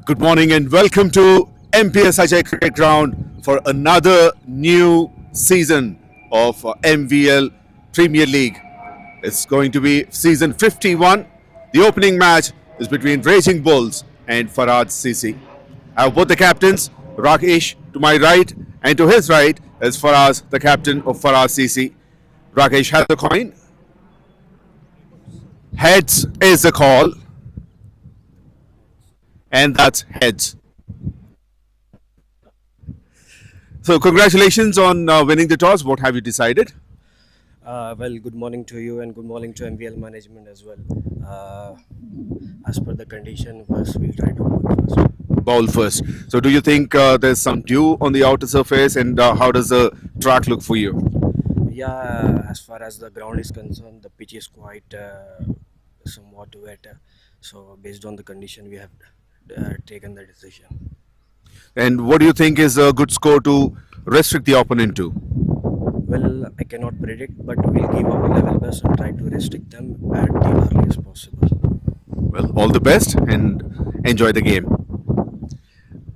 Good morning and welcome to 𝗵𝗶𝗃𝗃 Cricket Ground for another new season of MVL Premier League. It's going to be season 51. The opening match is between Raging Bulls and Farad CC. I have both the captains, Rakesh to my right, and to his right is Faraz, the captain of Farad CC. Rakesh has the coin. Heads is the call, and that's heads. So, congratulations on winning the toss. What have you decided? Good morning to you and good morning to MVL management as well. As per the condition, first we'll try to bowl first. Bowl first. So, do you think there's some dew on the outer surface, and how does the track look for you? Yeah, as far as the ground is concerned, the pitch is quite somewhat wet. So, based on the condition, we have taken the decision. And what do you think is a good score to restrict the opponent to? Well, I cannot predict, but we'll give our level best and try to restrict them at the earliest possible. Well, all the best and enjoy the game.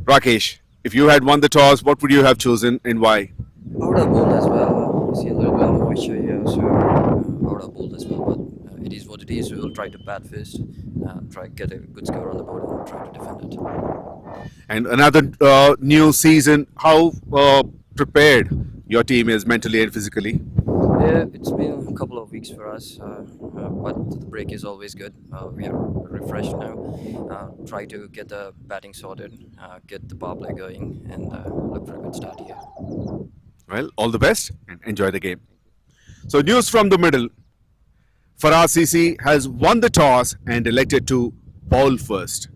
Rakesh, if you had won the toss, what would you have chosen and why? I would have bowled as well. See a little bit of moisture here, so I would have bowled as well. But it is what it is. We'll try to bat first, try to get a good score on the board, and try to defend it. And another new season, how prepared your team is mentally and physically? Yeah, it's been a couple of weeks for us, but the break is always good. We are refreshed now. Try to get the batting sorted, get the power play going, and look for a good start here. Well, all the best and enjoy the game. So, news from the middle. Farad CC has won the toss and elected to bowl first.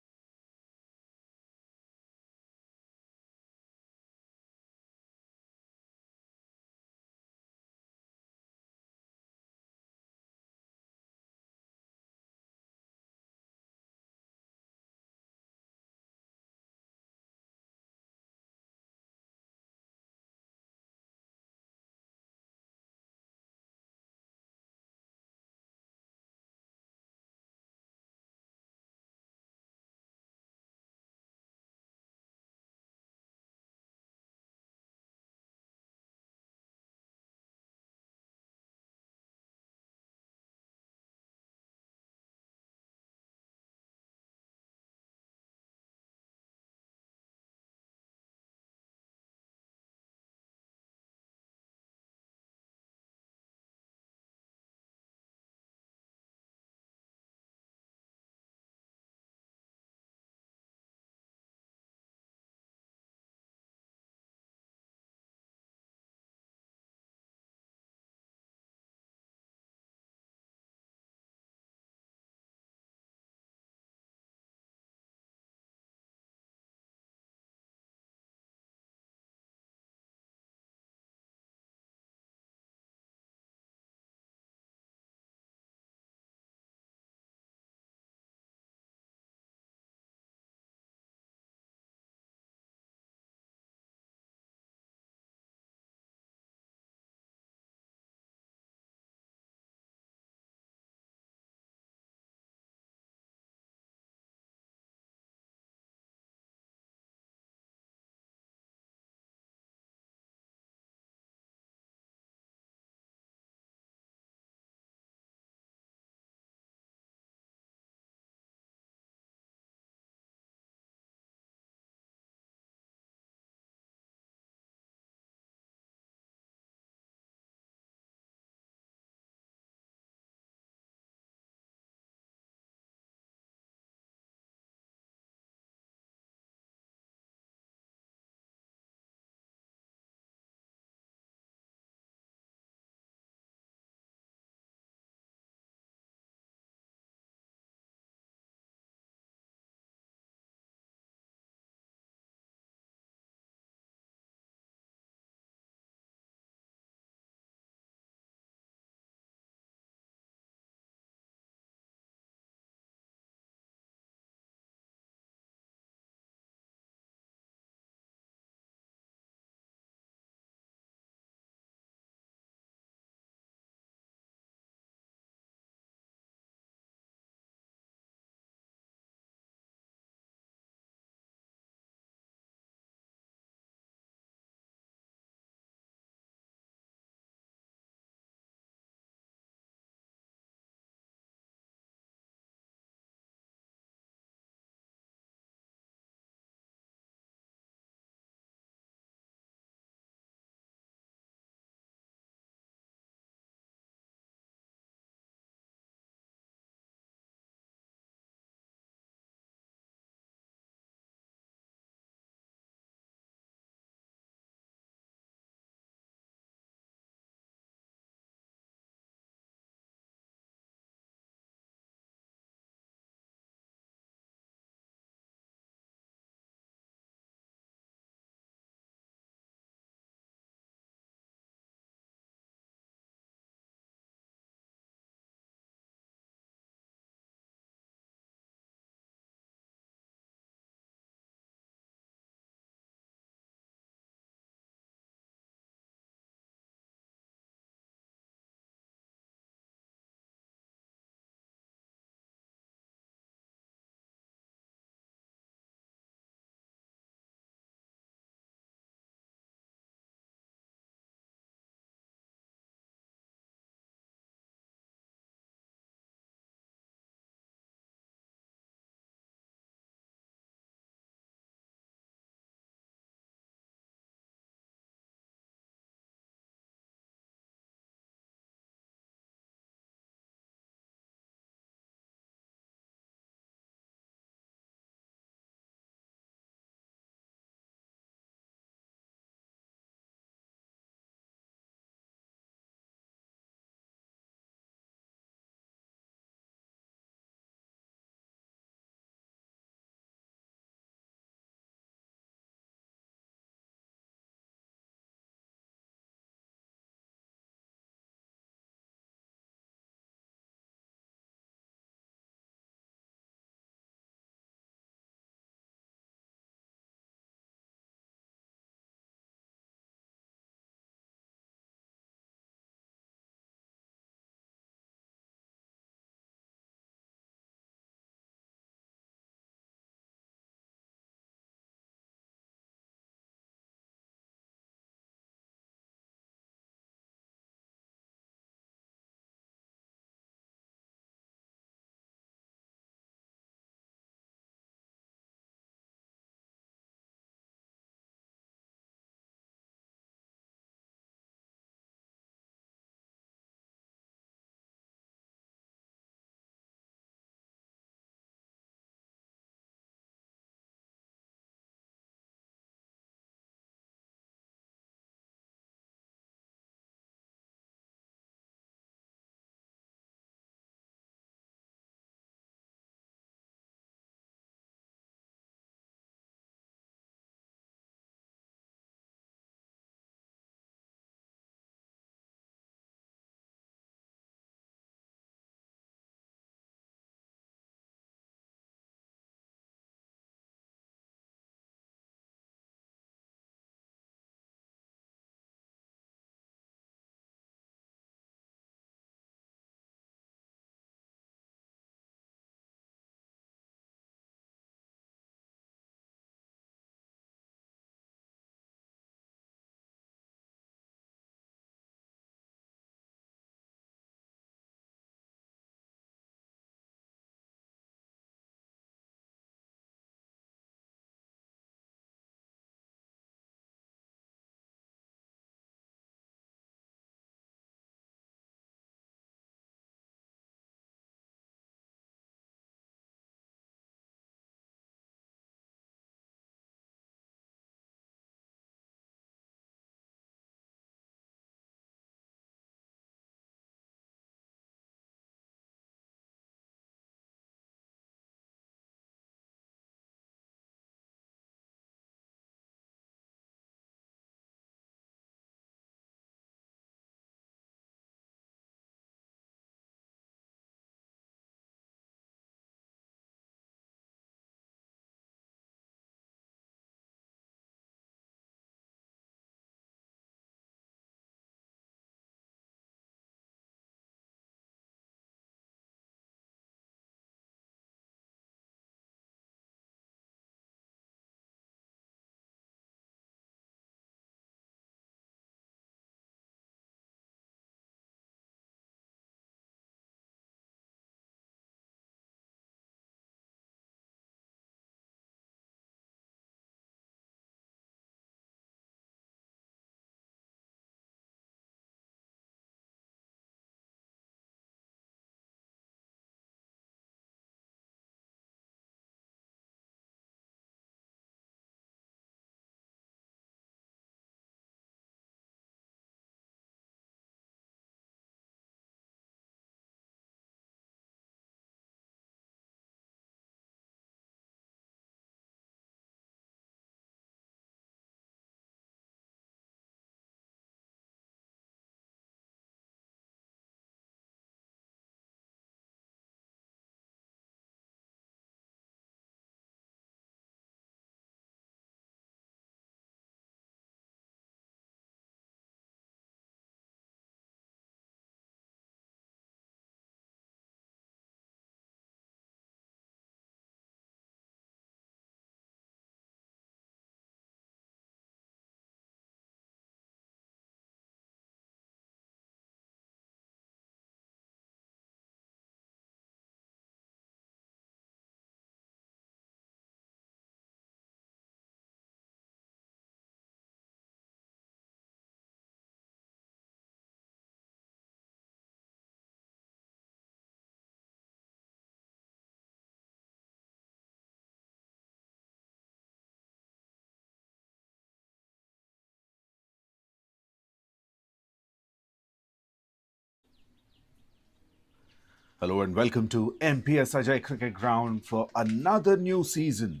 Hello and welcome to 𝗵𝗵𝗃𝗃 Cricket Ground for another new season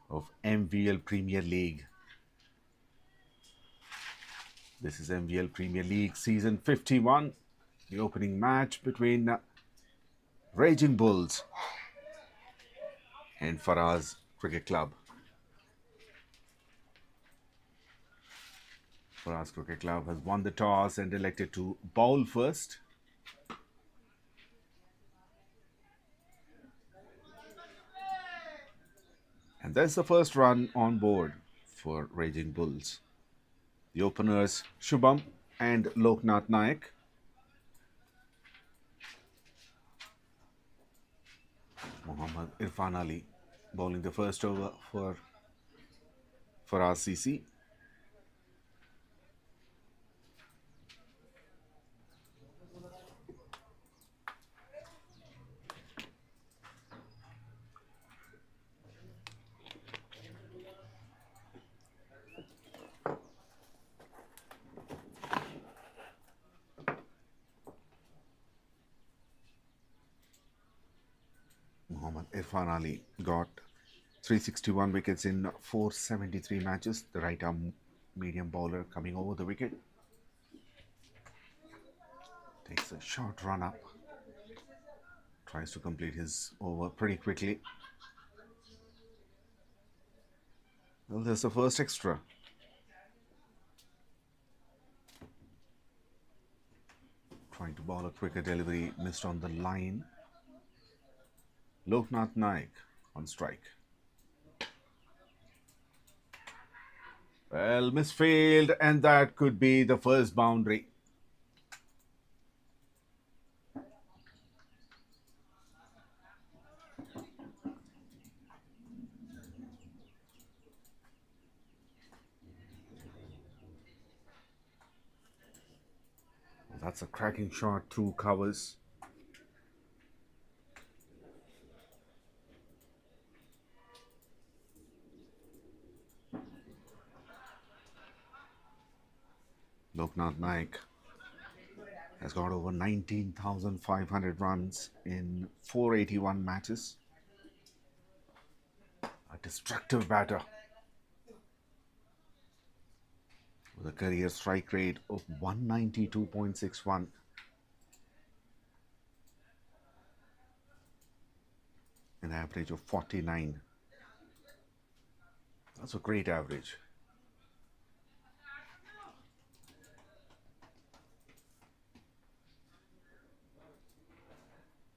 of MVL Premier League. This is MVL Premier League season 51, the opening match between Raging Bulls and FARAZ Cricket Club. FARAZ Cricket Club has won the toss and elected to bowl first. And there's the first run on board for Raging Bulls. The openers Shubham and Loknath Naik. Mohammad Irfan Ali bowling the first over for Farad CC. Mohammad Irfan Ali got 361 wickets in 473 matches. The right arm medium bowler coming over the wicket. Takes a short run up. Tries to complete his over pretty quickly. Well, there's the first extra. Trying to bowl a quicker delivery, missed on the line. Loknath Naik on strike. Well, misfield, and that could be the first boundary. That's a cracking shot through covers. Loknath Naik has got over 19,500 runs in 481 matches. A destructive batter with a career strike rate of 192.61. An average of 49. That's a great average.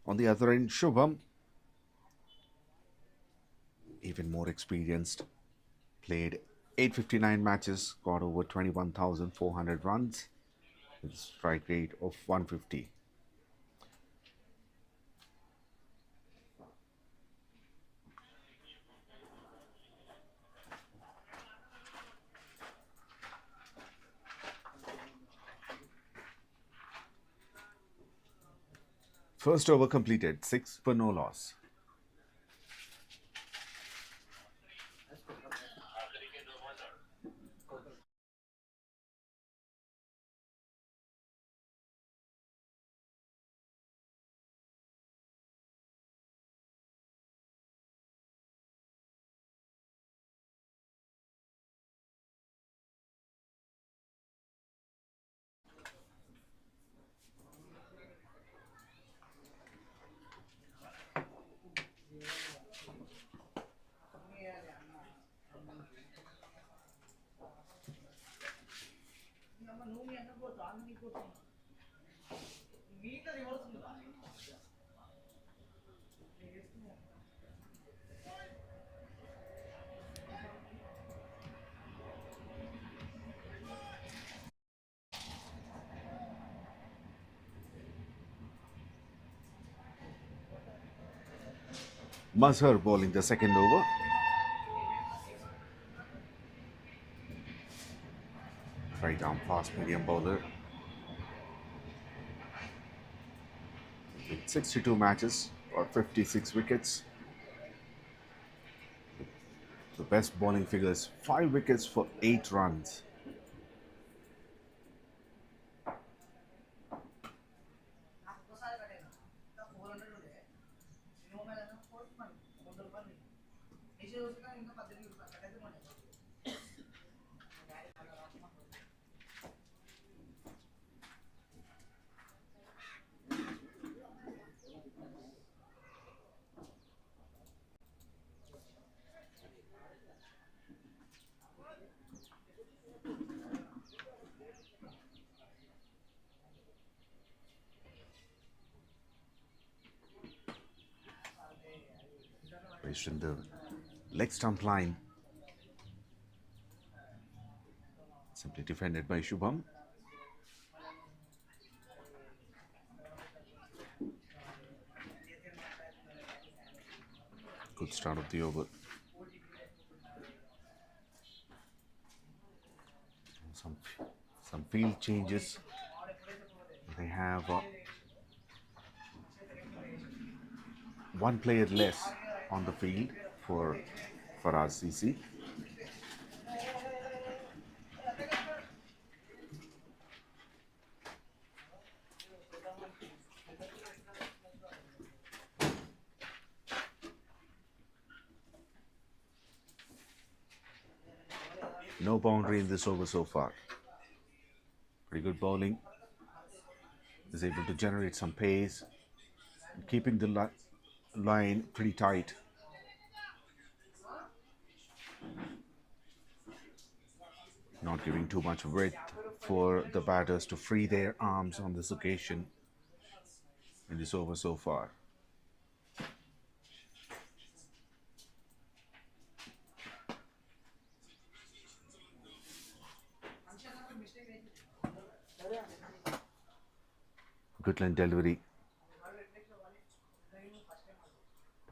On the other end, Shubham, even more experienced, played 859 matches, got over 21,400 runs, with a strike rate of 150. First over completed, 6 for no loss. Mazhar bowling the second over. Right arm fast medium bowler. With 62 matches or 56 wickets. The best bowling figures, 5 wickets for 8 runs. Placed in the leg stump line. Simply defended by Shubham. Good start of the over. Some field changes. They have one player less on the field for Farad CC. No boundary in this over so far. Pretty good bowling. Is able to generate some pace, keeping the line pretty tight. Not giving too much width for the batters to free their arms on this occasion in this over so far. Good line delivery.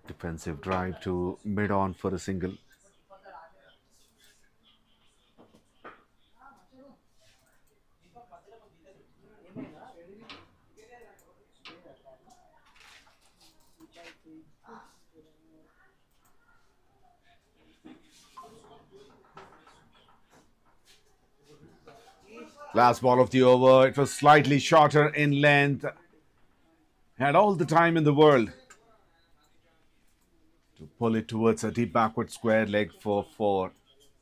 Defensive drive to mid-on for a single. Last ball of the over. It was slightly shorter in length. Had all the time in the world to pull it towards a deep backward square leg for 4.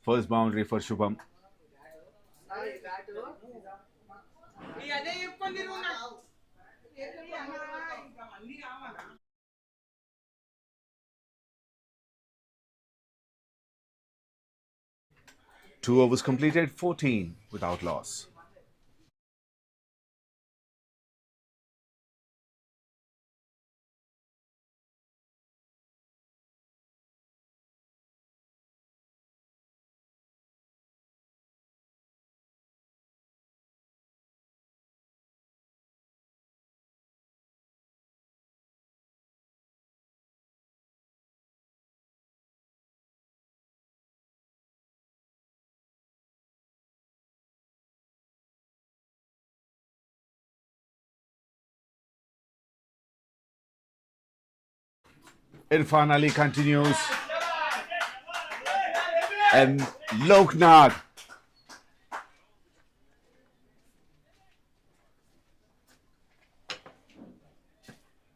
First boundary for Shubham. Two overs completed, 14 without loss. Irfan Ali continues. And Loknath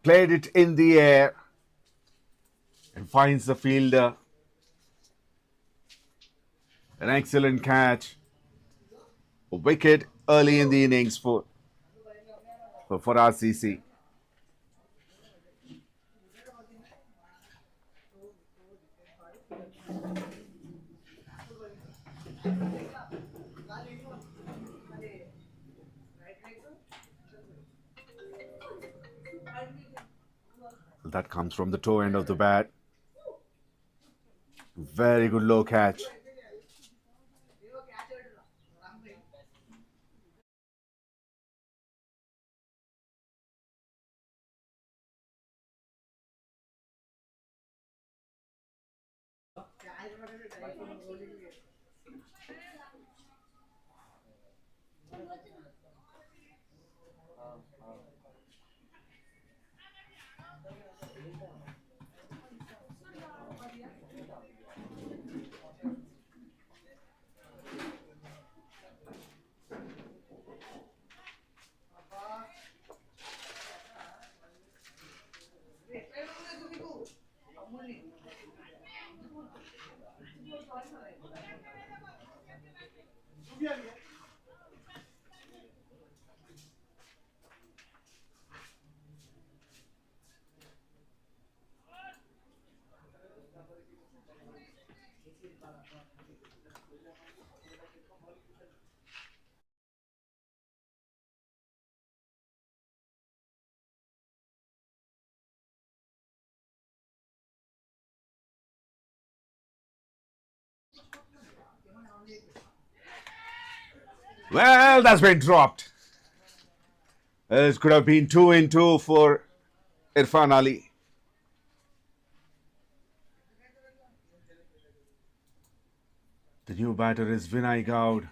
played it in the air and finds the fielder. An excellent catch. A wicket early in the innings for Farad CC. That comes from the toe end of the bat. Very good low catch. Well, that's been dropped. It could have been 2-2 for Irfan Ali. The new batter is Vinay Gowd.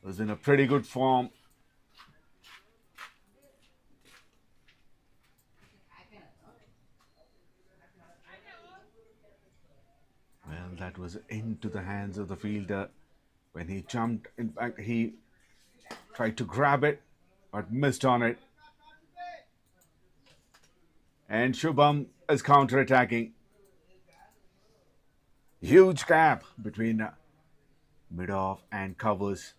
Was in a pretty good form. Well, that was into the hands of the fielder when he jumped. In fact, he tried to grab it, but missed on it. And Shubham is counter-attacking. Huge gap between mid-off and covers.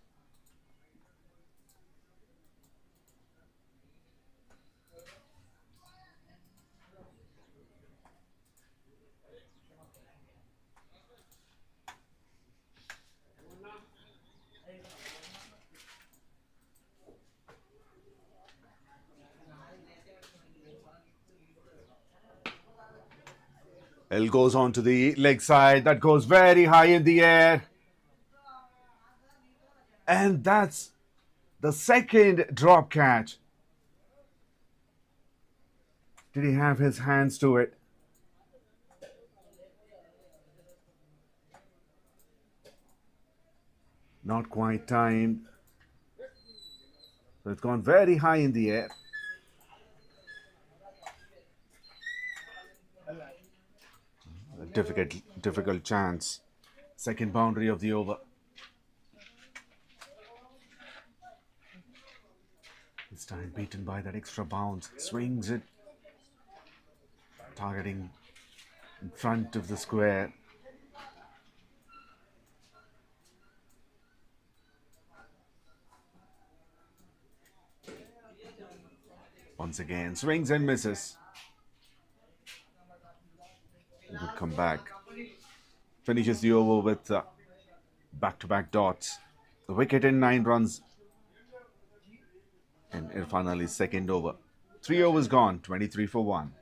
It goes on to the leg side. That goes very high in the air. And that's the second drop catch. Did he have his hands to it? Not quite timed. So it's gone very high in the air. A difficult chance. Second boundary of the over. This time beaten by that extra bounce. Swings it. Targeting in front of the square. Once again, swings and misses. Good comeback. Finishes the over with back-to-back dots. The wicket in 9 runs. And Irfan Ali's second over. 3 overs gone, 23 for 1.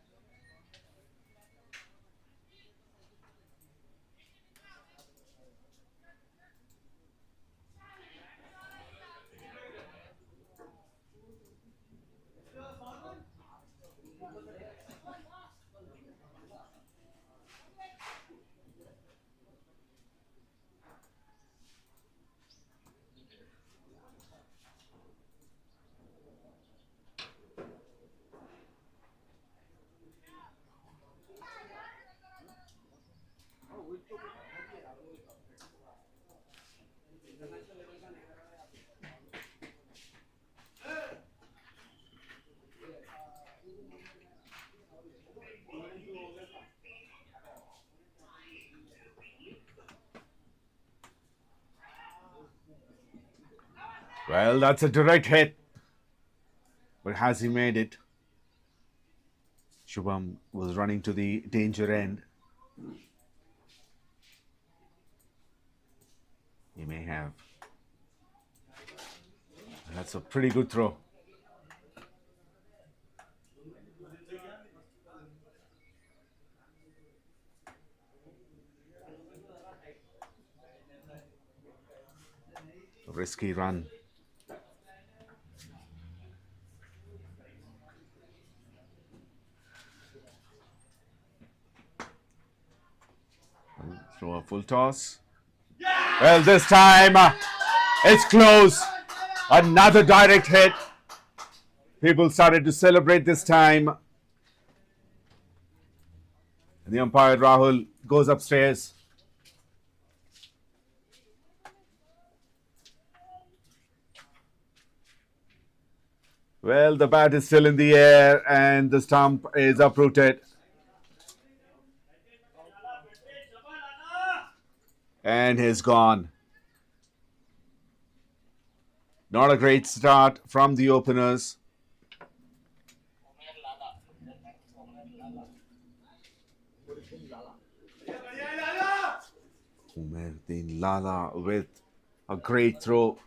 Well, that's a direct hit. But has he made it? Shubham was running to the danger end. He may have. And that's a pretty good throw. A risky run. Throw a full toss. Well, this time it's close. Another direct hit. People started to celebrate this time. And the umpire, Rahul, goes upstairs. Well, the bat is still in the air and the stump is uprooted. And he's gone. Not a great start from the openers. 𝗪𝗓𝗄𝗏 with a great throw.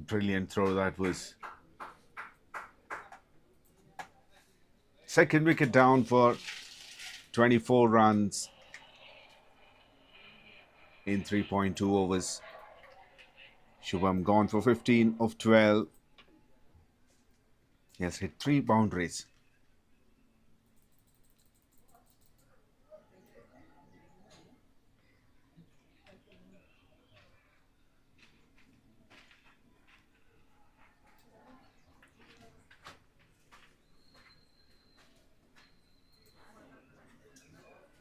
Brilliant throw that was. Second wicket down for 24 runs in 3.2 overs. Shubham gone for 15 of 12. He has hit 3 boundaries.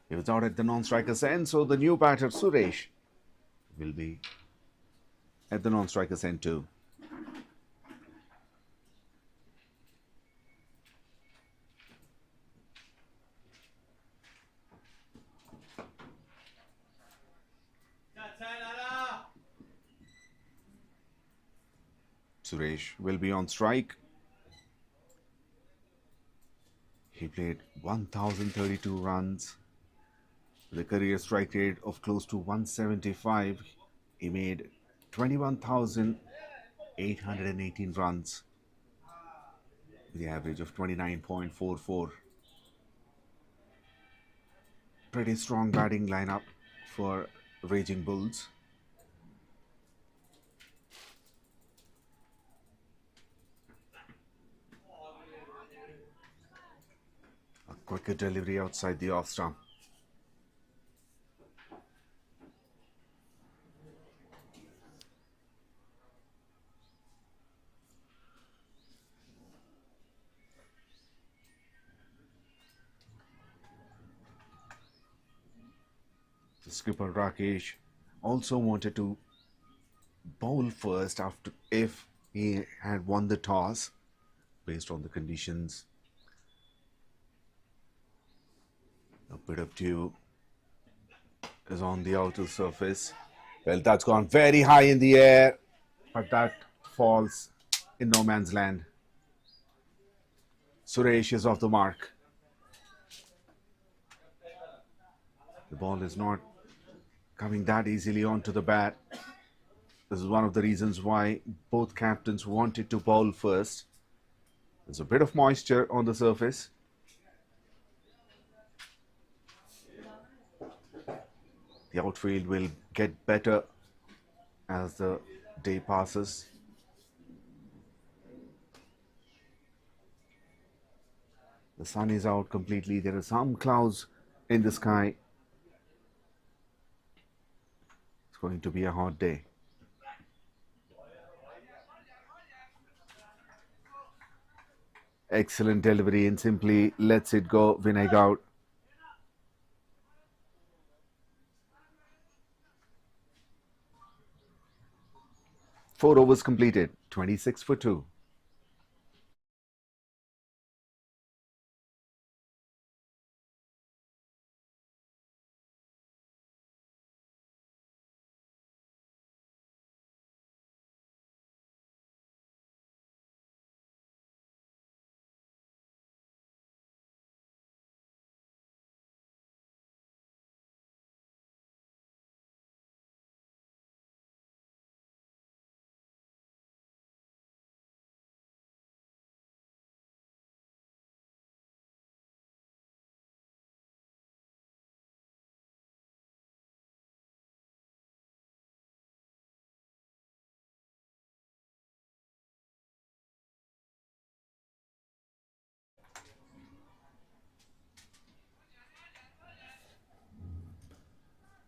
He was out at the non-striker's end, so the new batter Suresh will be at the non-striker's end too. Suresh will be on strike. He played 1,032 runs with a career strike rate of close to 175. He made 21,818 runs with the average of 29.44. Pretty strong batting lineup for Raging Bulls. A quicker delivery outside the off stump. The skipper Rakesh also wanted to bowl first after if he had won the toss based on the conditions. A bit of dew is on the outer surface. Well, that's gone very high in the air, but that falls in no man's land. Suresh is off the mark. The ball is not coming that easily onto the bat. This is one of the reasons why both captains wanted to bowl first. There's a bit of moisture on the surface. The outfield will get better as the day passes. The sun is out completely. There are some clouds in the sky. It's going to be a hot day. Excellent delivery and simply lets it go, Vinay Gowd. Four overs completed, 26 for 2.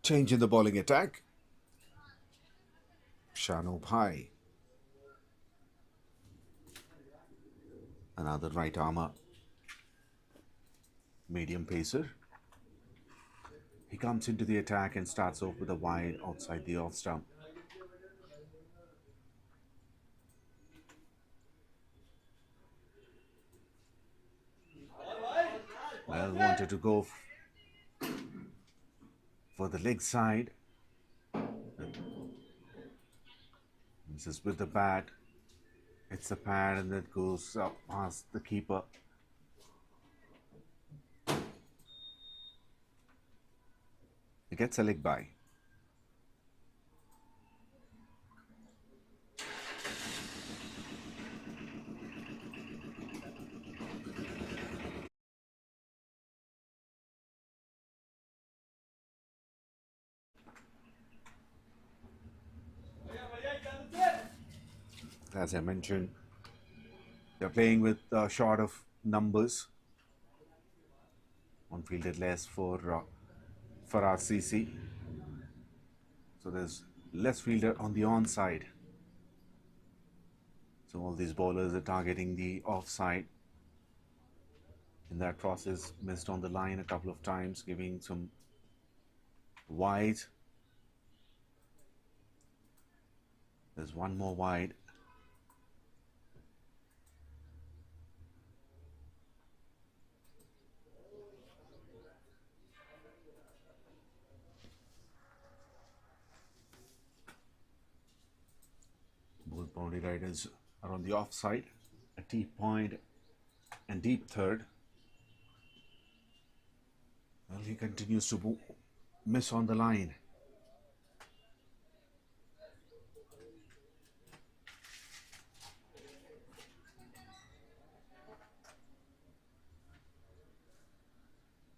Change in the bowling attack. Shanub high. Another right armer. Medium pacer. He comes into the attack and starts off with a wide outside the off stump. Well, wanted to go for the leg side. This is with the bat. It's a pad and that goes up past the keeper. He gets a leg by. as I mentioned. They're playing with a short of numbers. One fielded less for Farad CC. So there's less fielder on the onside. So all these bowlers are targeting the offside. In that process, missed on the line a couple of times, giving some wide. There's one more wide. Both boundary riders are on the offside. A deep point and deep third. Well, he continues to miss on the line.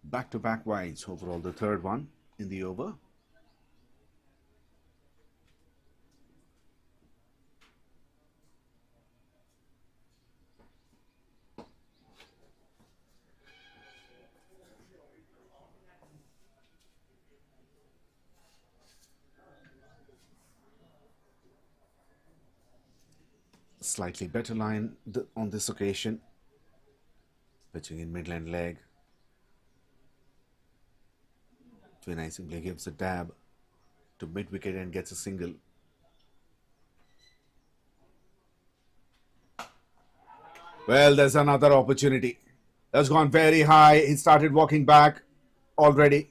Back-to-back wides, overall the third one in the over. Slightly better line on this occasion. Pitching in midland leg. 𝗬𝗏 simply gives a dab to mid-wicket and gets a single. Well, there's another opportunity. That's gone very high. He started walking back already.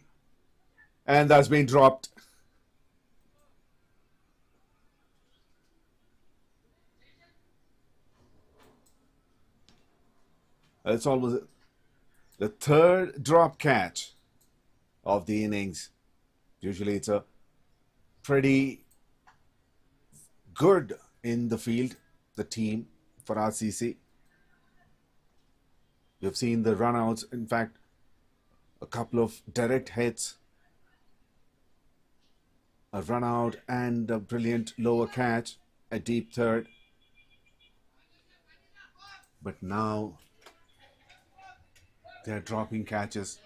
And that's been dropped. It's almost the third drop catch of the innings. Usually it's a pretty good in the field, the team, Farad CC. We've seen the runouts, in fact, a couple of direct hits, a run out and a brilliant lower catch, a deep third. But now they're dropping catches,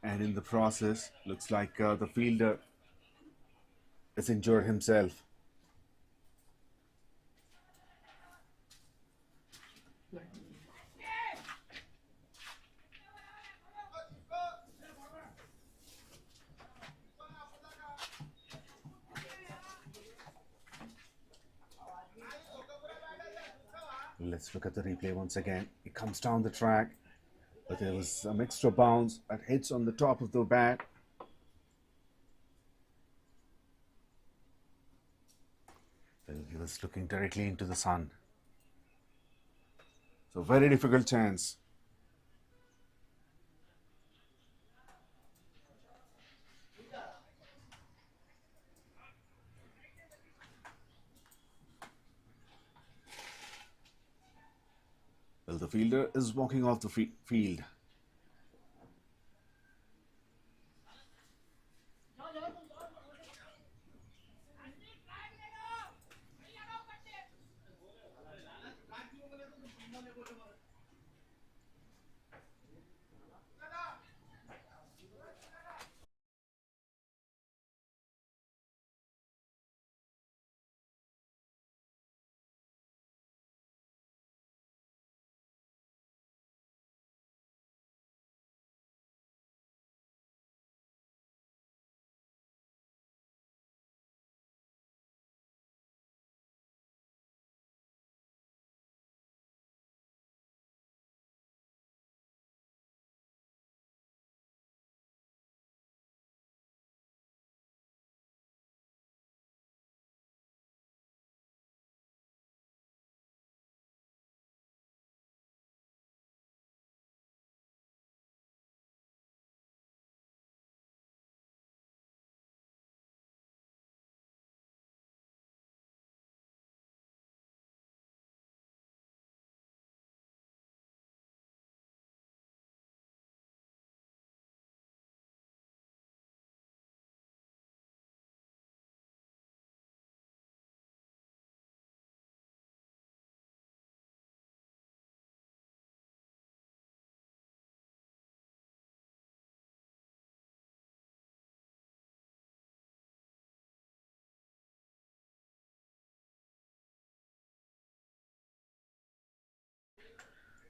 and in the process, looks like the fielder has injured himself. Let's look at the replay once again. It comes down the track, but there was some extra bounce that hits on the top of the bat. Well, he was looking directly into the sun. So very difficult chance. Well, the fielder is walking off the field.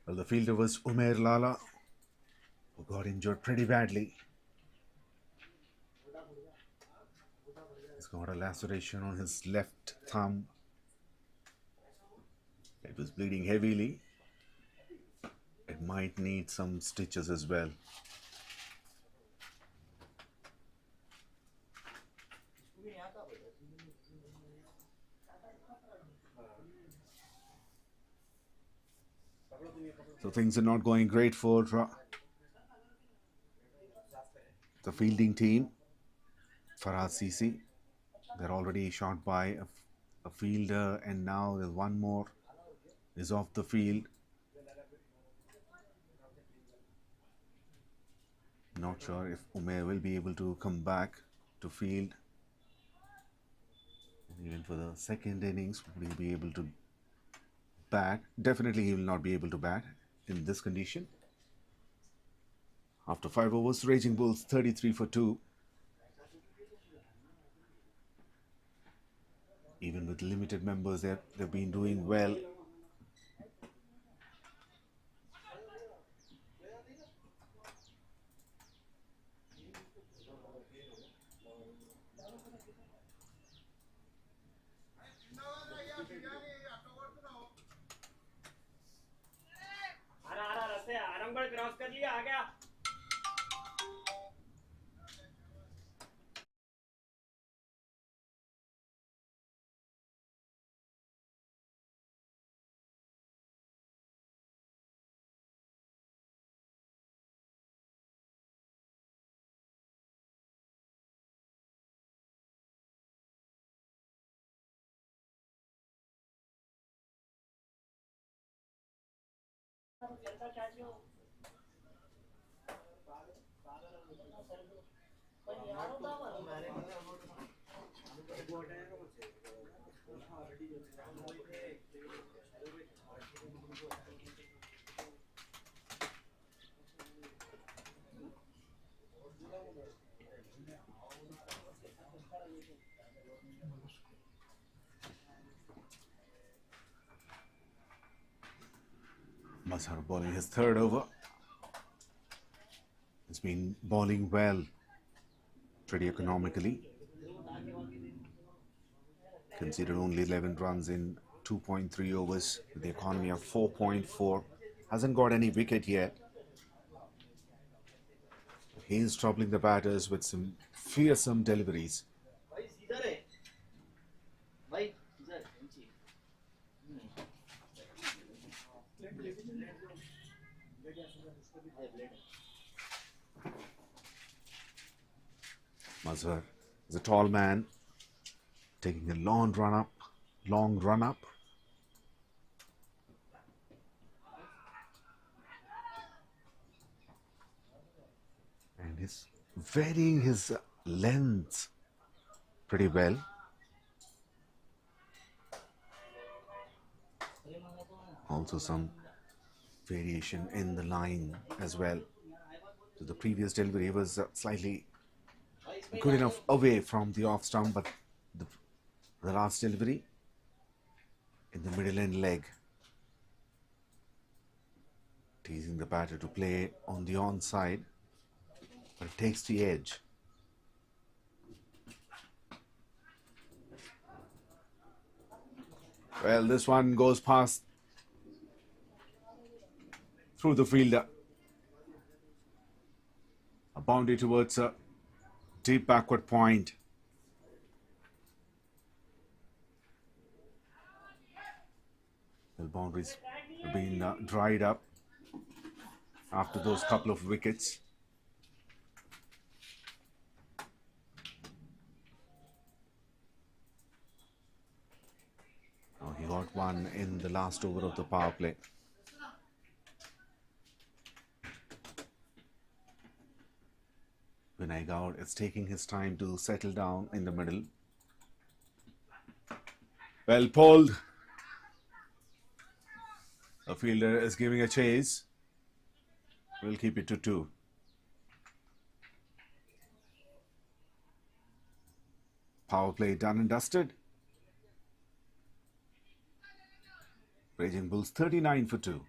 Well, the fielder was 𝗬𝗡𝗏, who got injured pretty badly. He's got a laceration on his left thumb. It was bleeding heavily. It might need some stitches as well. So things are not going great for the fielding team. Farad CC, they're already shot by a fielder, and now there's one more is off the field. Not sure if Umair will be able to come back to field. And even for the second innings, will he be able to bat? Definitely he will not be able to bat in this condition. After 5 overs, Raging Bulls 33 for 2. Even with limited members, they've been doing well. Mazhar bowling his third over. He's been bowling well, pretty economically. Conceded only 11 runs in 2.3 overs with the economy of 4.4. Hasn't got any wicket yet. He's troubling the batters with some fearsome deliveries. Mazhar is a tall man, taking a long run up. And he's varying his length pretty well. Also some variation in the line as well. So the previous delivery was slightly good enough away from the off stump, but the last delivery in the middle end leg, teasing the batter to play on the onside, but it takes the edge. Well, this one goes past through the fielder. A boundary towards a deep backward point. The boundaries have been dried up after those couple of wickets. Oh, he got one in the last over of the power play. 𝗀𝗏𝗃 is taking his time to settle down in the middle. Well pulled. The fielder is giving a chase. We'll keep it to 2. Power play done and dusted. Raging Bulls 39 for 2.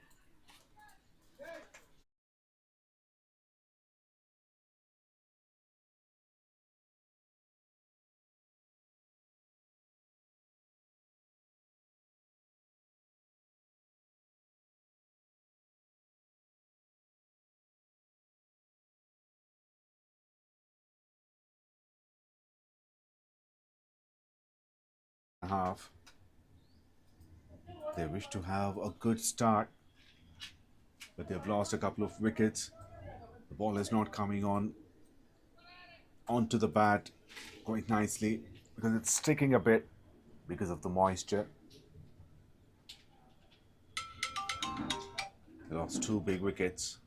half. They wish to have a good start, but they've lost a couple of wickets. The ball is not coming onto the bat quite nicely because it's sticking a bit because of the moisture. They lost 2 big wickets.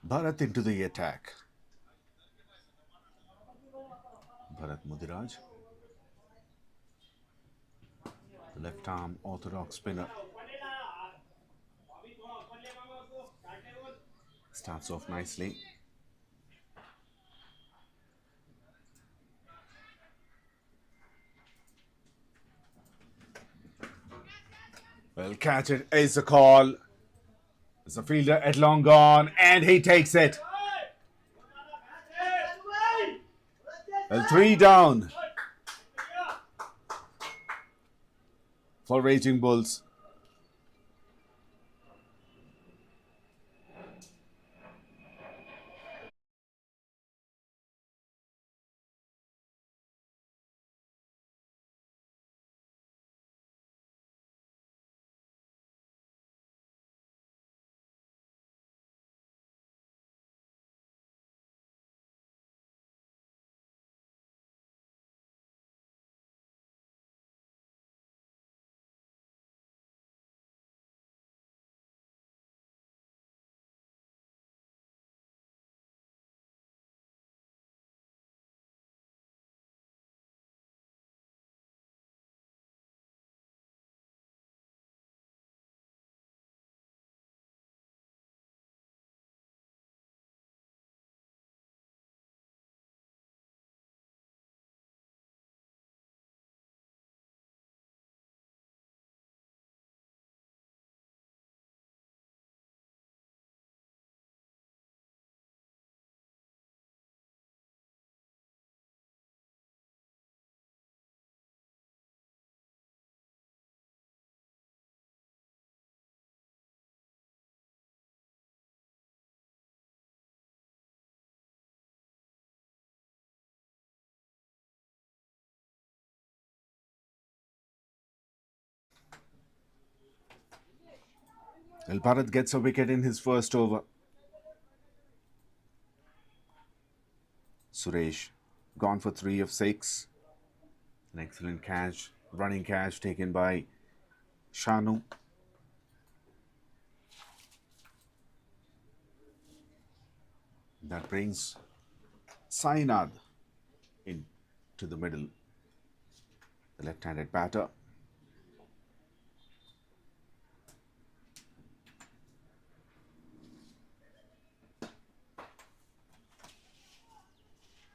Bharat into the attack. Bharat Mudiraj, the left arm orthodox spinner, starts off nicely. Well, catch it is the call. It's a fielder at long gone, and he takes it. Well, 3 down for Raging Bulls. Well, Bharat gets a wicket in his first over. Suresh gone for 3 of 6. An excellent catch, running catch taken by Shanu. That brings Sainath into the middle, the left-handed batter.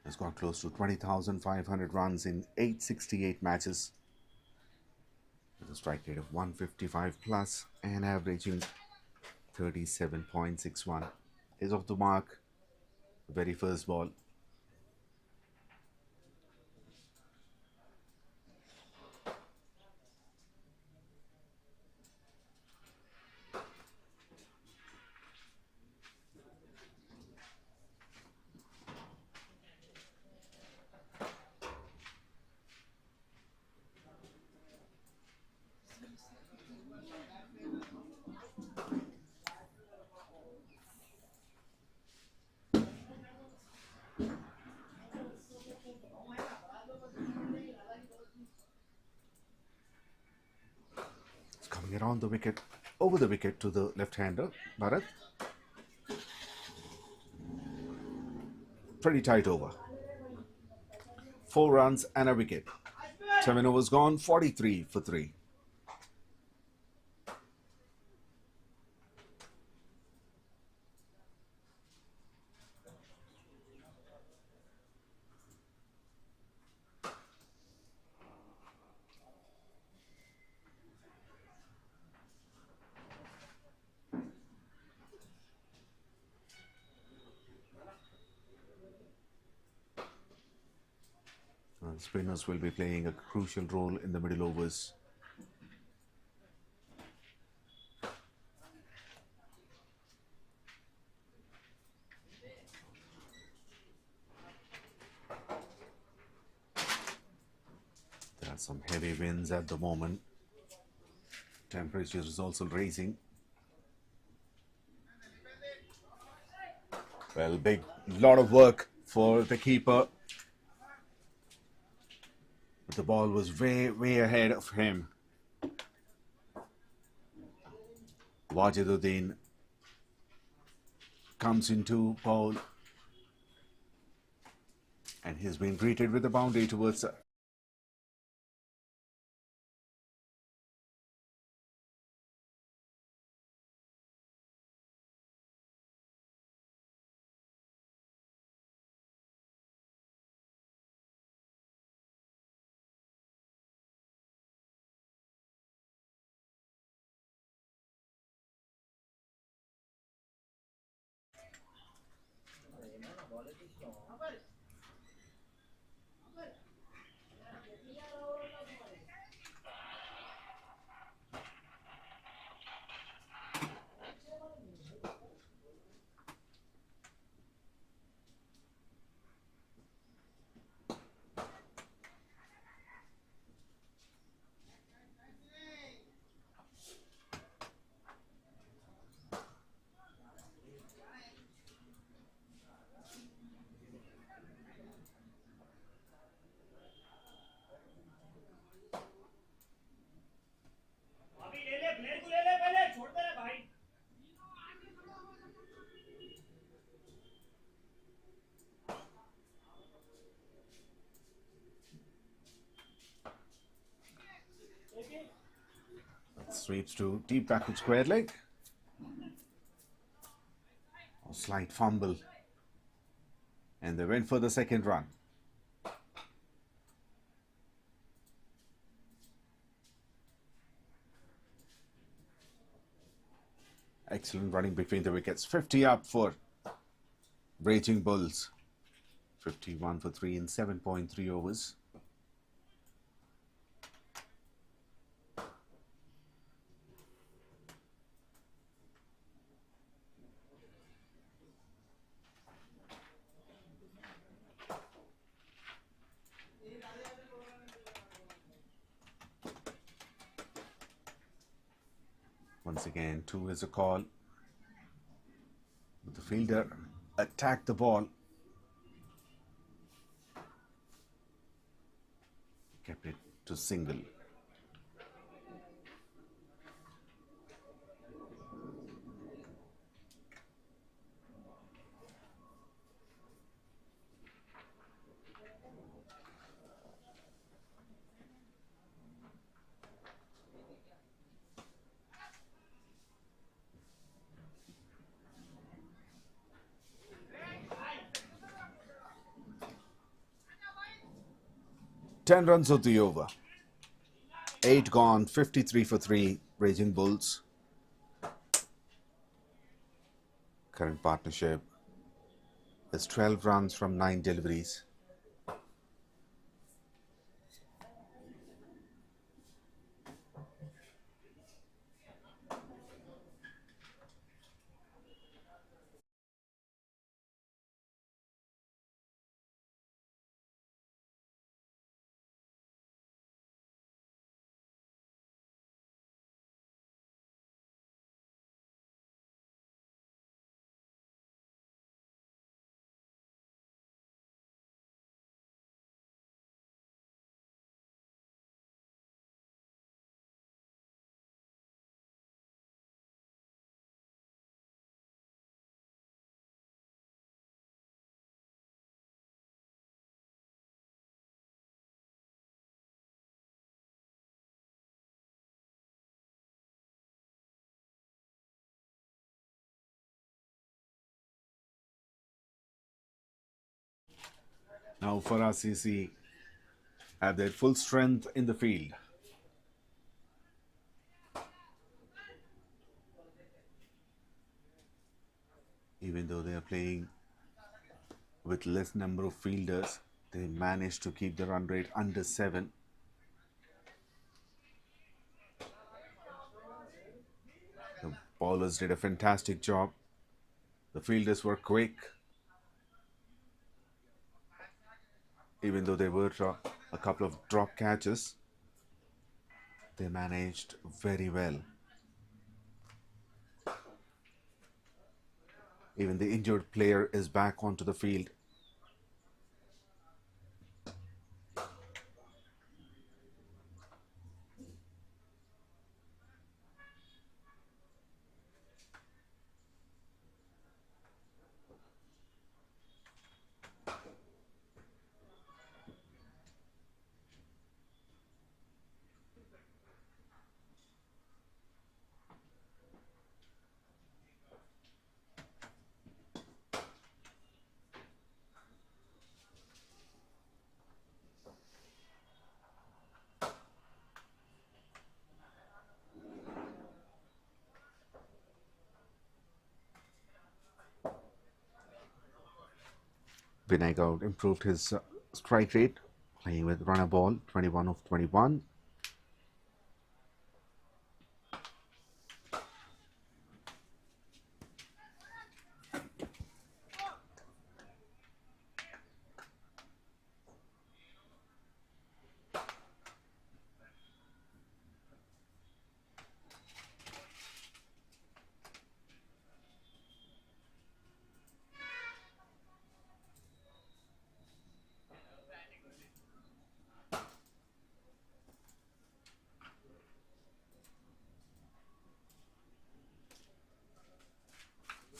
Has got close to 20,500 runs in 868 matches, with a strike rate of 155 plus and averaging 37.61. Is off the mark, the very first ball. Putting it on the wicket, over the wicket to the left-hander, Bharat. Pretty tight over. 4 runs and a wicket. 7 overs gone, 43 for 3. Spinners will be playing a crucial role in the middle overs. There are some heavy winds at the moment. Temperature is also rising. Well, big lot of work for the keeper. But the ball was way ahead of him. Wajiduddin comes into ball and he's been greeted with a boundary towards sweeps to deep backward square leg. A slight fumble. And they went for the second run. Excellent running between the wickets. 50 up for Raging Bulls. 51 for 3 in 7.3 overs. Once again, 2 is a call. The fielder attacked the ball. Kept it to single. Ten runs of the over. 8 gone, 53 for 3, Raging Bulls. Current partnership is 12 runs from 9 deliveries. Now Farad CC have their full strength in the field. Even though they are playing with less number of fielders, they managed to keep the run rate under 7. The bowlers did a fantastic job. The fielders were quick. Even though there were a couple of drop catches, they managed very well. Even the injured player is back onto the field. 𝗵𝗡𝗃𝗃 improved his strike rate, playing with runner ball, 21 of 21.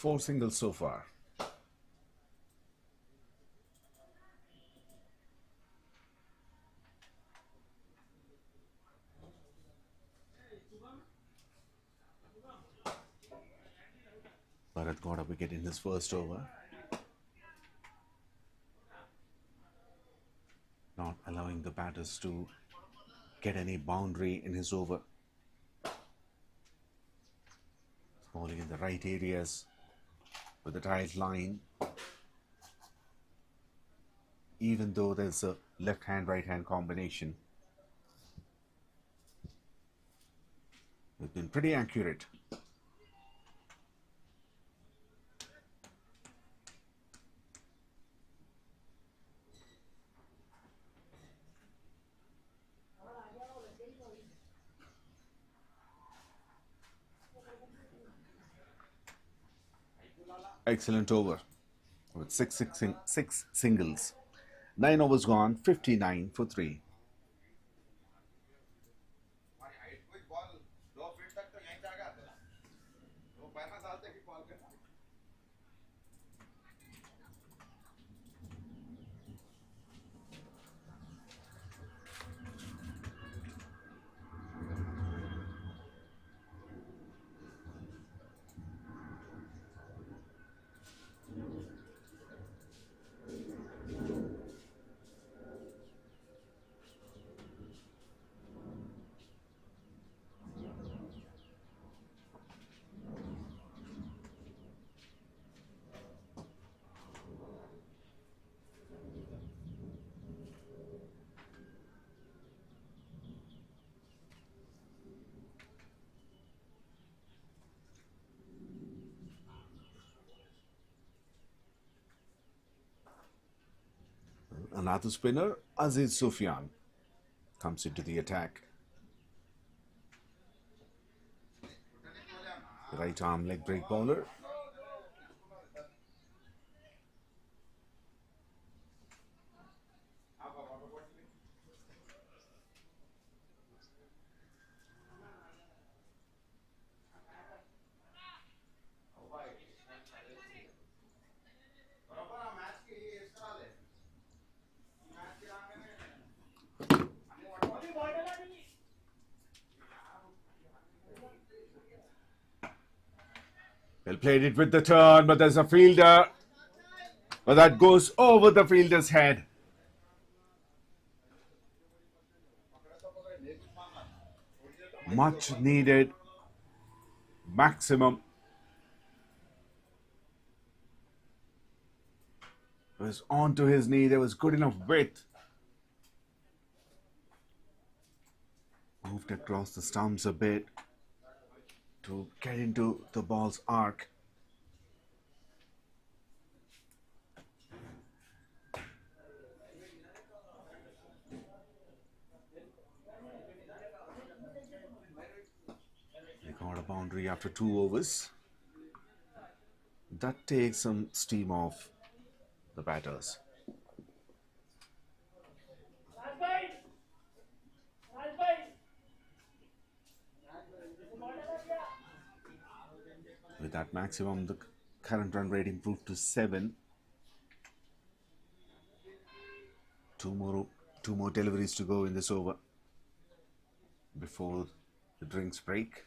Four singles so far. Farad got a wicket in his first over, not allowing the batters to get any boundary in his over. Bowling in the right areas with the tight line. Even though there's a left hand right hand combination, they've been pretty accurate. Excellent over with six singles. 9 overs gone, 59 for 3. Another spinner, Aziz Sufyan, comes into the attack. Right arm leg break bowler. Well played it with the turn, but there's a fielder. But that goes over the fielder's head. Much needed maximum. It was onto his knee. There was good enough width. Moved across the stumps a bit to get into the ball's arc. They got a boundary after 2 overs. That takes some steam off the batters. With that maximum, the current run rate improved to 7. Two more deliveries to go in this over before the drinks break.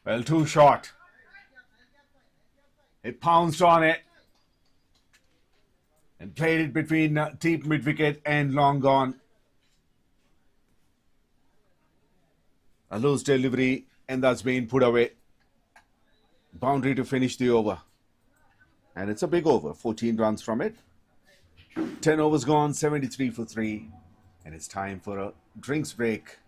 Well, too short. It pounced on it and played it between deep mid-wicket and long gone. A loose delivery, and that's been put away. Boundary to finish the over. And it's a big over, 14 runs from it. 10 overs gone, 73 for 3. And it's time for a drinks break.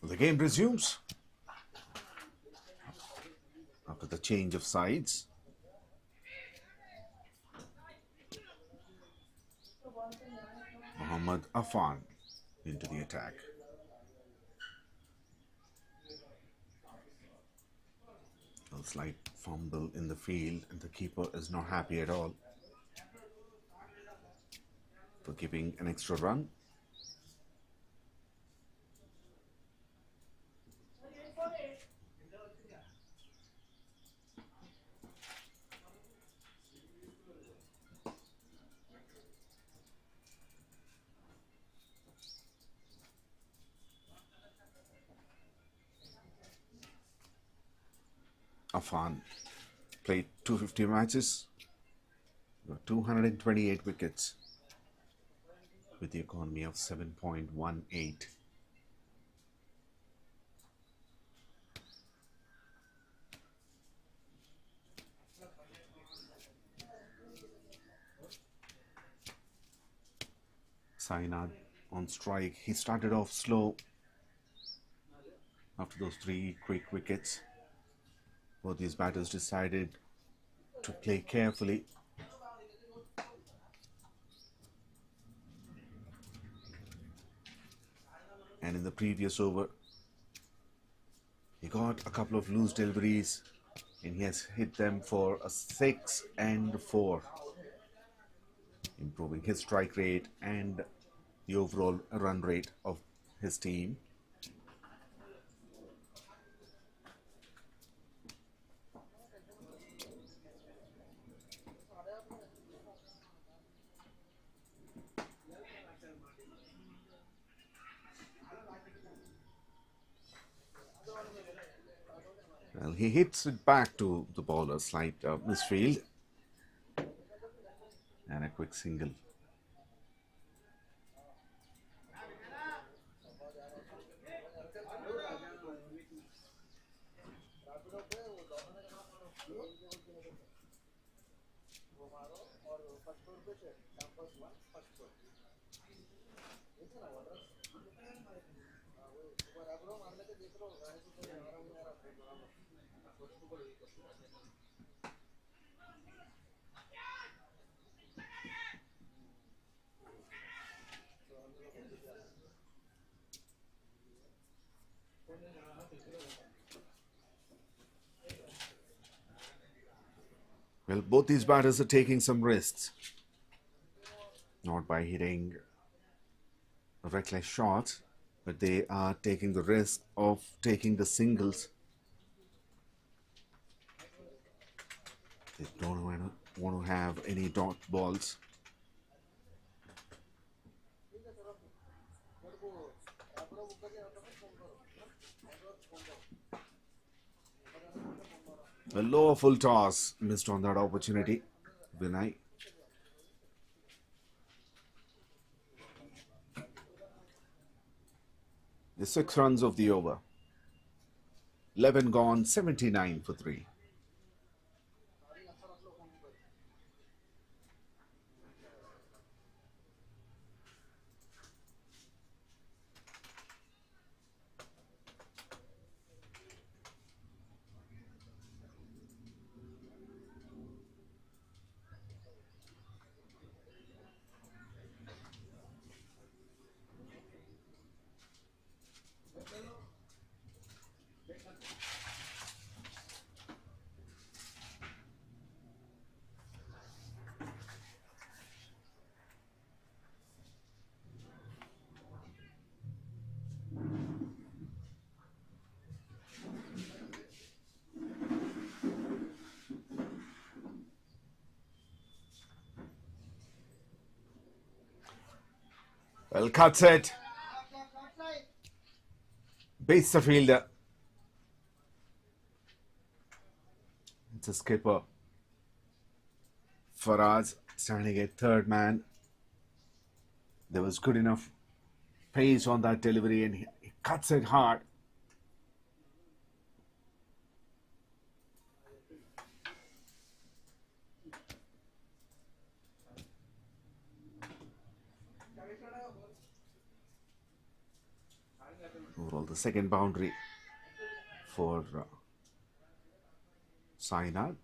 The game resumes after the change of sides. Mohammad Afan into the attack. A slight fumble in the field, and the keeper is not happy at all for giving an extra run. Afan played 250 matches, 228 wickets with the economy of 7.18. Sainad on strike. He started off slow after those 3 quick wickets. Both these batters decided to play carefully. And in the previous over, he got a couple of loose deliveries and he has hit them for a 6 and 4, improving his strike rate and the overall run rate of his team. Well, he hits it back to the bowler, slight misfield, and a quick single. Well, both these batters are taking some risks. Not by hitting reckless shots, but they are taking the risk of taking the singles. They don't want to have any dot balls. A lower full toss, missed on that opportunity. Vinay. The 6 runs of the over. 11 gone, 79 for 3. Well, cuts it. Beats the fielder. It's a skipper. Farad standing at third man. There was good enough pace on that delivery and he cuts it hard. Overall, the second boundary for Sainath.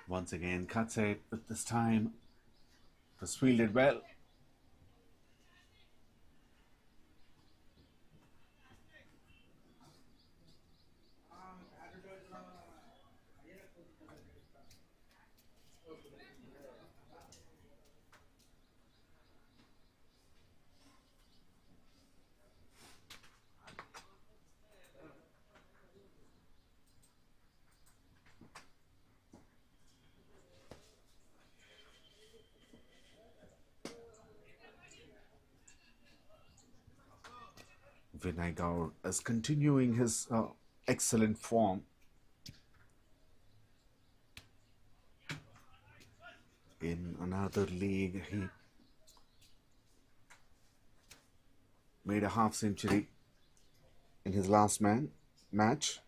Once again, 𝘃𝗧𝗋, but this time it was fielded well. Vinay Gaur is continuing his excellent form. In another league, he made a half century in his last match.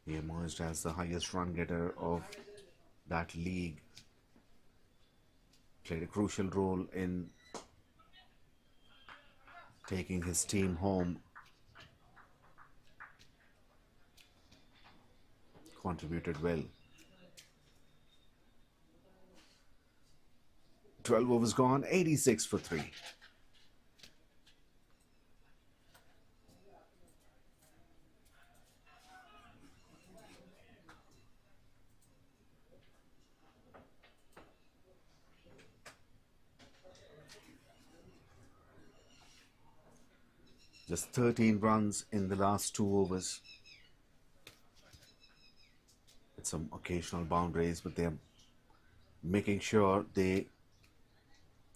He emerged as the highest run getter of that league. Played a crucial role in taking his team home. Contributed well. 12 overs gone, 86 for 3. Just 13 runs in the last 2 overs. With some occasional boundaries, but they're making sure they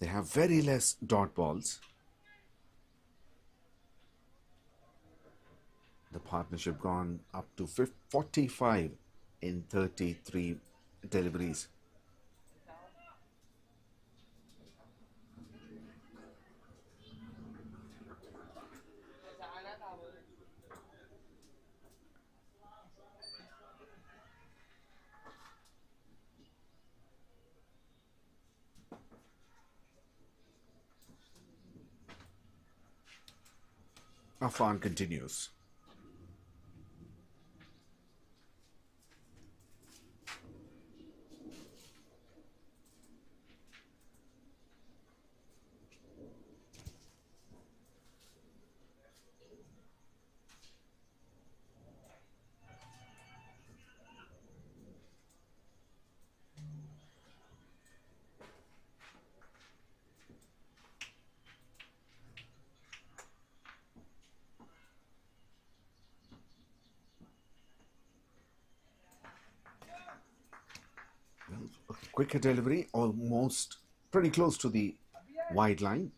have very less dot balls. The partnership gone up to 45 in 33 deliveries. Afan continues. A quicker delivery, almost pretty close to the wide line.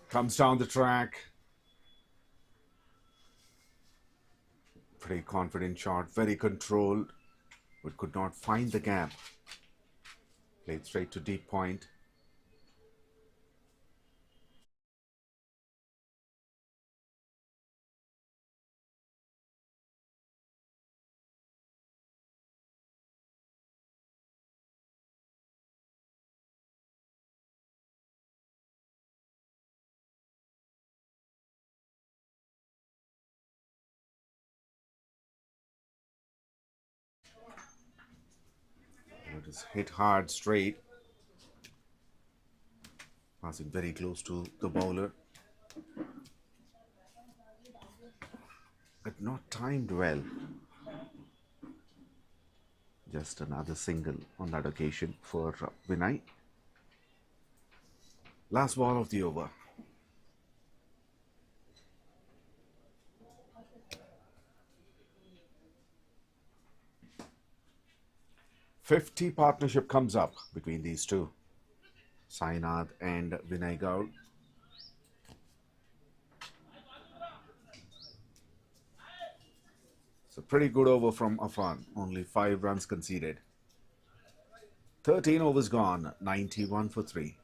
Comes down the track. Pretty confident shot, very controlled, but could not find the gap. Played straight to deep point. That is hit hard straight. Passing very close to the bowler. But not timed well. Just another single on that occasion for Vinay. Last ball of the over. 𝚫 partnership comes up between these two, Sainath and Vinay Gaur. It's a pretty good over from Affan, only 5 runs conceded. 13 overs gone, 91 for 3.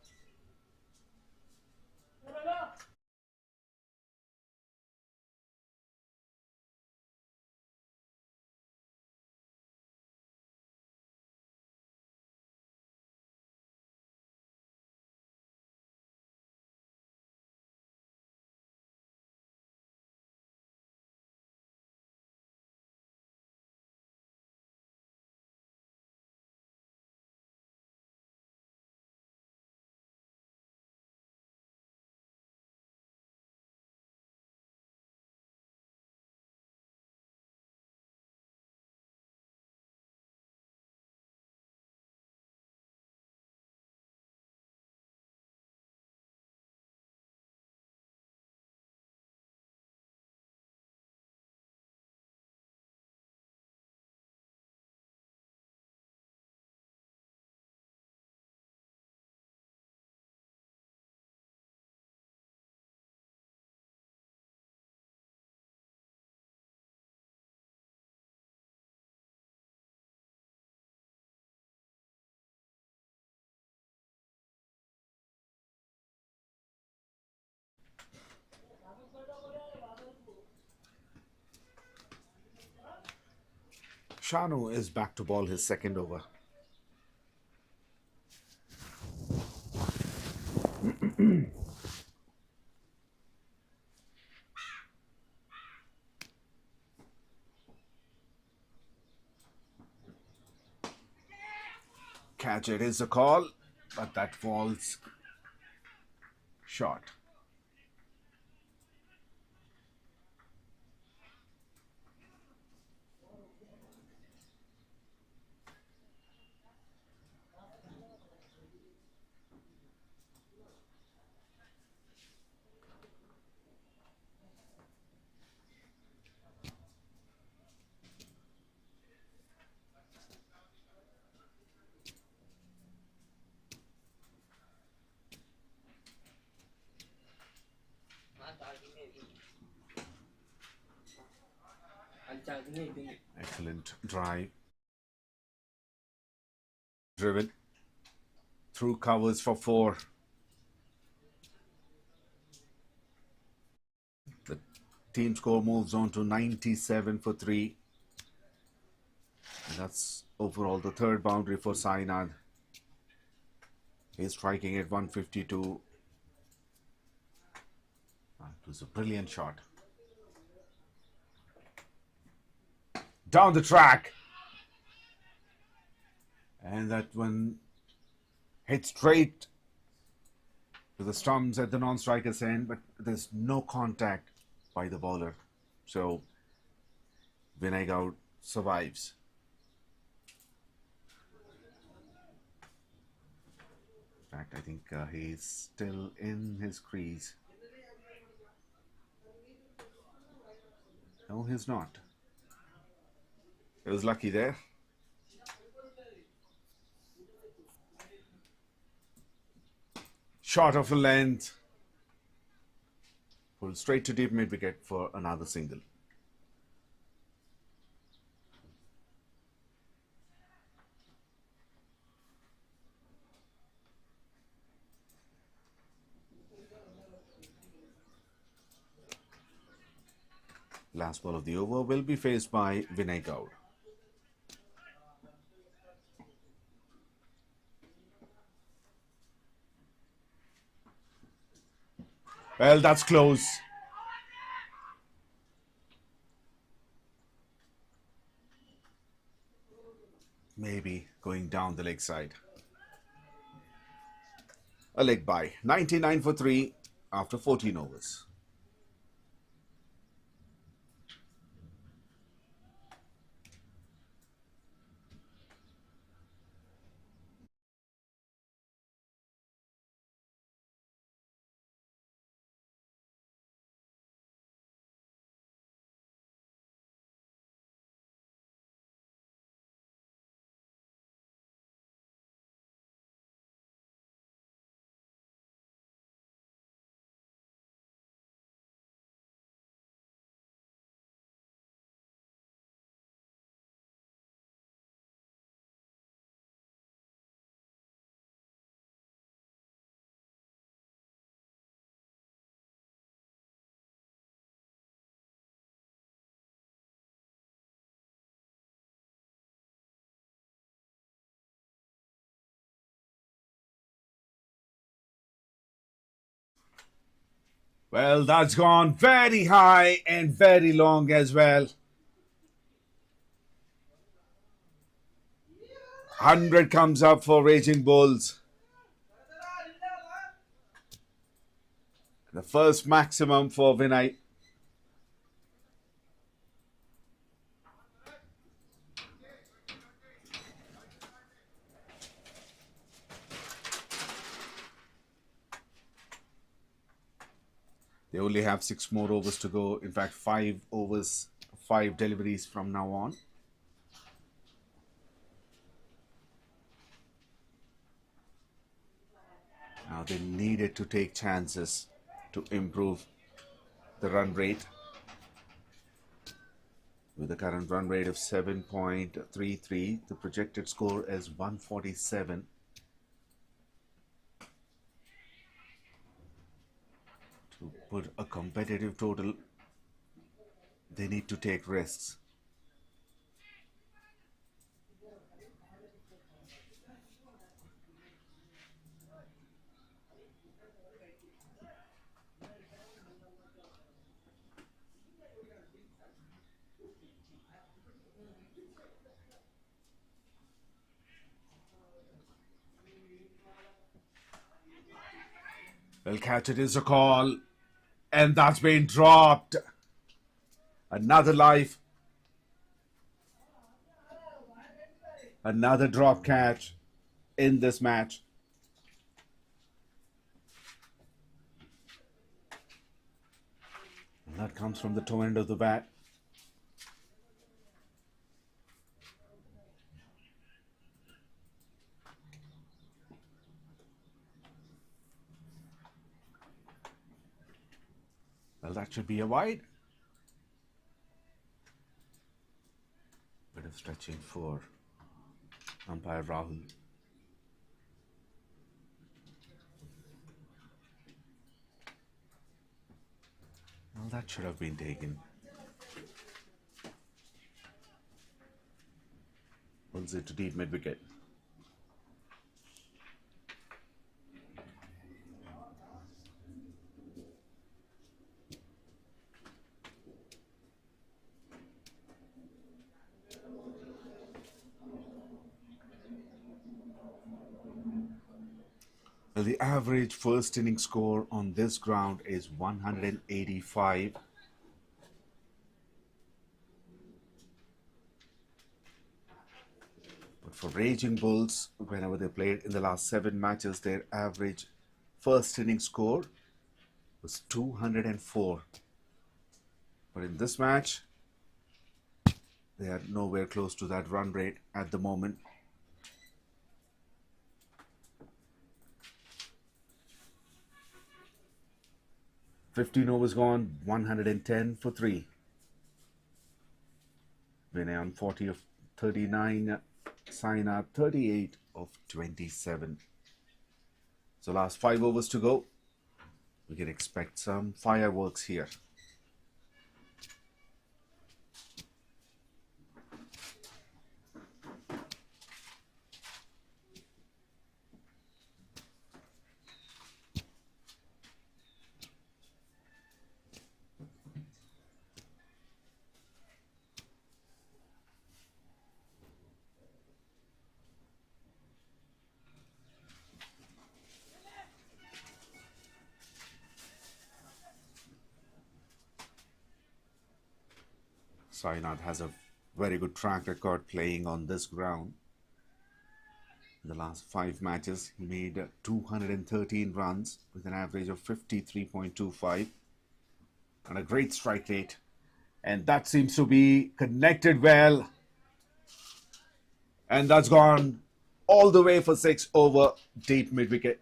Shanu is back to ball his second over. Catch it is a call, but that falls short. Excellent drive. Driven through covers for 4. The team score moves on to 97 for 3. And that's overall the third boundary for Sainath. He's striking at 152. It was a brilliant shot. Down the track. And that one hit straight to the stumps at the non-striker's end, but there's no contact by the bowler. So Vinay Gaur survives. In fact, I think he's still in his crease. No, he's not. It was lucky there. Short of a length. Pulled straight to deep mid-wicket for another single. Last ball of the over will be faced by Vinay Gaur. Well, that's close. maybe going down the leg side. A leg bye, 99 for 3 after 14 overs. Well, that's gone very high and very long as well. 100 comes up for Raging Bulls. The first maximum for Vinay. They only have 6 more overs to go. In fact, 5 overs, 5 deliveries from now on. Now they needed to take chances to improve the run rate. With the current run rate of 7.33, the projected score is 147. To put a competitive total, they need to take risks. Well, catch it is a call, and that's been dropped. Another life. Another drop catch in this match. And that comes from the toe end of the bat. Well, that should be a wide. Bit of stretching for umpire Rahul. Well, that should have been taken. Pulls it to deep mid-wicket. Well, the average first inning score on this ground is 185. But for Raging Bulls, whenever they played in the last 7 matches, their average first inning score was 204. But in this match, they are nowhere close to that run rate at the moment. "15 overs gone, 110 for 3. Vinay on 40 of 39, Saina 38 of 27. So last 5 overs to go. We can expect some fireworks here. Sainath has a very good track record playing on this ground. In the last 5 matches, he made 213 runs with an average of 53.25 and a great strike rate. And that seems to be connected well. And that's gone all the way for 6 over deep mid-wicket.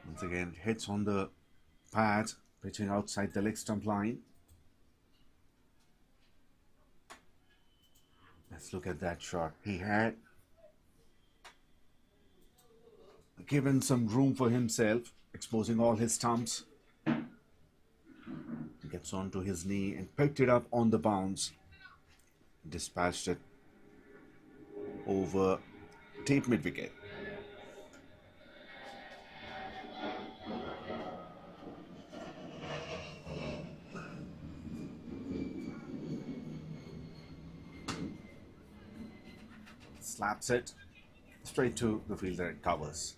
Once again, hits on the pad, pitching outside the leg stump line. Let's look at that shot. He had given some room for himself, exposing all his stumps. He gets onto his knee and picked it up on the bounce. Dispatched it over deep mid-wicket. Slaps it straight to the fielder and covers.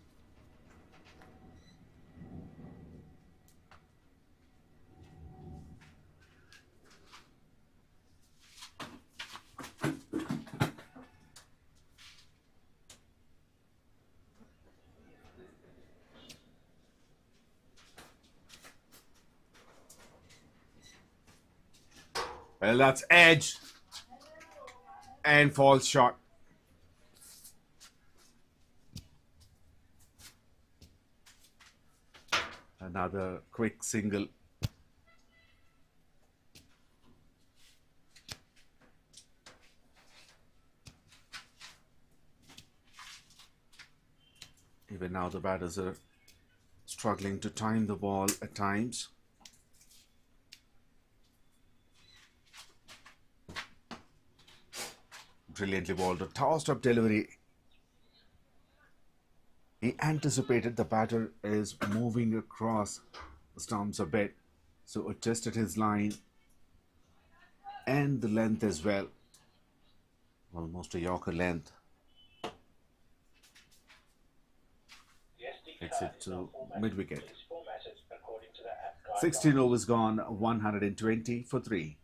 Well, that's edge and falls short. Another quick single. Even now the batters are struggling to time the ball at times. Brilliantly bowled, a tossed up delivery. He anticipated the batter is moving across the stumps a bit, so adjusted his line and the length as well. Almost a Yorker length. Takes it to mid-wicket. 16 overs gone, 120 for 3.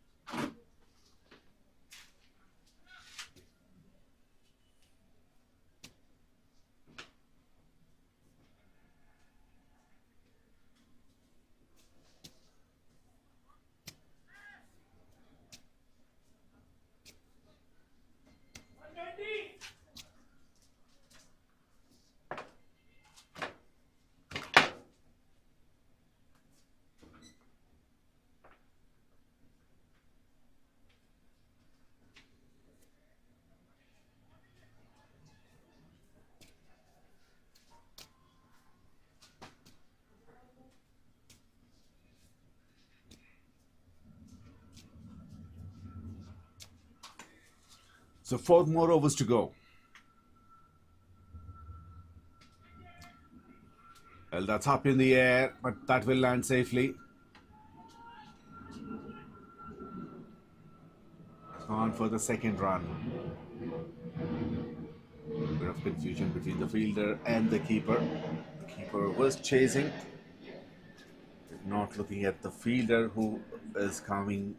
So 4 more overs to go. Well, that's up in the air, but that will land safely. On for the second run. A bit of confusion between the fielder and the keeper. The keeper was chasing, not looking at the fielder who is coming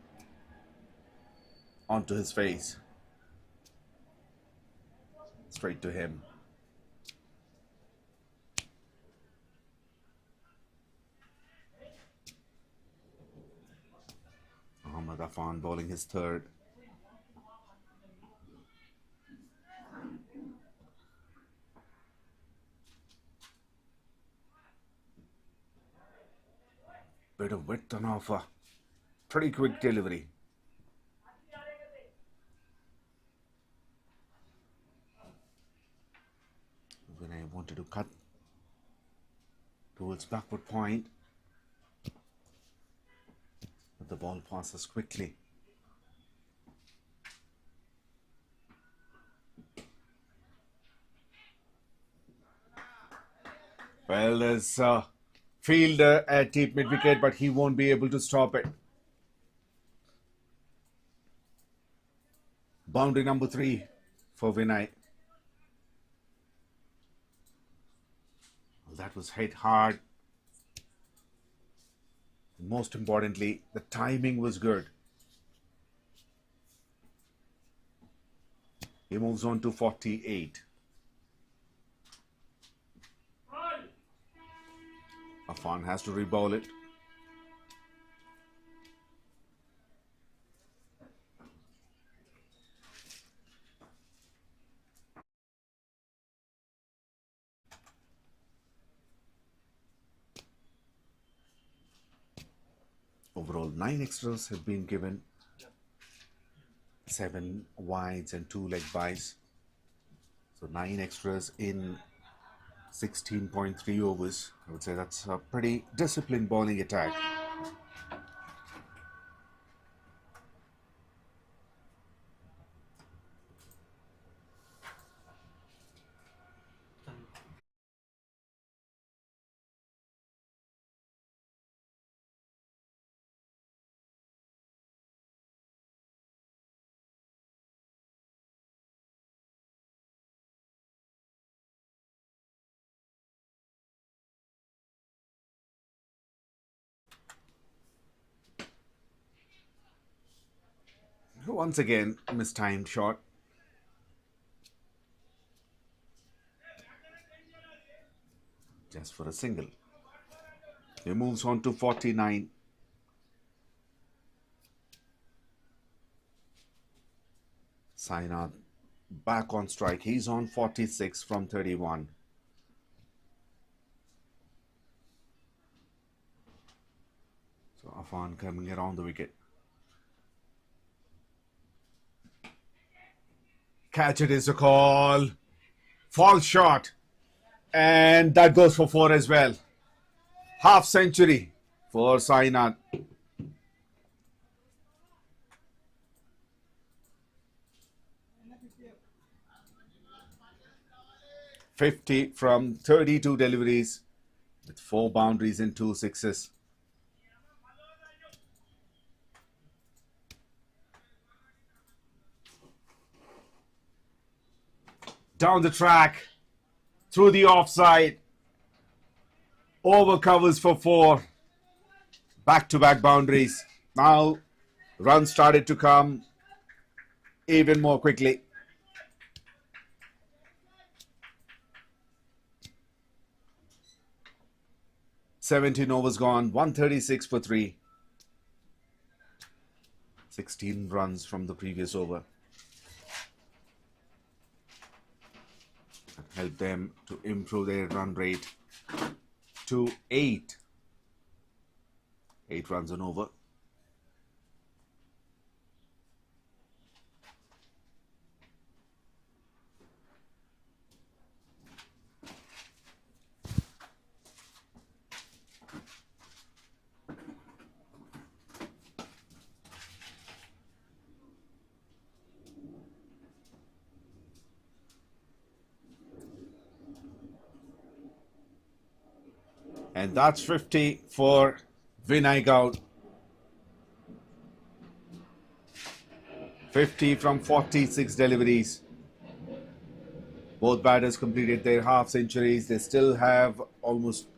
onto his face. Straight to him. 𝗵𝗶𝗴𝗵𝗆 bowling his third. Bit of width on offer. Pretty quick delivery. When I wanted to cut towards backward point, but the ball passes quickly. Well, there's a fielder at deep mid-wicket, but he won't be able to stop it. Boundary number 3 for Vinay. Well, that was hit hard. Most importantly, the timing was good. He moves on to 48. Afan has to re-bowl it. Overall, 9 extras have been given. 7 wides and 2 leg byes. So 9 extras in 16.3 overs. I would say that's a pretty disciplined bowling attack. Once again, mistimed shot. Just for a single. He moves on to 49. Sainath back on strike. He's on 46 from 31. So Afan coming around the wicket. Catch it is a call. False shot. And that goes for 4 as well. Half century for Sainath. .50 from 32 deliveries with 4 boundaries and 2 sixes. Down the track, through the offside, over covers for 4, back-to-back boundaries. Now runs started to come even more quickly. "17 overs gone, 136 for 3. 16 runs from the previous over. Help them to improve their run rate to 8. 8 runs and over. And that's 50 for Vinay Gowd. 50 from 46 deliveries. Both batters completed their half centuries. They still have almost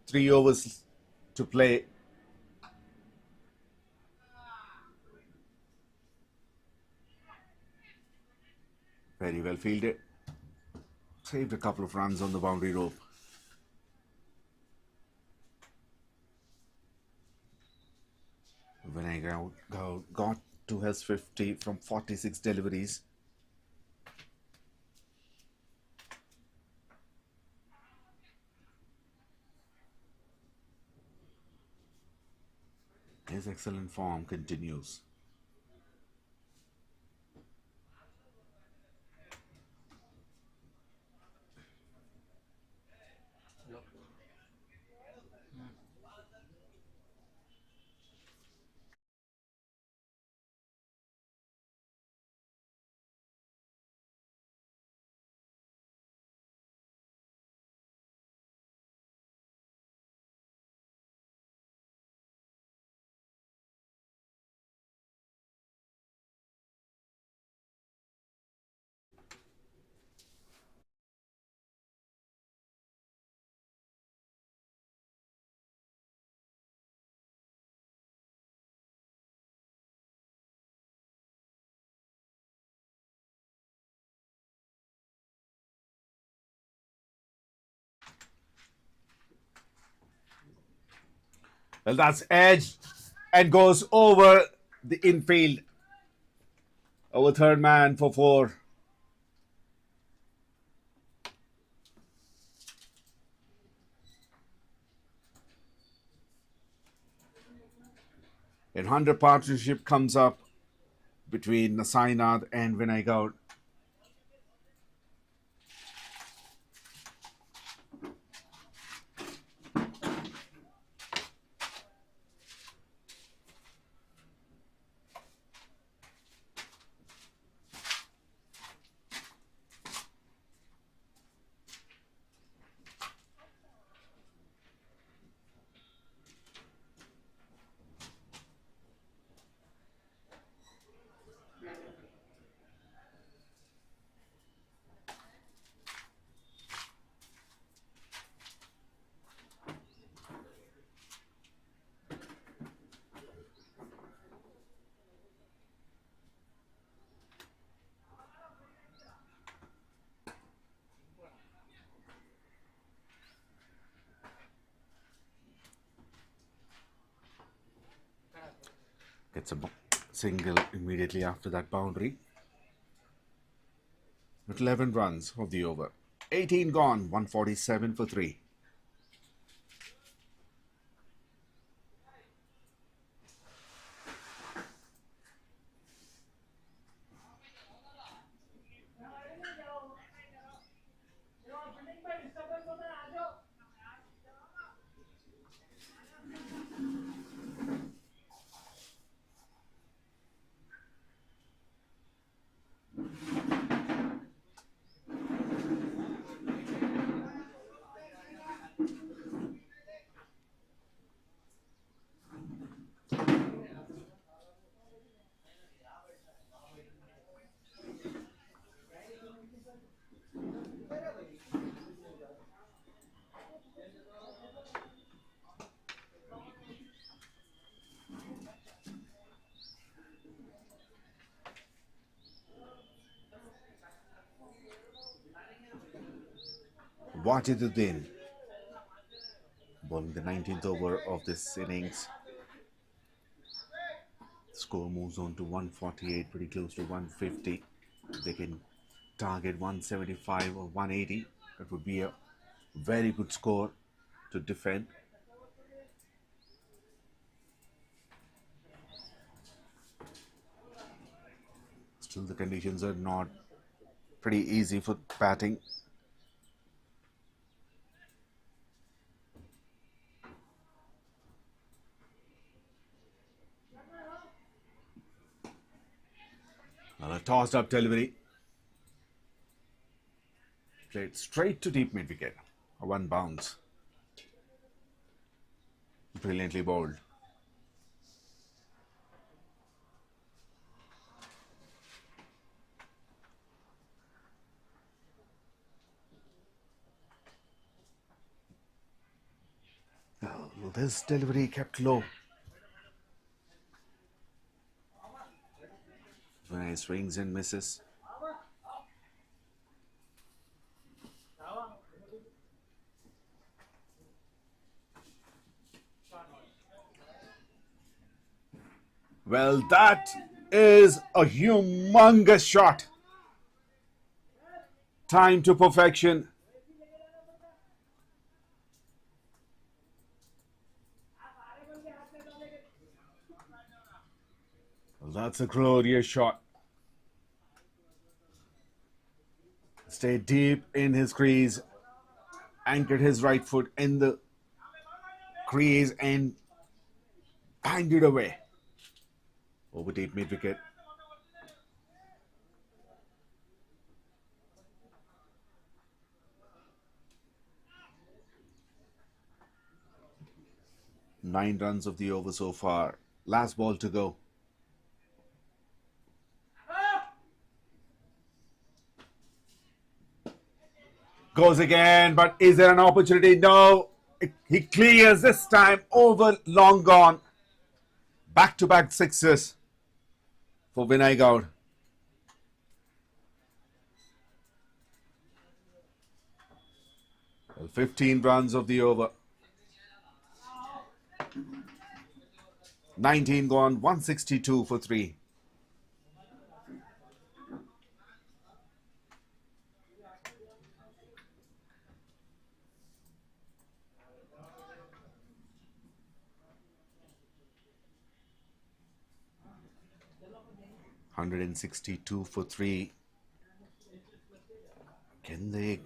3 overs to play. Very well fielded. Saved a couple of runs on the boundary rope. Vinay Gowd got to his 50 from 46 deliveries. His excellent form continues. Well, that's edged and goes over the infield. Over third man for 4. And 100 partnership comes up between Sainath and Vinay Gowd. Gets a single immediately after that boundary. With 11 runs of the over. 18 gone, 147 for 3. 𝗏𝗏𝗃𝗃 bowling the 19th over of this innings. Score moves on to 148, pretty close to 150. They can target 175 or 180. That would be a very good score to defend. Still, the conditions are not pretty easy for batting. Well, a tossed up delivery. Played straight to deep mid wicket. A 1 bounce. Brilliantly bowled. Well, this delivery kept low. Vinay swings and misses. Well, that is a humongous shot. Time to perfection. Well, that's a glorious shot. Stayed deep in his crease, anchored his right foot in the crease and banged it away. Over deep mid wicket. Nine runs of the over so far. Last ball to go. Goes again, but is there an opportunity? No. He clears this time. Over, long gone. Back-to-back sixes for Vinay Gowd. Well, 15 runs of the over. 19 gone, 162 for 3. $162 for 3. Can they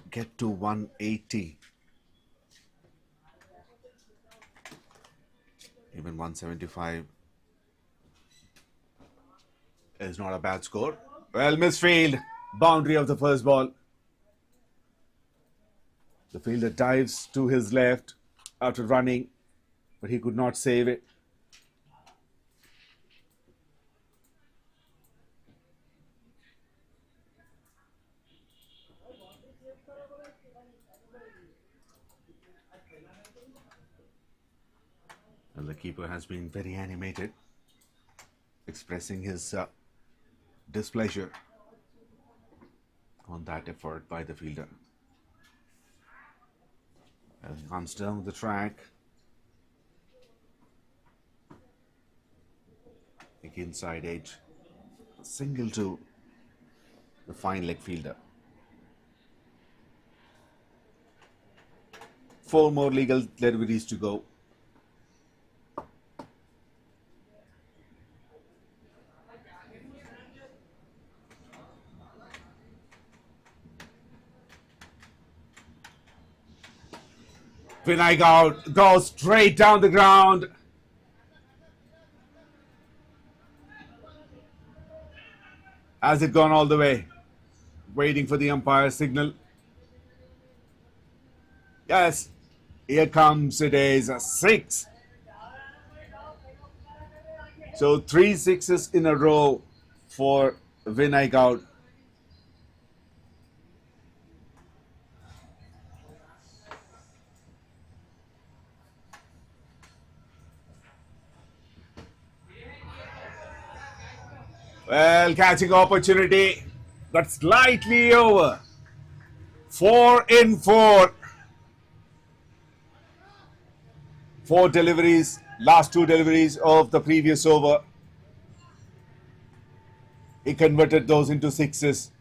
get to 180? Even 175 is not a bad score. Well, misfield. Boundary of the first ball. The fielder dives to his left after running, but he could not save it. And the keeper has been very animated, expressing his displeasure on that effort by the fielder. As he comes down the track, kick inside edge, single to the fine leg fielder. 4 more legal deliveries to go. 𝗃𝗃𝗃𝗃 goes straight down the ground. Has it gone all the way? Waiting for the umpire's signal. Yes, here comes it is a 6. So 3 sixes in a row for 𝗃𝗃𝗃𝗃. Well, catching opportunity, but slightly over. 4 in 4. 4 deliveries, last 2 deliveries of the previous over. He converted those into sixes.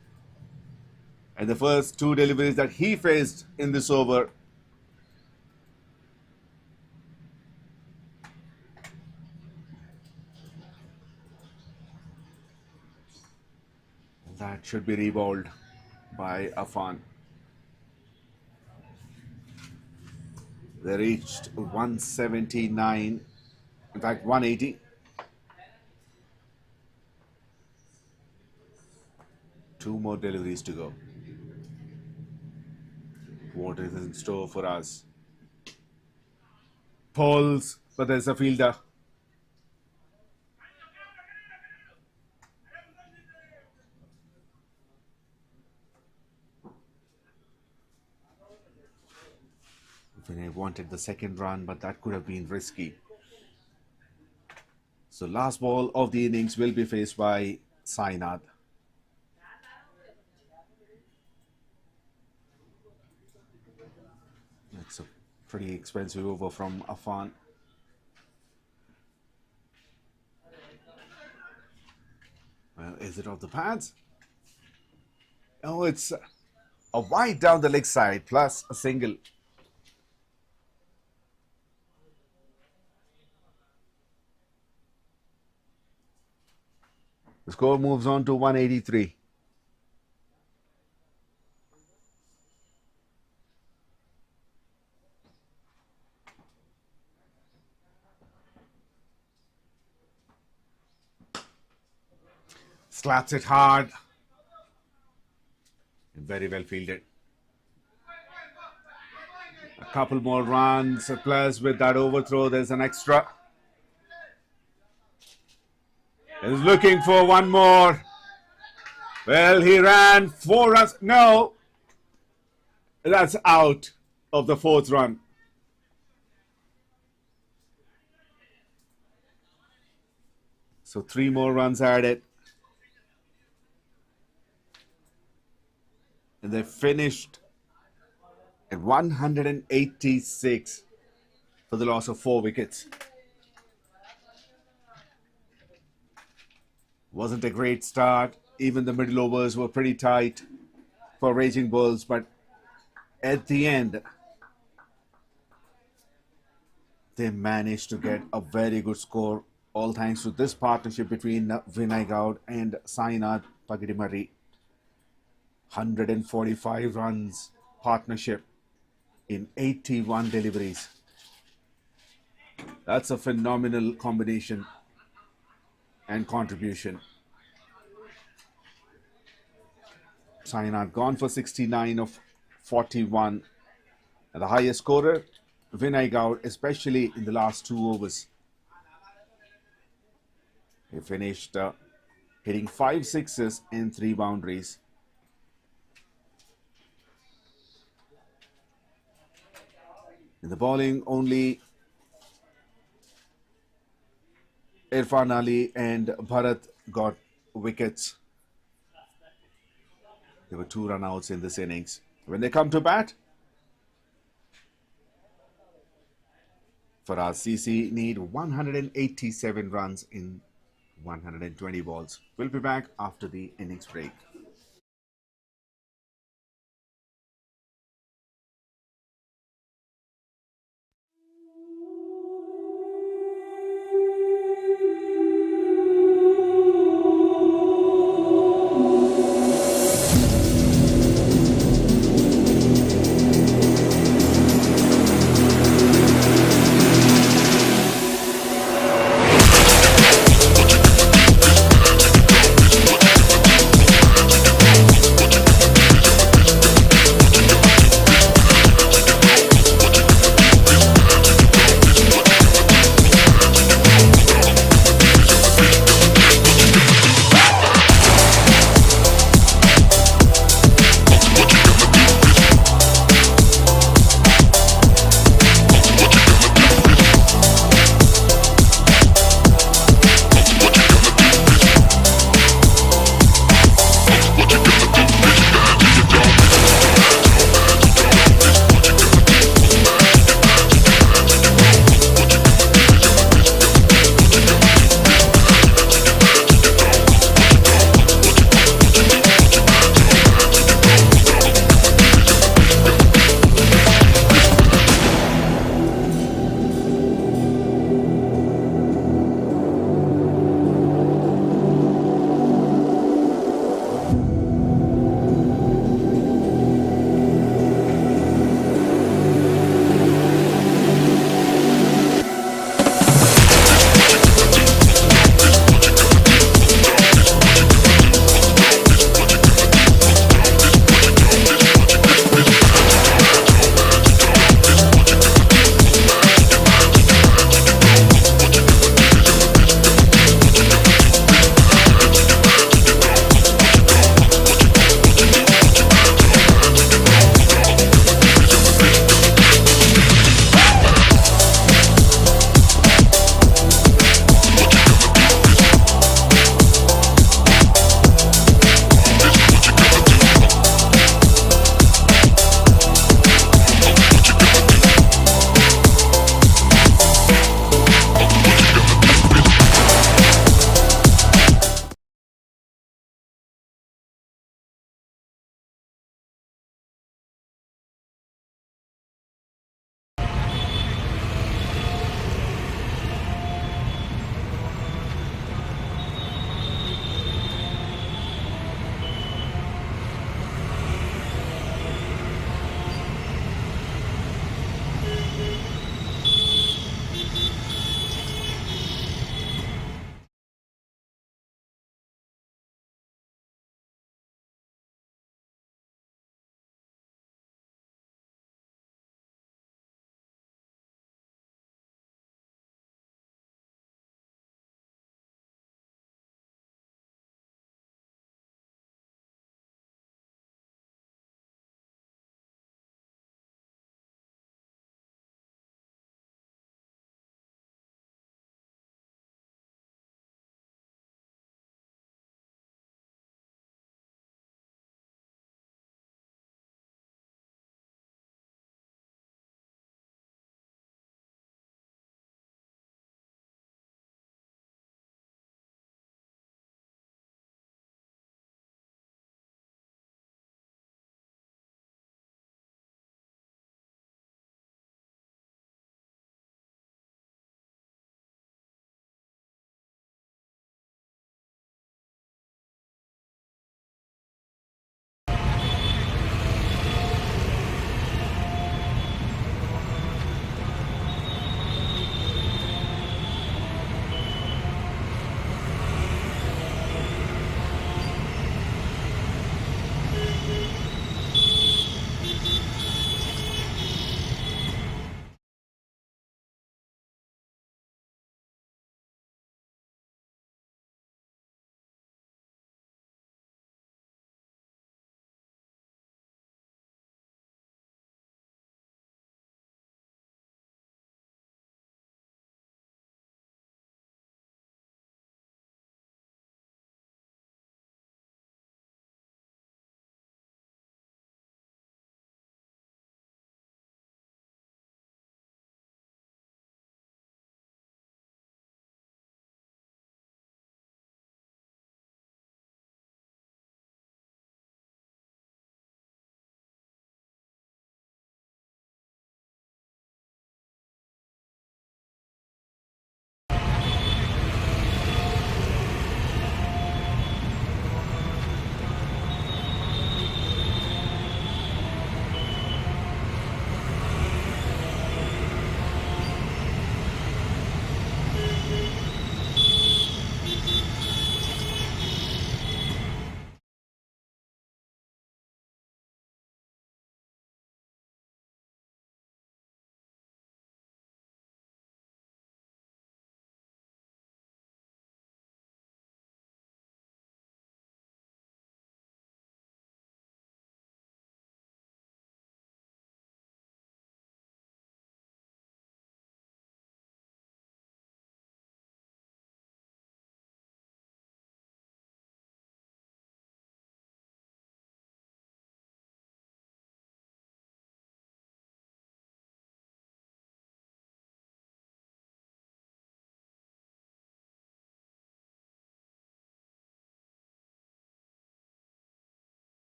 And the first 2 deliveries that he faced in this over, that should be rebowled by Affan. They reached 179, in fact 180. 2 more deliveries to go. What is in store for us? Pulls, but there's a fielder. Vinay wanted the second run, but that could have been risky. So last ball of the innings will be faced by Sainath. It's a pretty expensive over from Affan. Well, is it off the pads? Oh, it's a wide down the leg side plus a single. The score moves on to 183. Slaps it hard. Very well fielded. A couple more runs, plus with that overthrow, there's an extra. He's looking for one more. Well, he ran 4 runs. No, that's out of the 4th run. So 3 more runs added. And they finished at 186 for the loss of 4 wickets. Wasn't a great start. Even the middle overs were pretty tight for Raging Bulls, but at the end, they managed to get a very good score, all thanks to this partnership between 𝗃𝗏𝗏 and Sainath Pagidimari. 145 runs partnership in 81 deliveries. That's a phenomenal combination and contribution. Sainath gone for 69 of 41. And the highest scorer, 𝗃𝗏𝗏, especially in the last 2 overs. He finished hitting 5 sixes and 3 boundaries. In the bowling, only Irfan Ali and Bharat got wickets. There were 2 run-outs in this innings. When they come to bat, Farad CC need 187 runs in 120 balls. We'll be back after the innings break.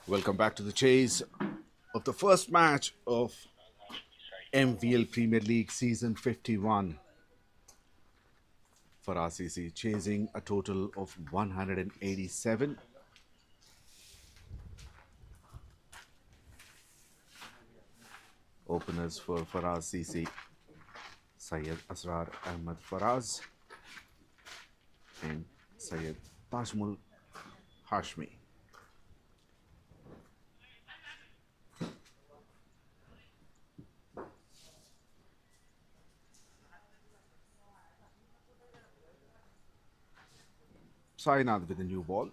Welcome back to the chase of the first match of MVL Premier League Season 51. Farad CC chasing a total of 187. Openers for Farad CC, Syed Asrar Ahmed Faraz and Syed Tajmul Hashmi. Sainath with a new ball.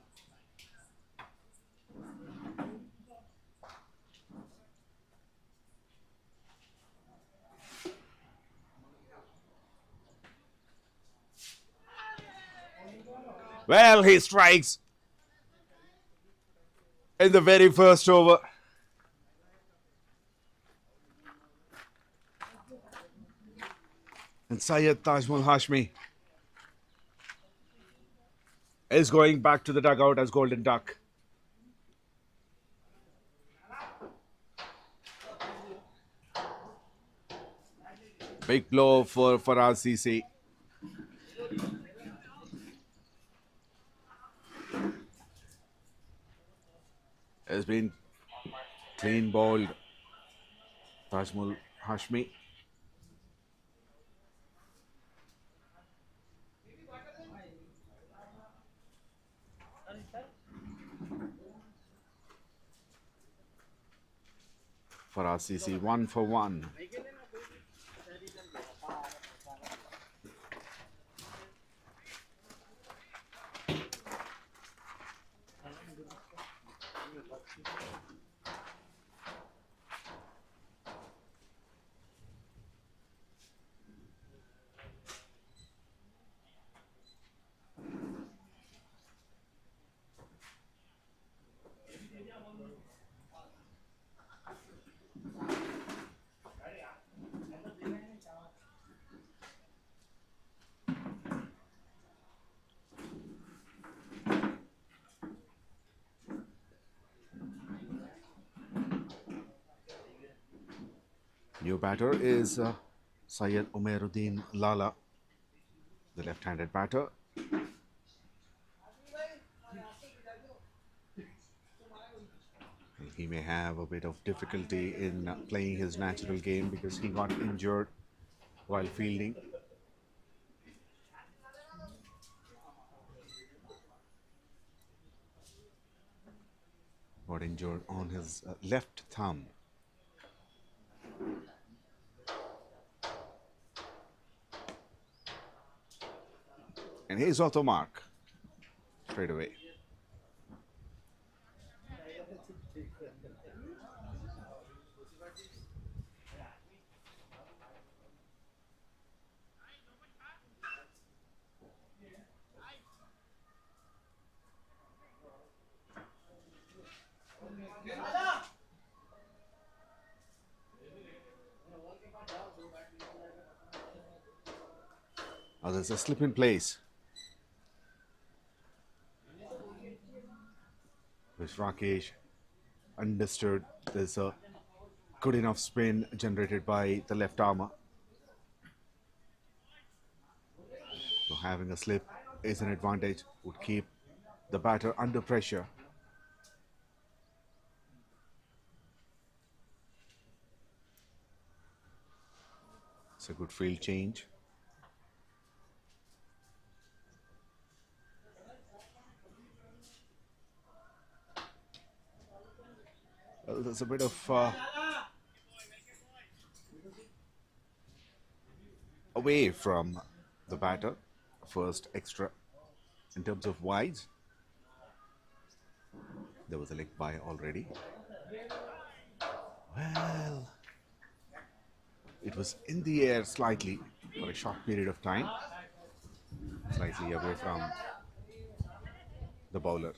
Well, he strikes in the very first over. And Syed Tajmul Hashmi is going back to the dugout as Golden Duck. Big blow for Farad CC. Has been clean bowled Tajmul Hashmi. Farad CC 1 for 1. New batter is Syed Umaruddin Lala, the left-handed batter. He may have a bit of difficulty in playing his natural game because he got injured while fielding. Got injured on his left thumb. And he's off the mark straight away. Oh, there's a slip in place, which Rakesh understood. There's a good enough spin generated by the left armour. So having a slip is an advantage, would keep the batter under pressure. It's a good field change. Well, there's a bit of away from the batter. First extra in terms of wides. There was a leg by already. Well, it was in the air slightly for a short period of time, slightly away from the bowler.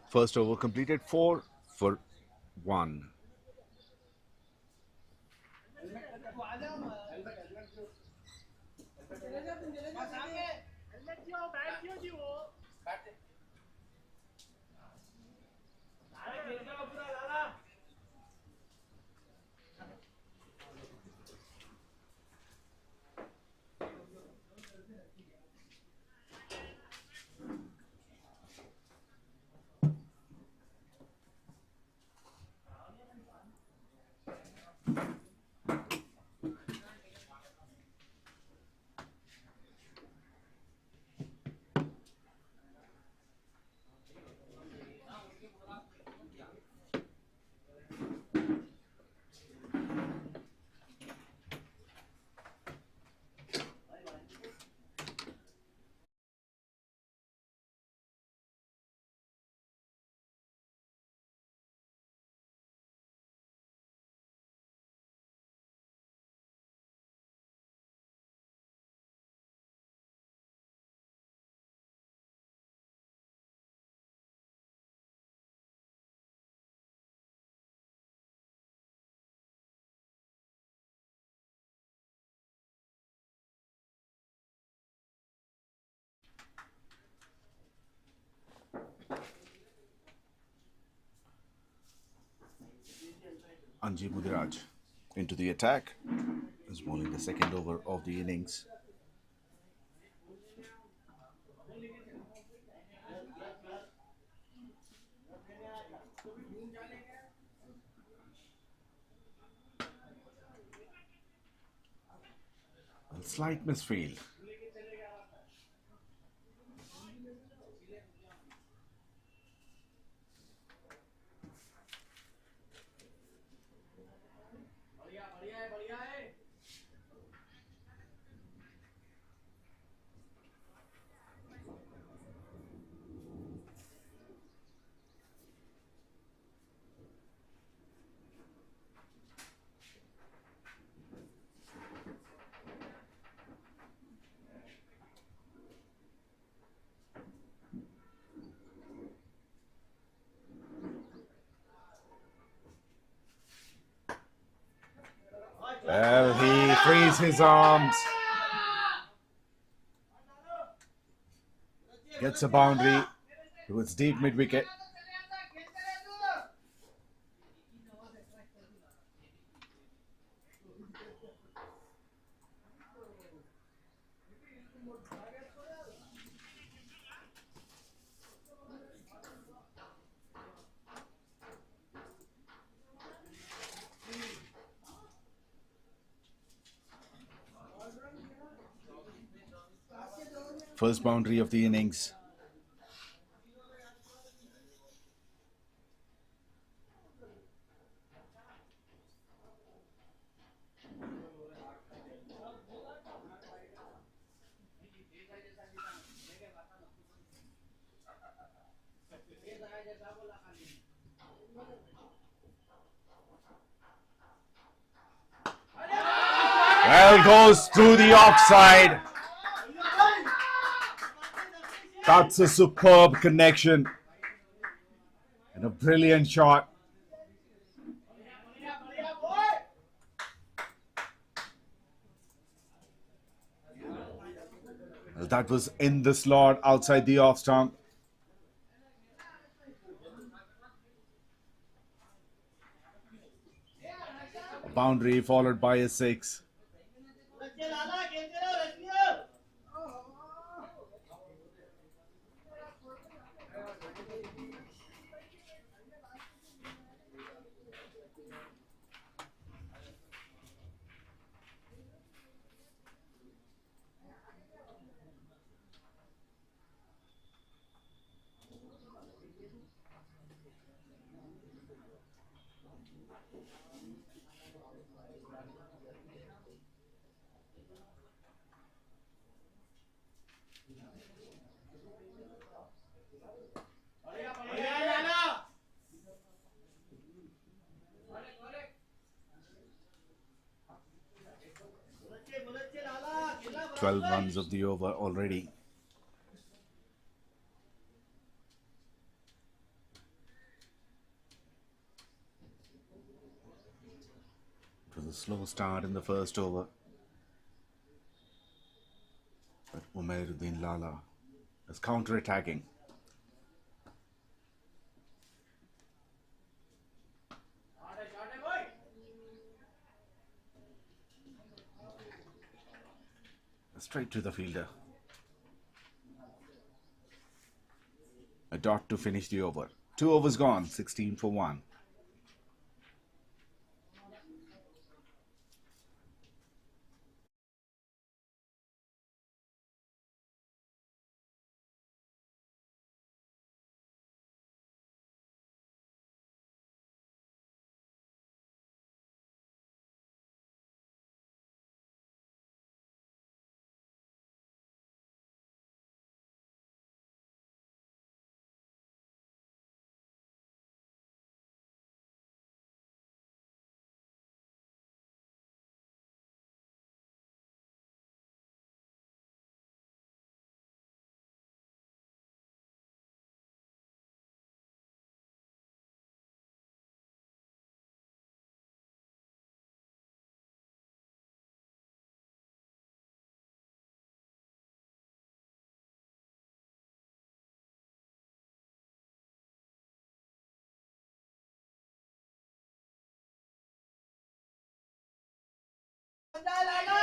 First over completed, 4 for 1. 𝗙𝗒�la𝗃 into the attack, is bowling the second over of the innings. A slight misfield. Well, he frees his arms. Gets a boundary towards deep mid-wicket. First boundary of the innings. Well, goes through the offside. That's a superb connection and a brilliant shot. Well, that was in the slot outside the off stump. A boundary followed by a 6. 𝗀 runs of the over already. was a slow start in the first over, but 𝗬𝗁𝗓𝗏 𝗀𝗏 is counter-attacking. Straight to the fielder. A dot to finish the over. 2 overs gone, 16 for 1.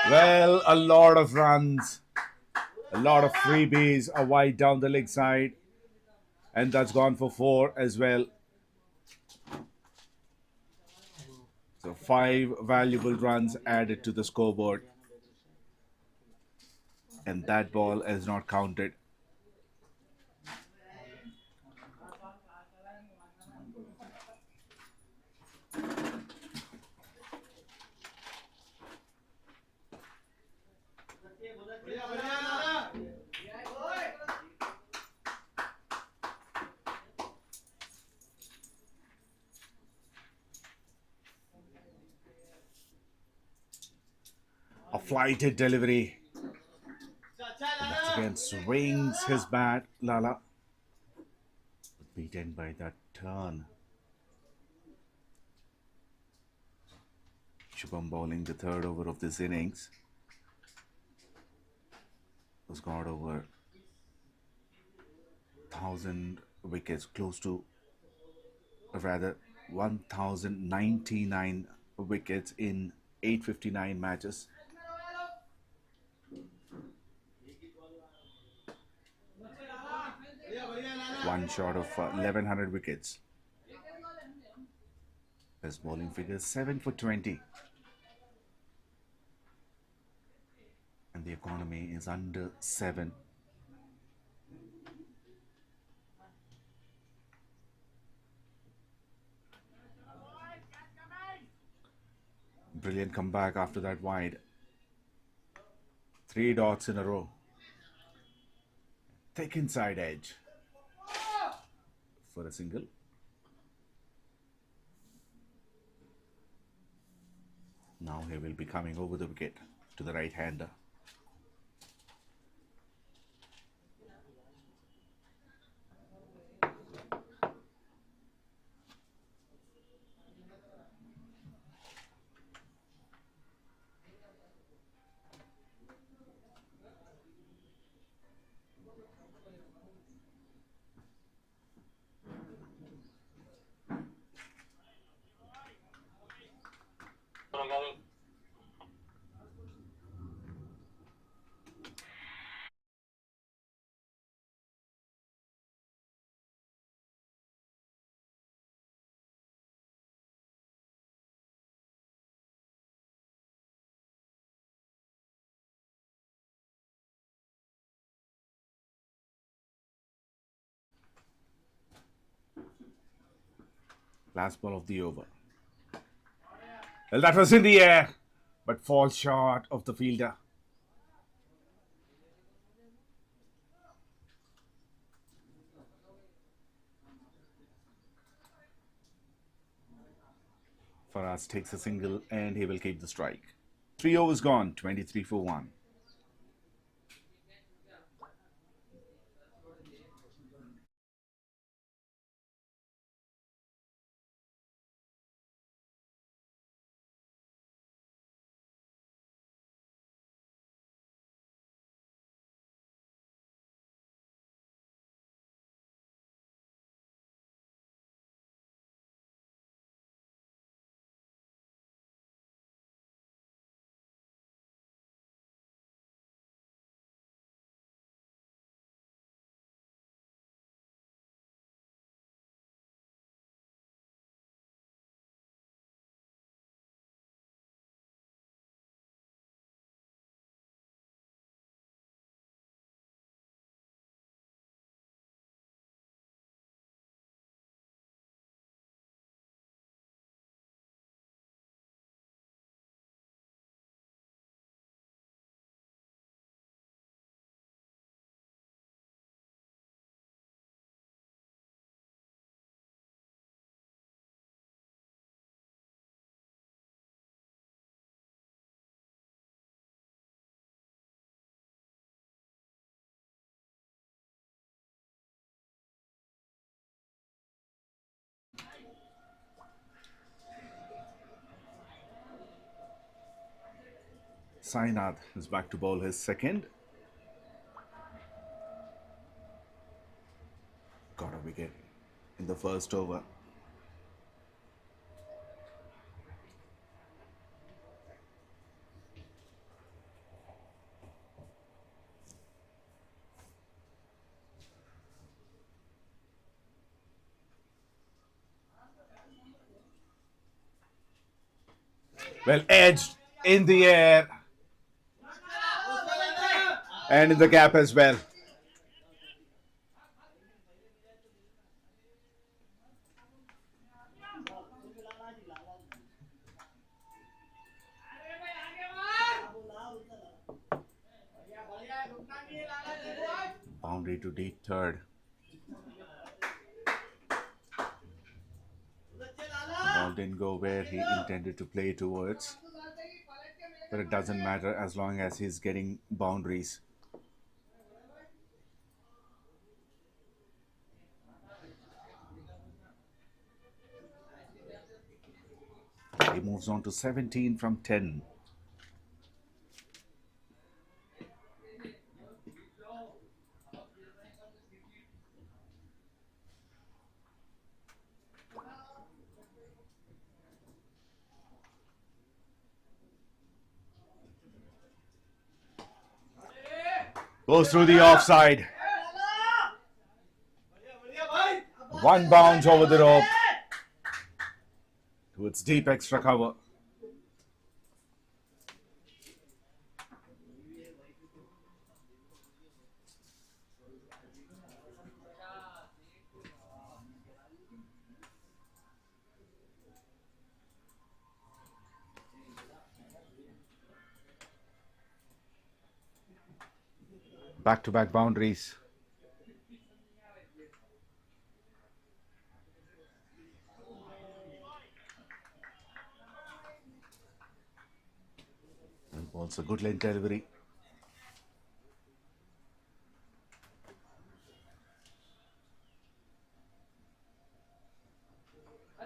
Well, a lot of runs, a lot of freebies, a wide down the leg side, and that's gone for 4 as well. So 5 valuable runs added to the scoreboard, and that ball is not counted. A flighted delivery. And that's again swings his bat, 𝗀𝗏. Beaten by that turn. 𝗀𝗏𝗃 bowling the third over of this innings. Has got over 1,000 wickets, close to, rather, 1,099 wickets in 859 matches. One short of 1,100 wickets. His bowling figure 7 for 20. And the economy is under 7. Brilliant comeback after that wide. 3 dots in a row. Thick inside edge for a single. Now he will be coming over the wicket to the right-hander. Last ball of the over. Well, that was in the air, but falls short of the fielder. Farad takes a single and he will keep the strike. 3 overs gone, 23 for 1. Sainath is back to bowl his second. Got a wicket in the first over. Well edged in the air and in the gap as well. Boundary to deep third. Ball didn't go where he intended to play towards, but it doesn't matter as long as he's getting boundaries. He moves on to 17 from 10. Goes through the offside. One bounce over the rope towards deep extra cover. Back-to-back boundaries. And also good lane delivery.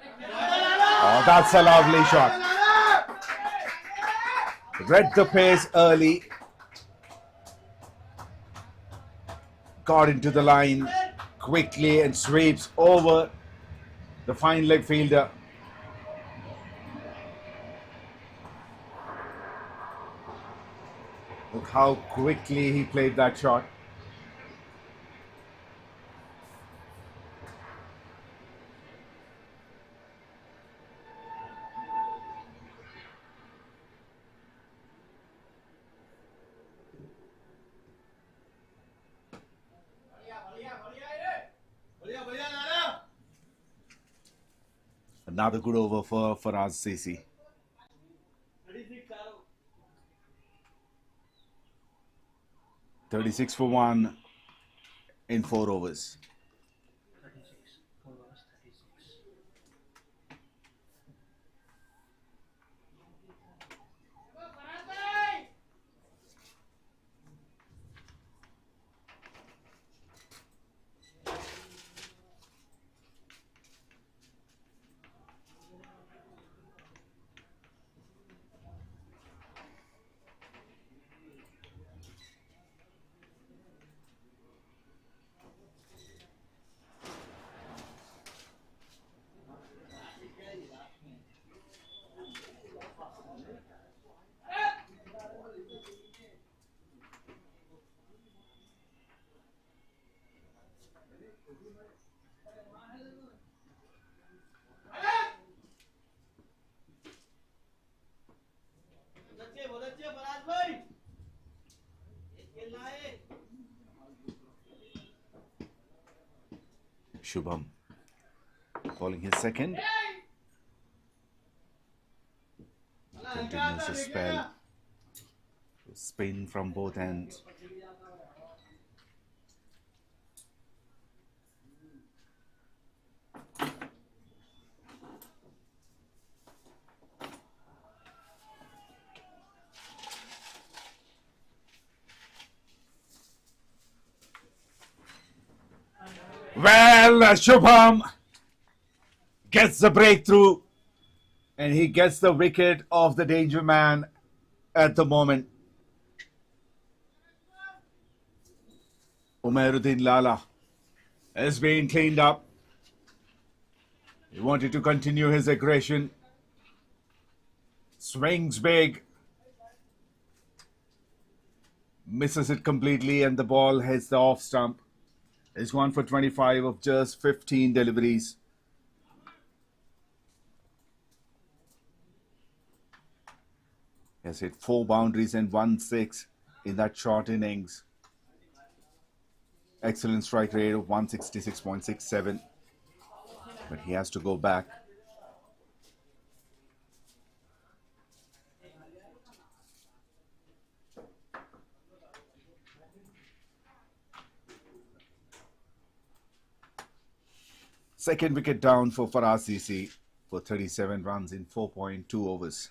Oh, that's a lovely shot. Read the pace early. Got into the line quickly and sweeps over the fine leg fielder. Look how quickly he played that shot. Another good over for Farad CC. 36 for 1 in 4 overs. Shubham calling his second. Continues to spell. Spin from both ends. Well, Shubham gets the breakthrough and he gets the wicket of the danger man at the moment. 𝗬𝗃𝗓𝗏 has been cleaned up. He wanted to continue his aggression. Swings big. Misses it completely and the ball hits the off stump. It's 1 for 25 of just 15 deliveries. He has hit 4 boundaries and 1/6 in that short innings. Excellent strike rate of 166.67. But he has to go back. Second wicket down for Farad CC for 37 runs in 4.2 overs.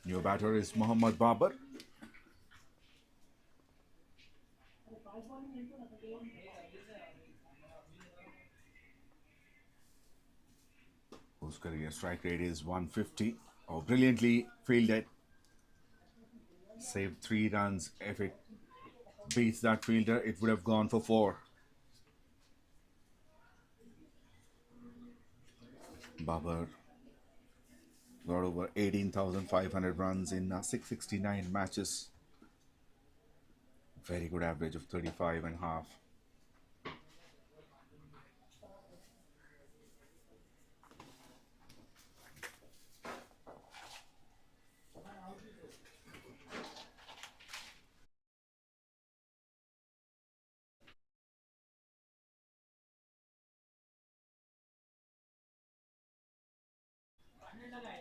New batter is Mohammad Babar. Whose career strike rate is 150. Oh, brilliantly fielded. Saved 3 runs. If it beats that fielder, it would have gone for 4. Babar got over 18,500 runs in 669 matches. Very good average of 35.5.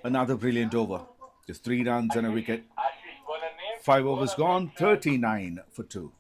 Another brilliant over. Just 3 runs and a wicket. 5 overs gone, 39 for 2.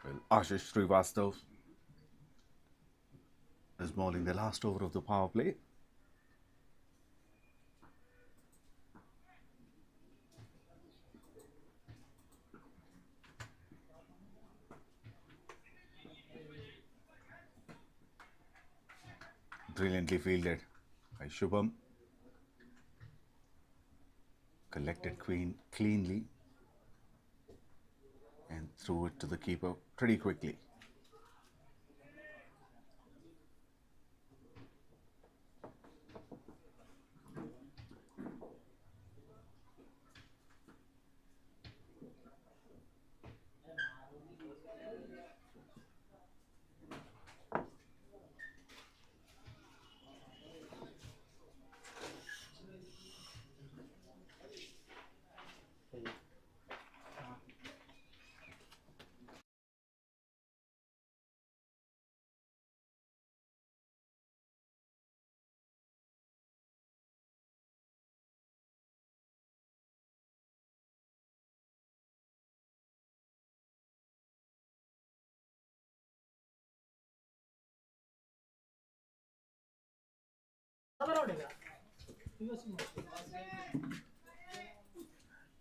Well, Ashish Srivastava is bowling the last over of the power play. Brilliantly fielded by Shubham. Collected cleanly. And threw it to the keeper pretty quickly.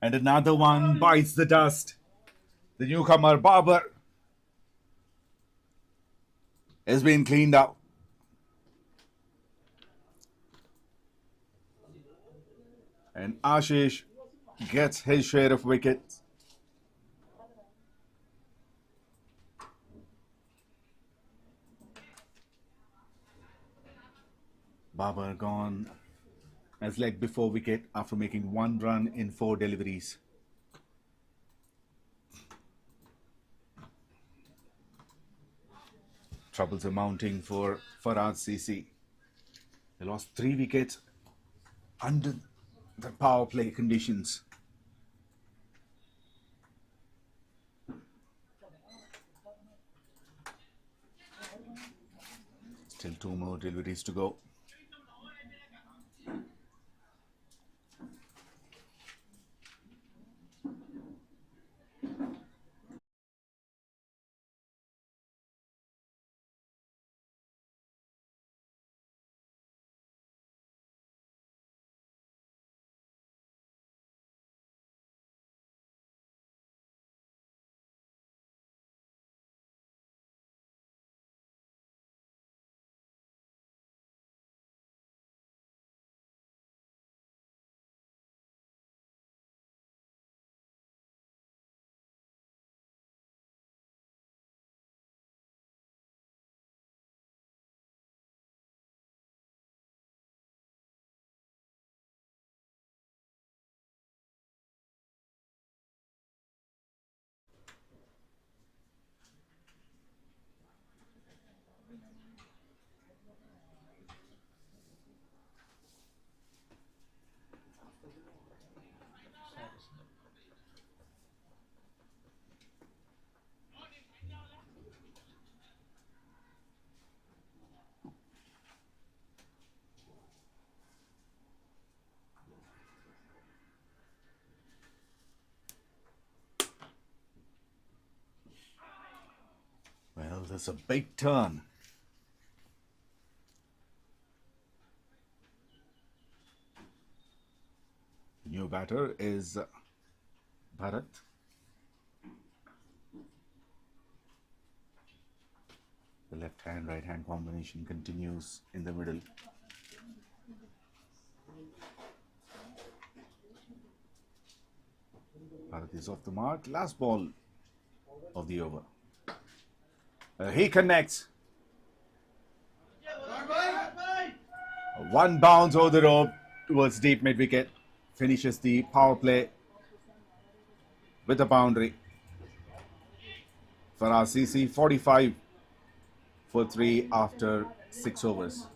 And another one bites the dust. The newcomer Barber has been cleaned out. And Ashish gets his share of wickets. Barber gone as leg before wicket after making 1 run in 4 deliveries. Troubles are mounting for Farad CC. They lost 3 wickets under the power play conditions. Still 2 more deliveries to go. Well, there's a big turn. The new batter is Bharat. The left-hand, right-hand combination continues in the middle. Bharat is off the mark. Last ball of the over. He connects. 1 bounce over the rope towards deep mid-wicket. Finishes the power play with a boundary. Farad CC 45 for 3 after 6 overs.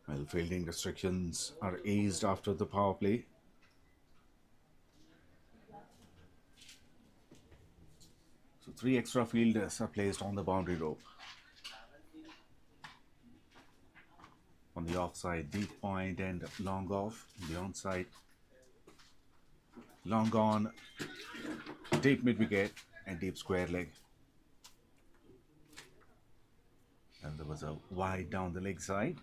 Well, fielding restrictions are eased after the power play. So 3 extra fielders are placed on the boundary rope. On the offside, deep point and long off. On the onside, long on, deep mid wicket and deep square leg. And there was a wide down the leg side.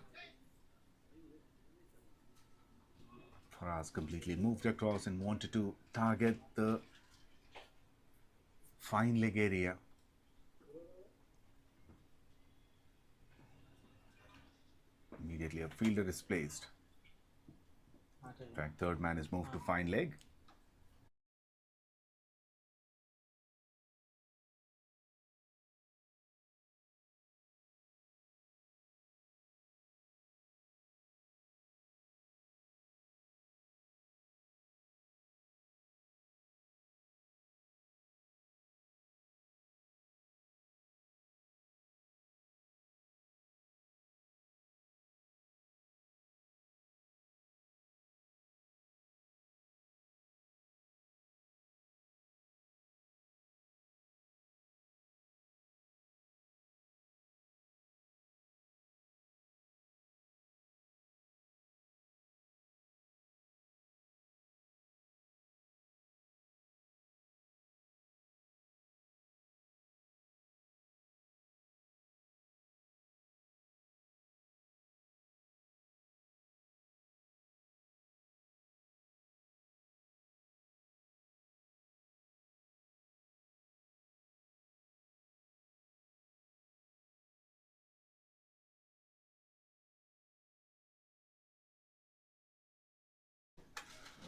Farad completely moved across and wanted to target the fine leg area. Immediately a fielder is placed. In fact, third man is moved to fine leg.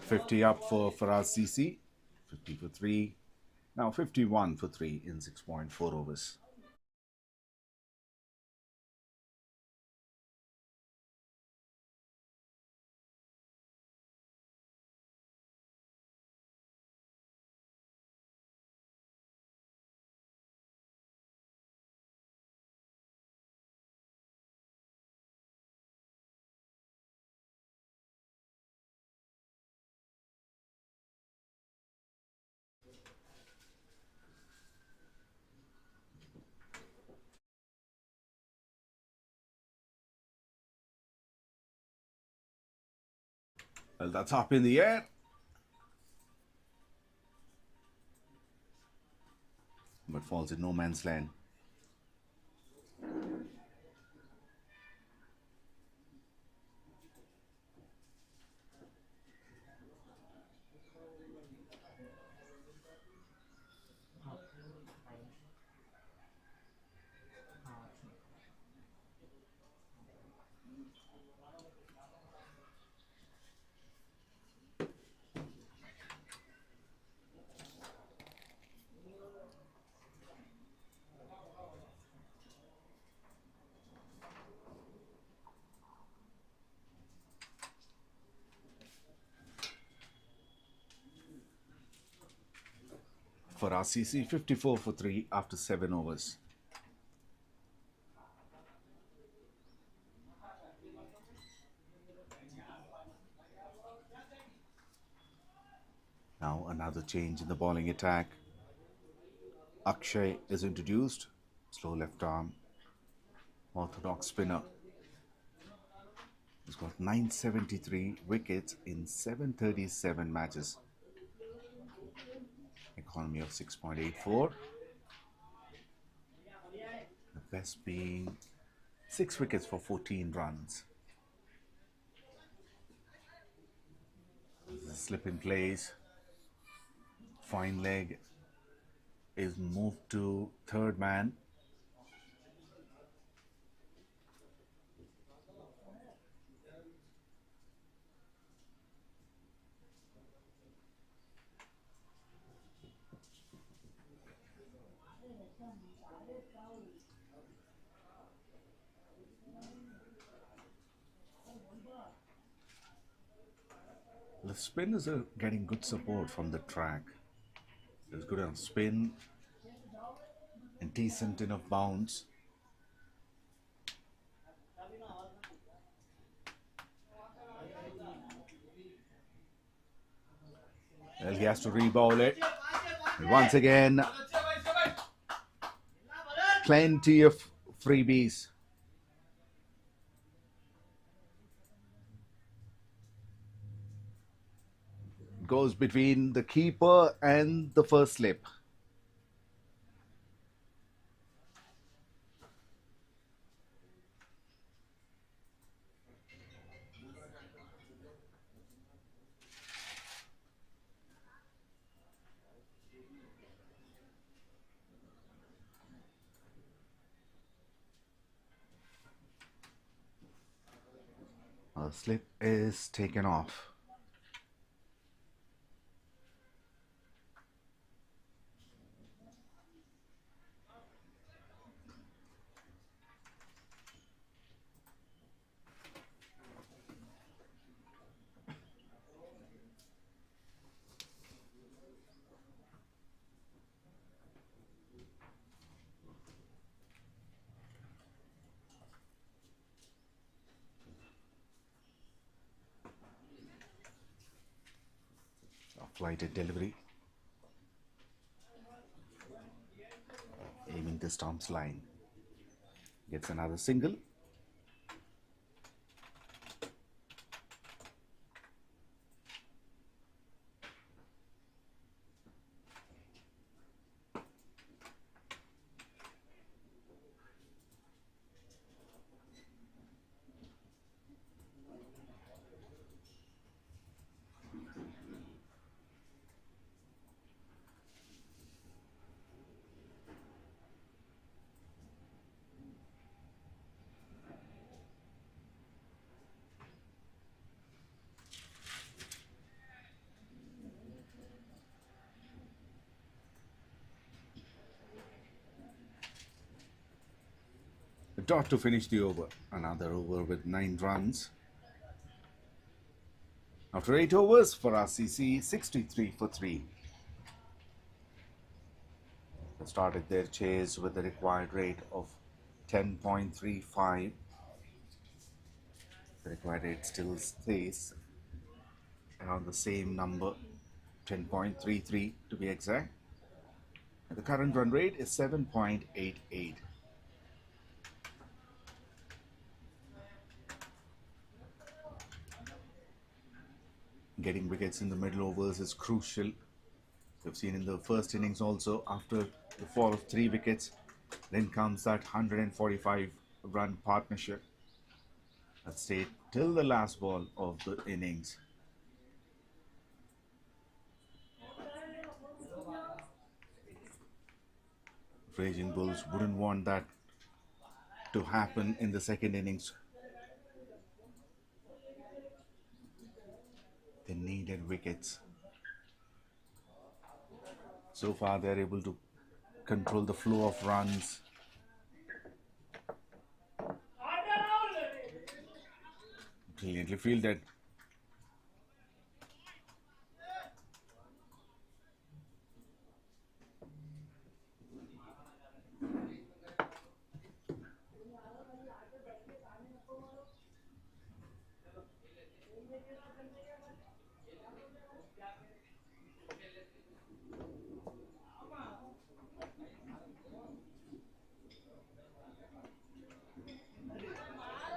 $50 up for Farad CC, 50 for 3, now 51 for 3 in 6.4 overs. Well, that's up in the air. But falls in no man's land. Farad CC 54 for 3 after 7 overs. Now another change in the bowling attack. Akshay is introduced, slow left arm, orthodox spinner. He's got 973 wickets in 737 matches. Economy of 6.84. The best being 6 wickets for 14 runs. The slip in place. Fine leg is moved to third man. The spinners are getting good support from the track. There's good enough spin and decent enough bounce. Well, he has to re-bowl it. And once again, plenty of freebies. Goes between the keeper and the first slip. A slip is taken off. Flighted delivery. Aiming the stumps line. Gets another single. A dot to finish the over. Another over with 9 runs. After 8 overs, Farad CC 63 for 3. They started their chase with a required rate of 10.35. The required rate still stays around the same number, 10.33 to be exact. And the current run rate is 7.88. Getting wickets in the middle overs is crucial. We've seen in the first innings also, after the fall of 3 wickets, then comes that 145 run partnership that stayed till the last ball of the innings. Raging Bulls wouldn't want that to happen in the second innings. They needed wickets. So far, they're able to control the flow of runs. Brilliantly fielded.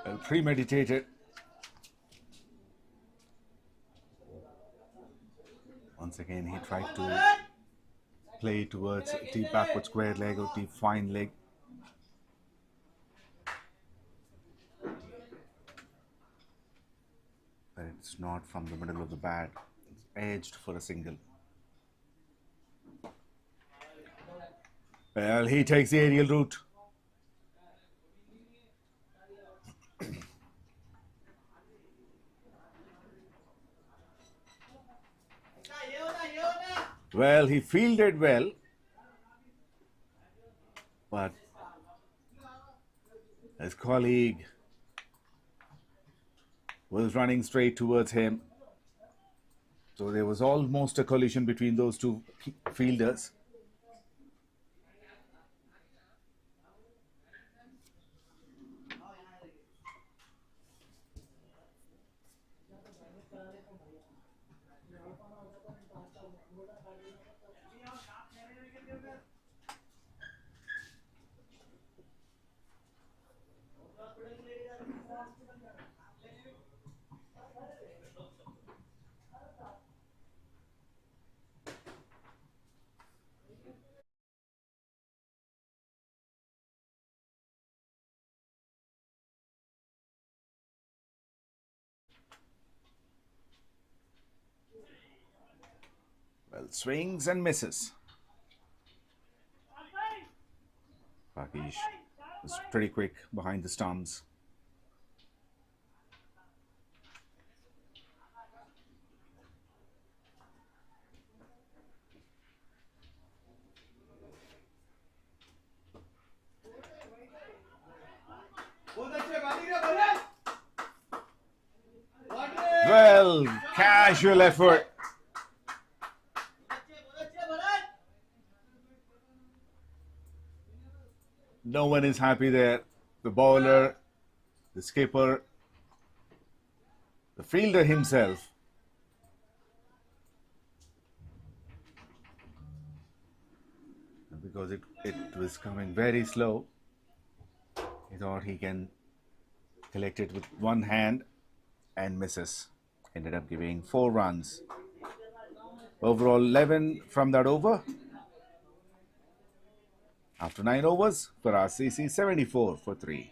Well, premeditated. Once again, he tried to play towards deep backward square leg or deep fine leg. But it's not from the middle of the bat. It's edged for a single. Well, he takes the aerial route. Well, he fielded well, but his colleague was running straight towards him. So there was almost a collision between those two fielders. Well, swings and misses. Rakesh was pretty quick behind the stumps. Well, casual effort. No one is happy there. The bowler, the skipper, the fielder himself. Because it was coming very slow, he thought he can collect it with one hand and misses. Ended up giving 4 runs. Overall 11 from that over. After 9 overs, Farad CC 74 for 3.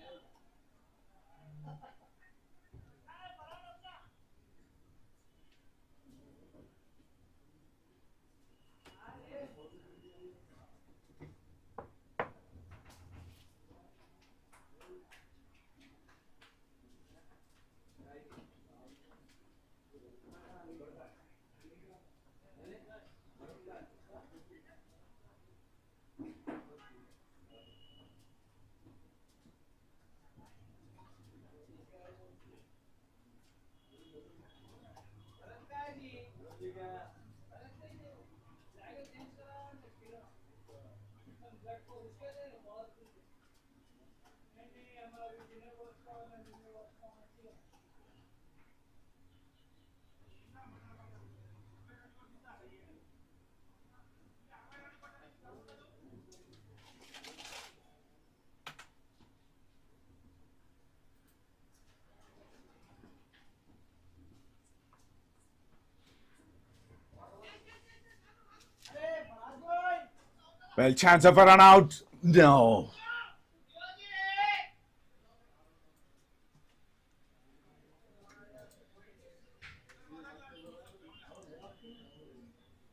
Well, chance of a run out. No.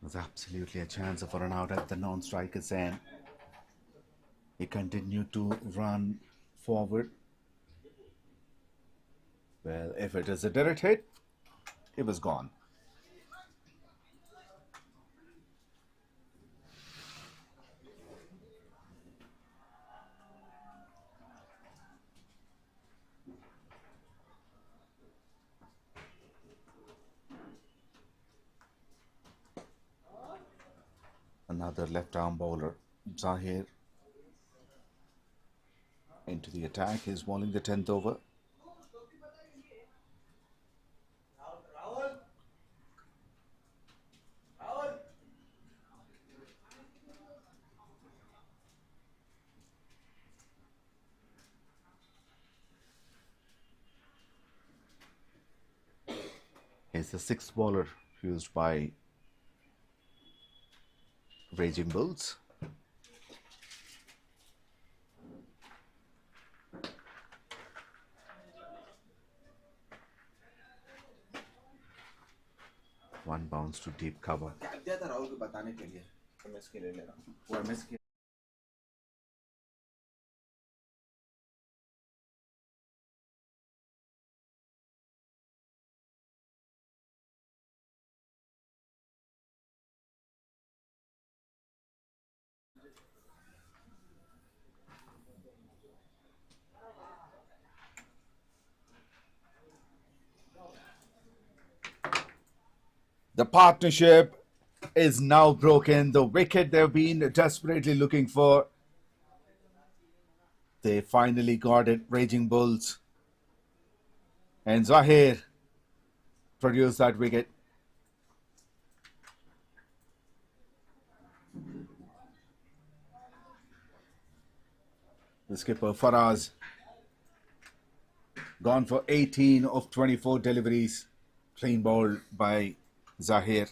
There's absolutely a chance of a run out at the non-striker's end. He continued to run forward. Well, if it is a direct hit, it was gone. Another left-arm bowler, Zahir, into the attack. He's bowling the 10th over. He's the 6th bowler used by Raging Bulls. One bounce to deep cover. The partnership is now broken. The wicket they've been desperately looking for. They finally got it. Raging Bulls. And Zahir produced that wicket. The skipper Faraz Gone for 18 of 24 deliveries. Clean ball by Zahir.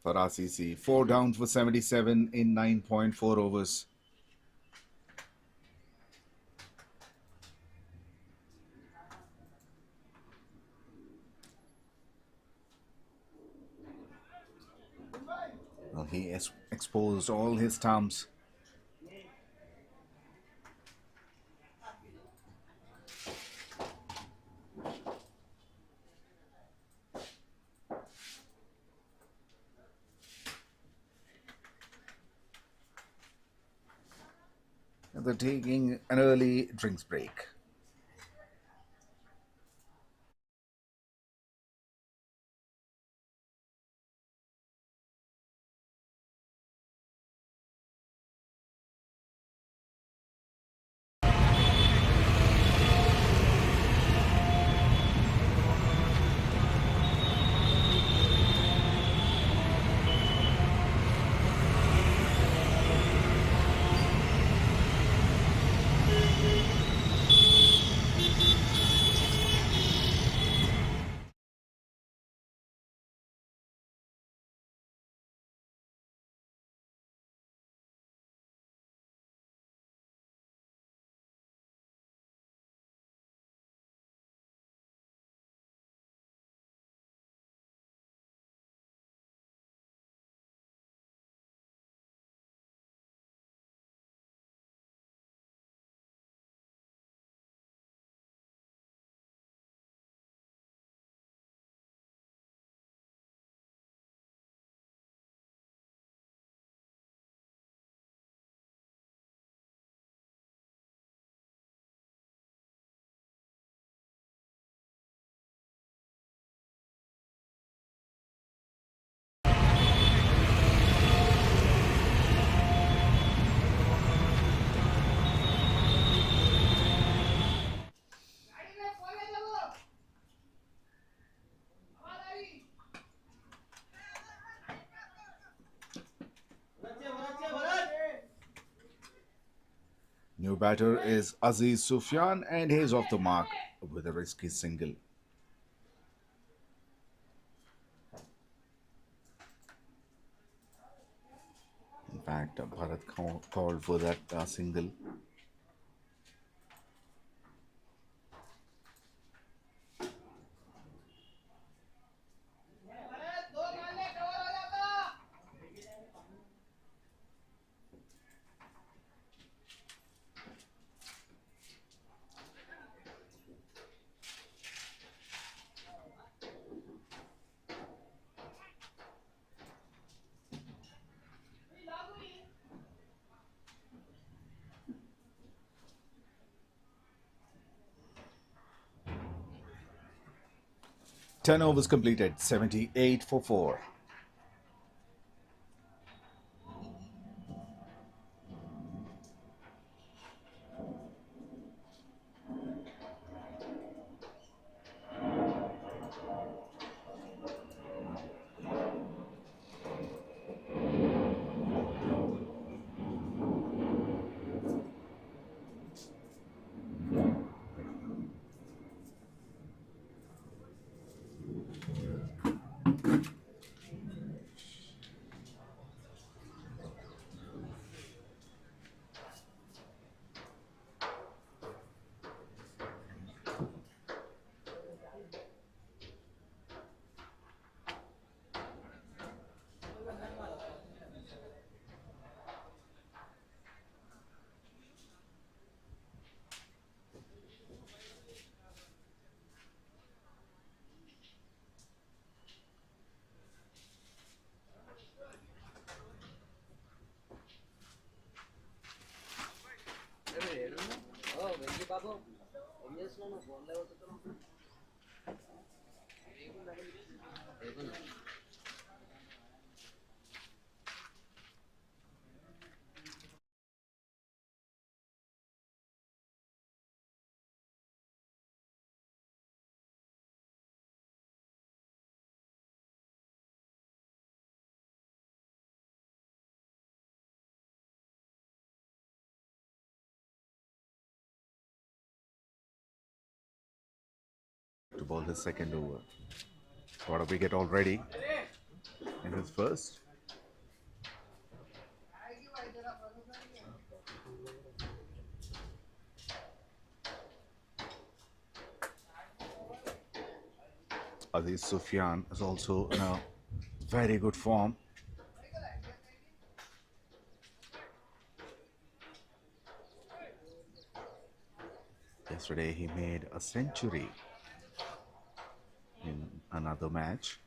Farad CC, 4 down for 77 in 9.4 overs. Well, he has exposed all his stumps. They're taking an early drinks break. New batter is Aziz Sufyan, and he's off the mark with a risky single. In fact, Bharat called for that single. Ten overs completed, 78 for 4. ball his second over. What a wicket already in his first. Aziz Sufyan is also in a very good form. Yesterday he made a century in another match.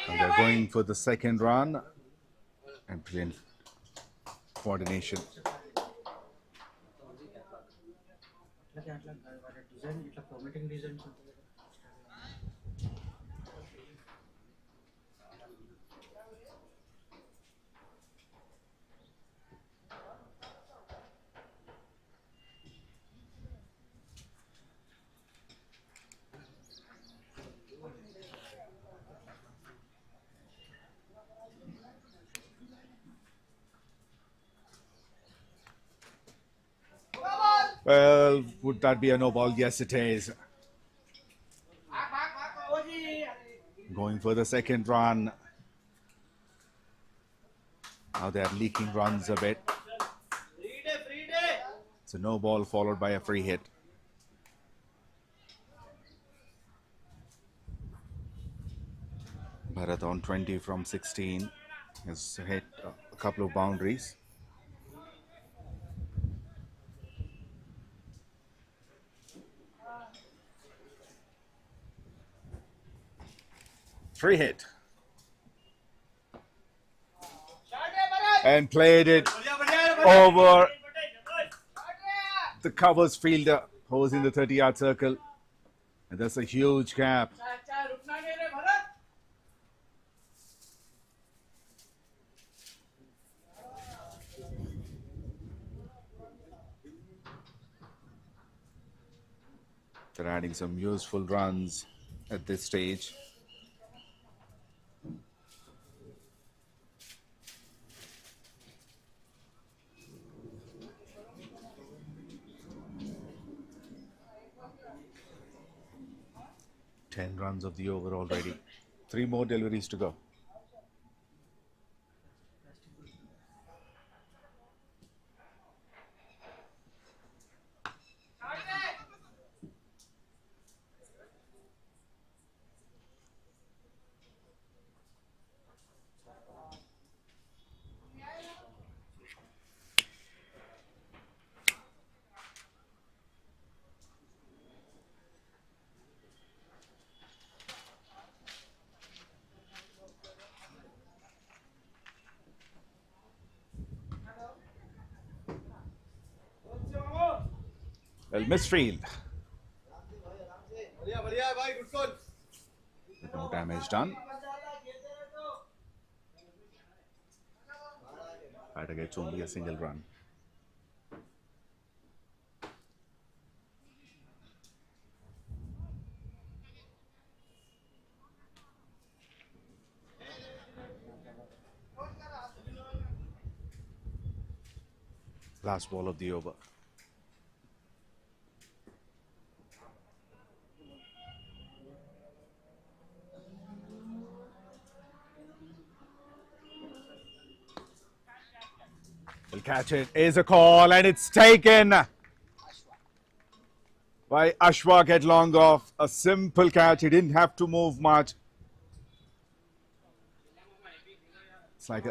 And they're going for the second run, and brilliant coordination. Well, would that be a no ball? Yes, it is. Going for the second run. Now they're leaking runs a bit. It's a no ball followed by a free hit. Bharat on 20 from 16 has hit a couple of boundaries. Free hit. And played it over the covers fielder who was in the 30-yard circle. And that's a huge gap. They're adding some useful runs at this stage. Ten runs of the over already. 3 more deliveries to go. Well, misfield. No damage done. Batter gets only a single run. Last ball of the over. Will catch it. Is a call, and it's taken by 𝗪𝗏𝗃𝗏. A simple catch. He didn't have to move much. It's like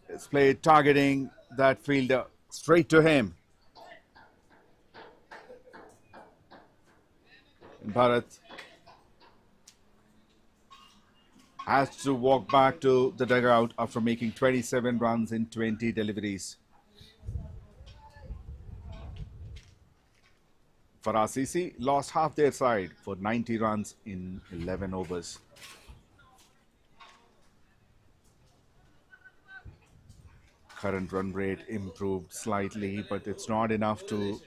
it's played targeting that fielder straight to him. And Bharat has to walk back to the dugout after making 27 runs in 20 deliveries. Farad CC lost half their side for 90 runs in 11 overs. Current run rate improved slightly, but it's not enough to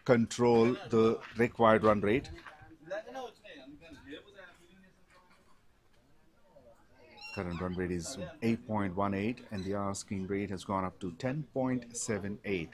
control the required run rate. Current run rate is 8.18 and the asking rate has gone up to 10.78.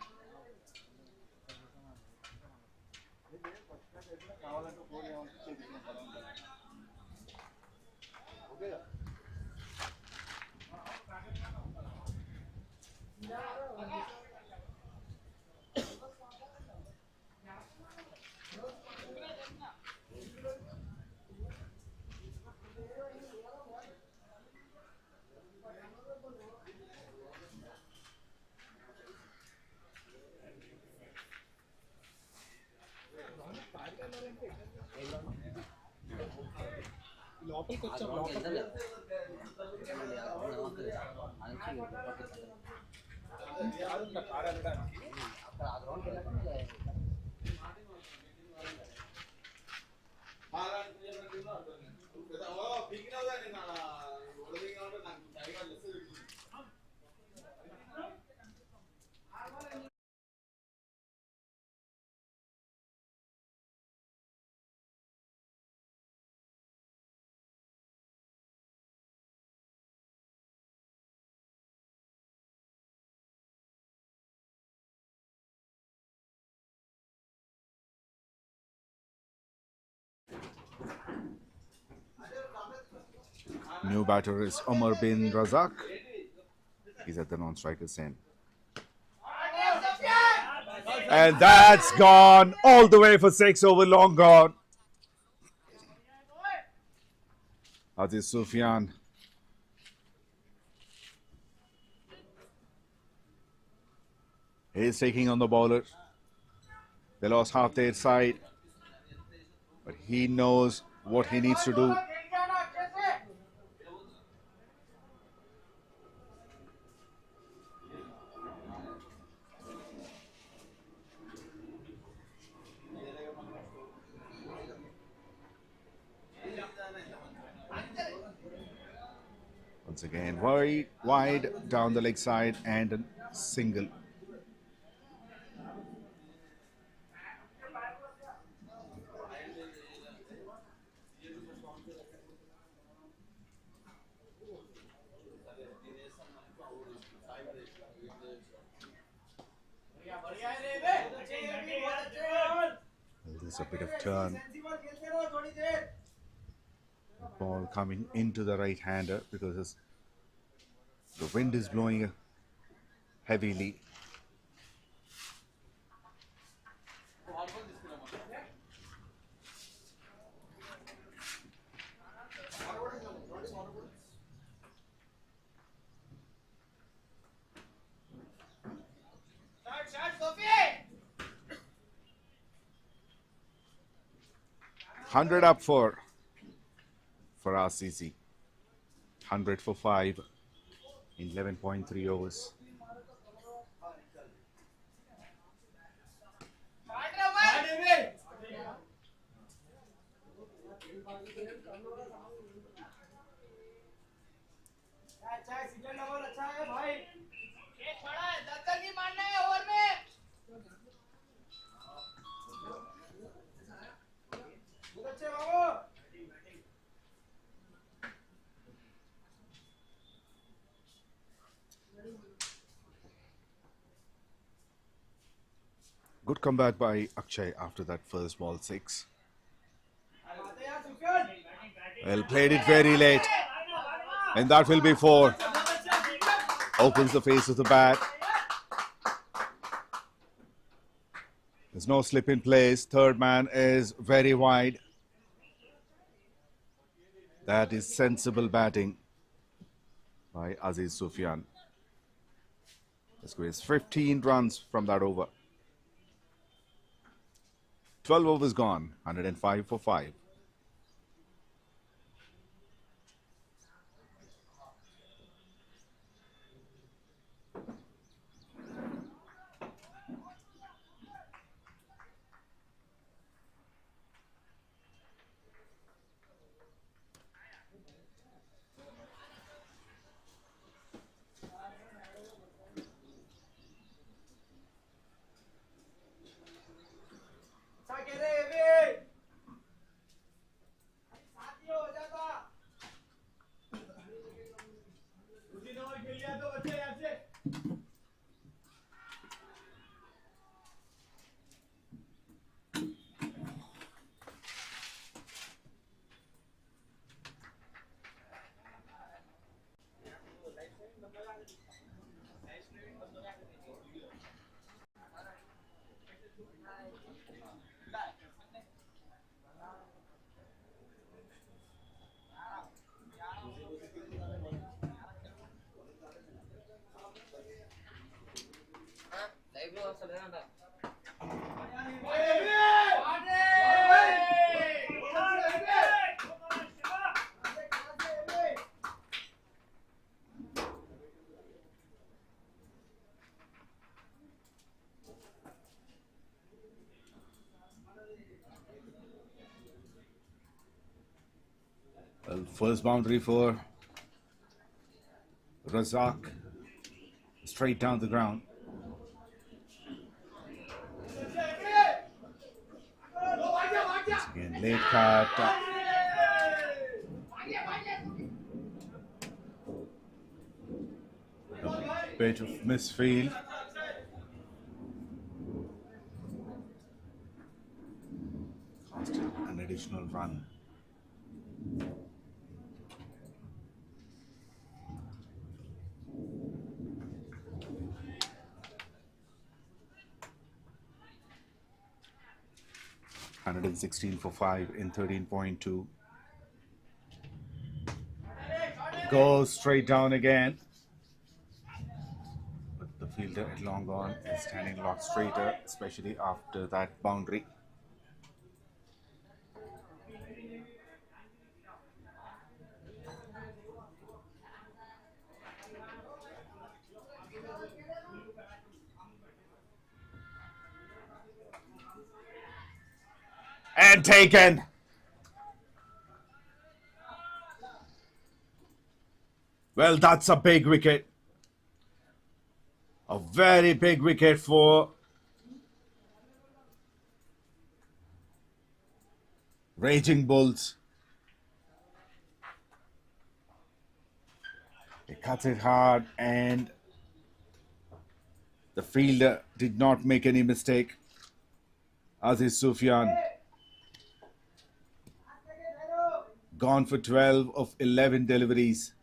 New batter is Omar bin Razak. He's at the non-striker's end. And that's gone all the way for 6 over, long gone. Aziz Sufyan. He's taking on the bowler. They lost half their side, but he knows what he needs to do. Once again, very wide down the leg side and a single. There's a bit of turn. Ball coming into the right-hander because the wind is blowing heavily. Hundred up for Farad CC. 100 for 5 in 11.3 overs. Good comeback by Akshay after that first ball 6. Well, played it very late. And that will be 4. Opens the face of the bat. There's no slip in place. Third man is very wide. That is sensible batting by Aziz Sufyan. He squeezed 15 runs from that over. 12 overs gone, 105 for 5. Well, first boundary for Razak, straight down the ground. Once again, late cut. A bit of misfield. Costed an additional run. $116 for 5 in 13.2. Goes straight down again. But the fielder at long on is standing a lot straighter, especially after that boundary. And taken. Well, that's a big wicket. A very big wicket for Raging Bulls. He cuts it hard and the fielder did not make any mistake. Aziz Sufyan gone for 12 of 11 deliveries.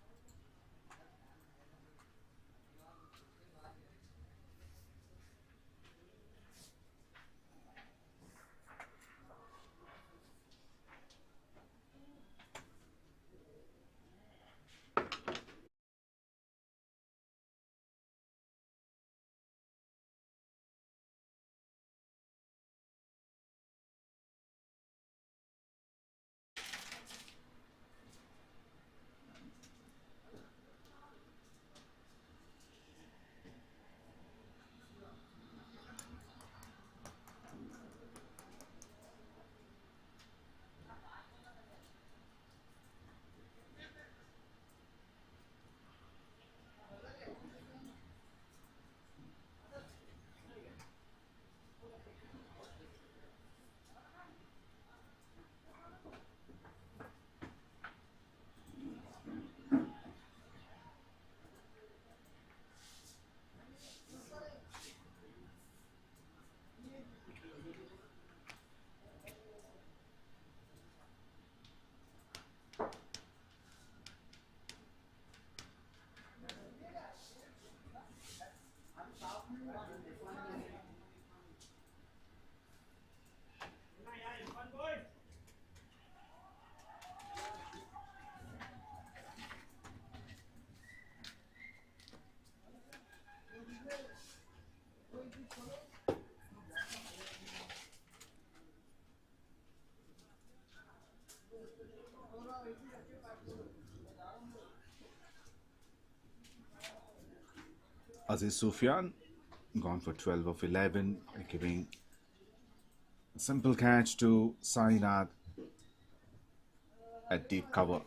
Aziz Sufyan gone for 12 of 11, giving a simple catch to Sainath at deep cover.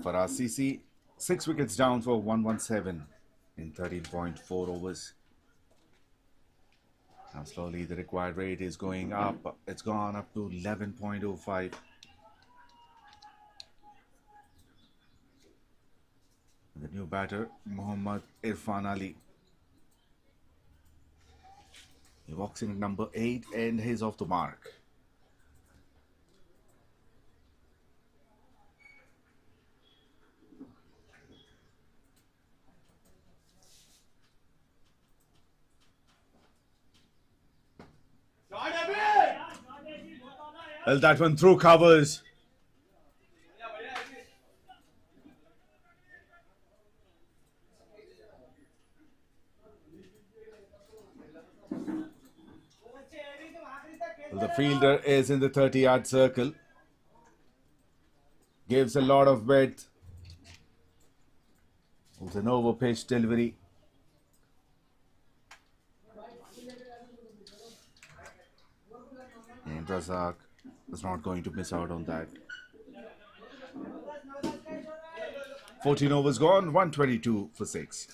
Farad CC 6 wickets down for 117 in 13.4 overs. Now slowly the required rate is going up. It's gone up to 11.05. The new batter, Mohammad Irfan Ali. He walks in at number 8 and he's off the mark. Well, that one through covers. Well, the fielder is in the 30-yard circle. Gives a lot of width. With an over-pitch delivery. And Razak is not going to miss out on that. 14 overs gone, 122 for 6.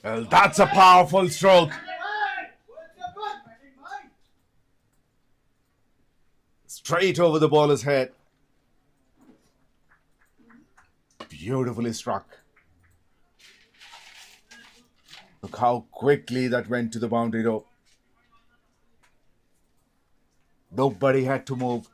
Well, that's a powerful stroke. Straight over the bowler's head. Beautifully struck. Look how quickly that went to the boundary rope. Nobody had to move.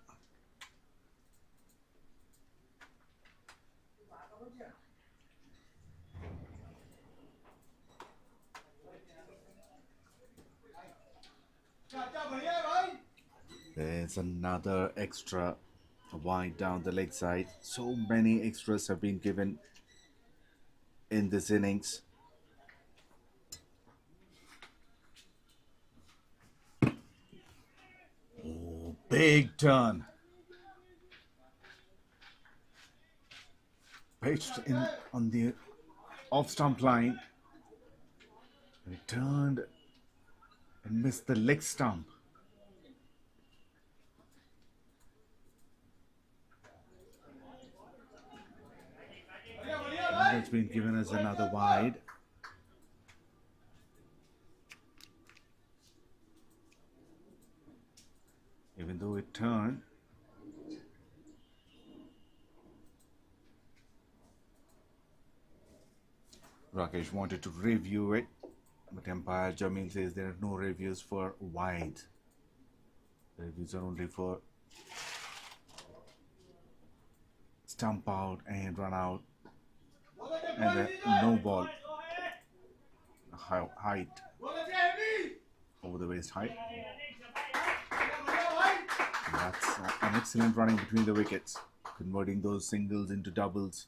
There's another extra wide down the leg side. So many extras have been given in this innings. Oh, big turn. Pitched in on the off stump line. And it turned and missed the leg stump. It's been given as another wide. Even though it turned. Rakesh wanted to review it, but umpire Jamil says there are no reviews for wide. The reviews are only for stump out and run out. And no ball. Height over the waist height. And that's an excellent running between the wickets, converting those singles into doubles.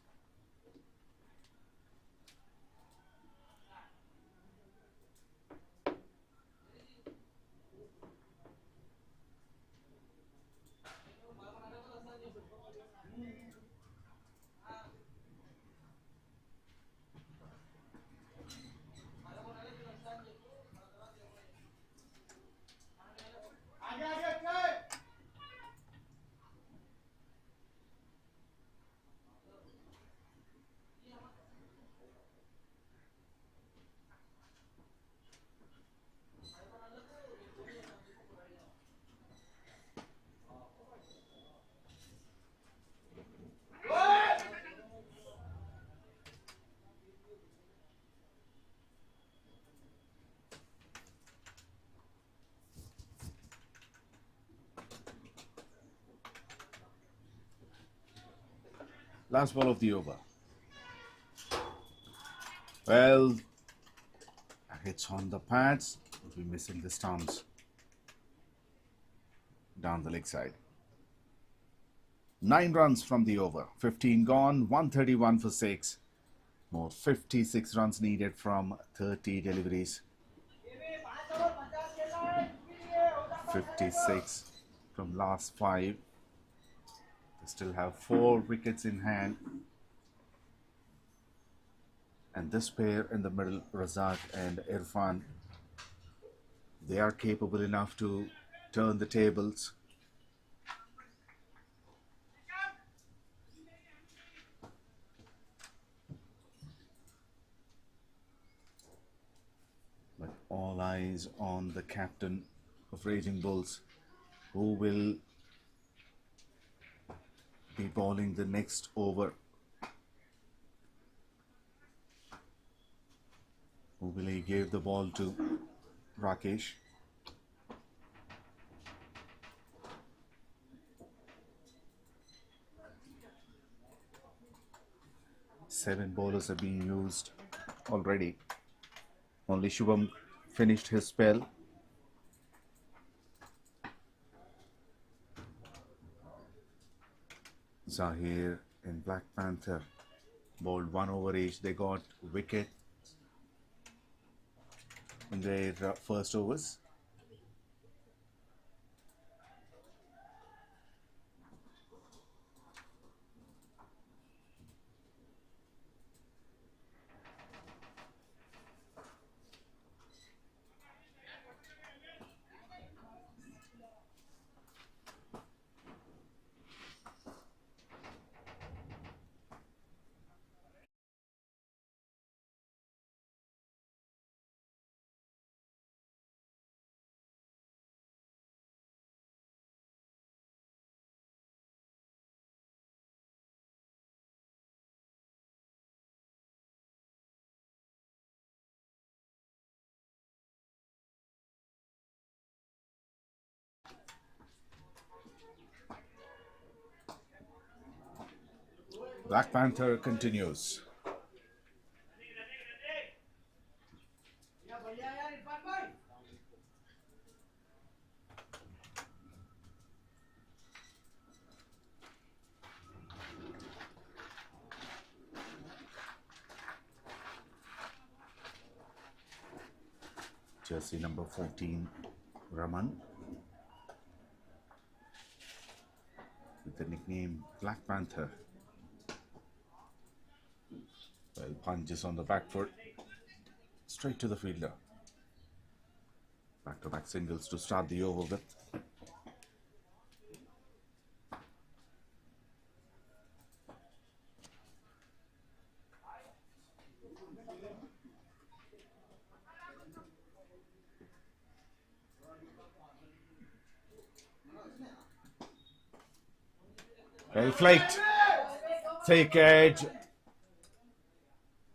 Last ball of the over. Well, hits on the pads. We'll be missing the stumps down the leg side. 9 runs from the over. 15 gone, 131 for 6. More 56 runs needed from 30 deliveries. 56 from last 5. They still have 4 wickets in hand. And this pair in the middle, Razak and Irfan, they are capable enough to turn the tables. But all eyes on the captain of Raging Bulls, who will be bowling the next over. 𝗬𝗶𝗃𝗍𝗶 gave the ball to Rakesh. Seven bowlers are being used already. Only Shubham finished his spell. Zahir and Black Panther bowled 1 over each. They got wicket in their first overs. Black Panther continues. Jersey number 14, Raman, with the nickname Black Panther. Well, punches on the back foot, straight to the fielder. Back-to-back singles to start the over with. Well flicked. Thick edge.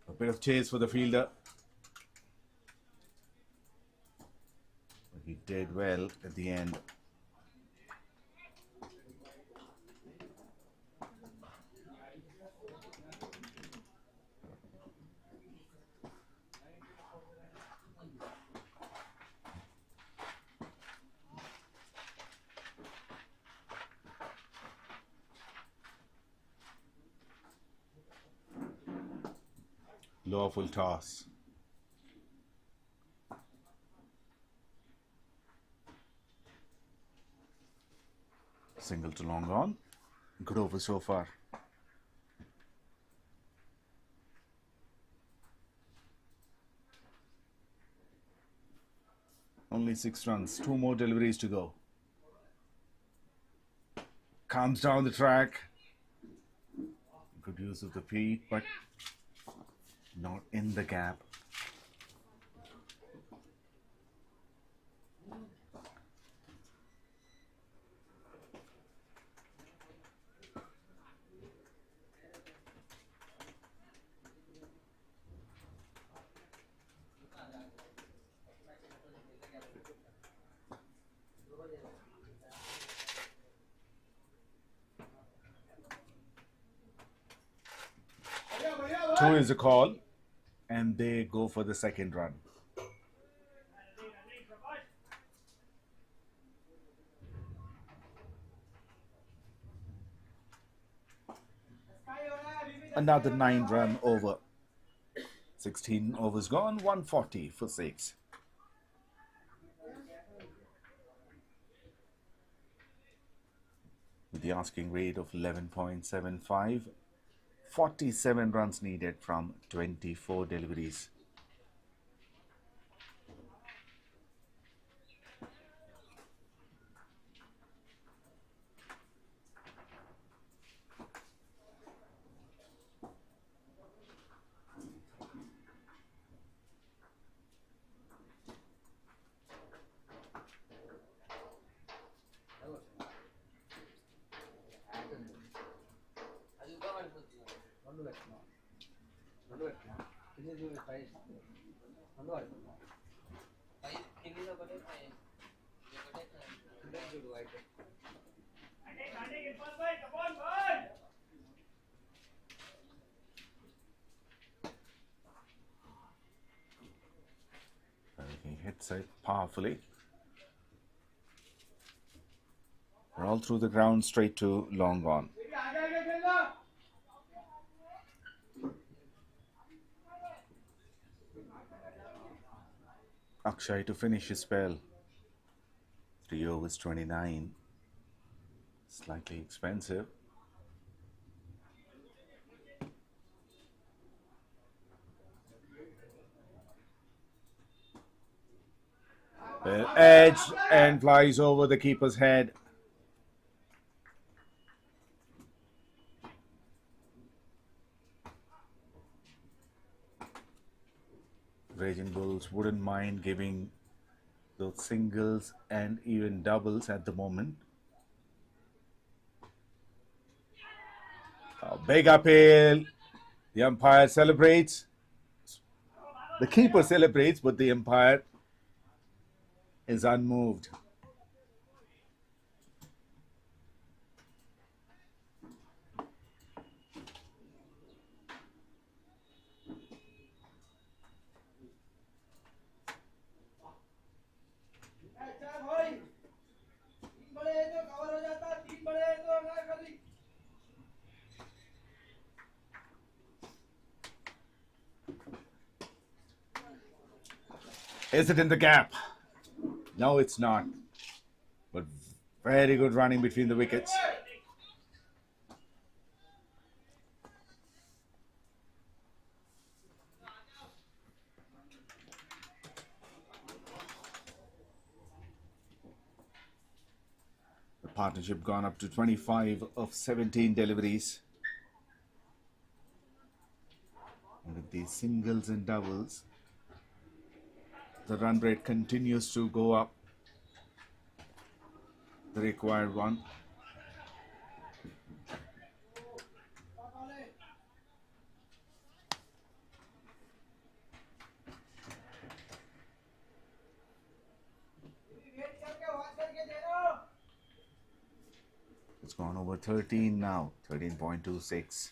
A bit of chase for the fielder. But he did well at the end. Lower full toss. Single to long on. Good over so far. Only 6 runs. 2 more deliveries to go. Comes down the track. Good use of the feet, but not in the gap. Two is a call, and they go for the second run. Another 9-run over. 16 overs gone, 140 for 6. With the asking rate of 11.75, 47 runs needed from 24 deliveries. He hits it powerfully. All through the ground, straight to long on. 𝗙𝗃𝗃 to finish his spell. 3 overs 29. Slightly expensive. Well edged and flies over the keeper's head. Raging Bulls wouldn't mind giving those singles and even doubles at the moment. Big appeal. The umpire celebrates. The keeper celebrates, but the umpire is unmoved. Is it in the gap? No, it's not. But very good running between the wickets. The partnership gone up to 25 of 17 deliveries. And with these singles and doubles, the run rate continues to go up. The required one. It's gone over 13 now, 13.26.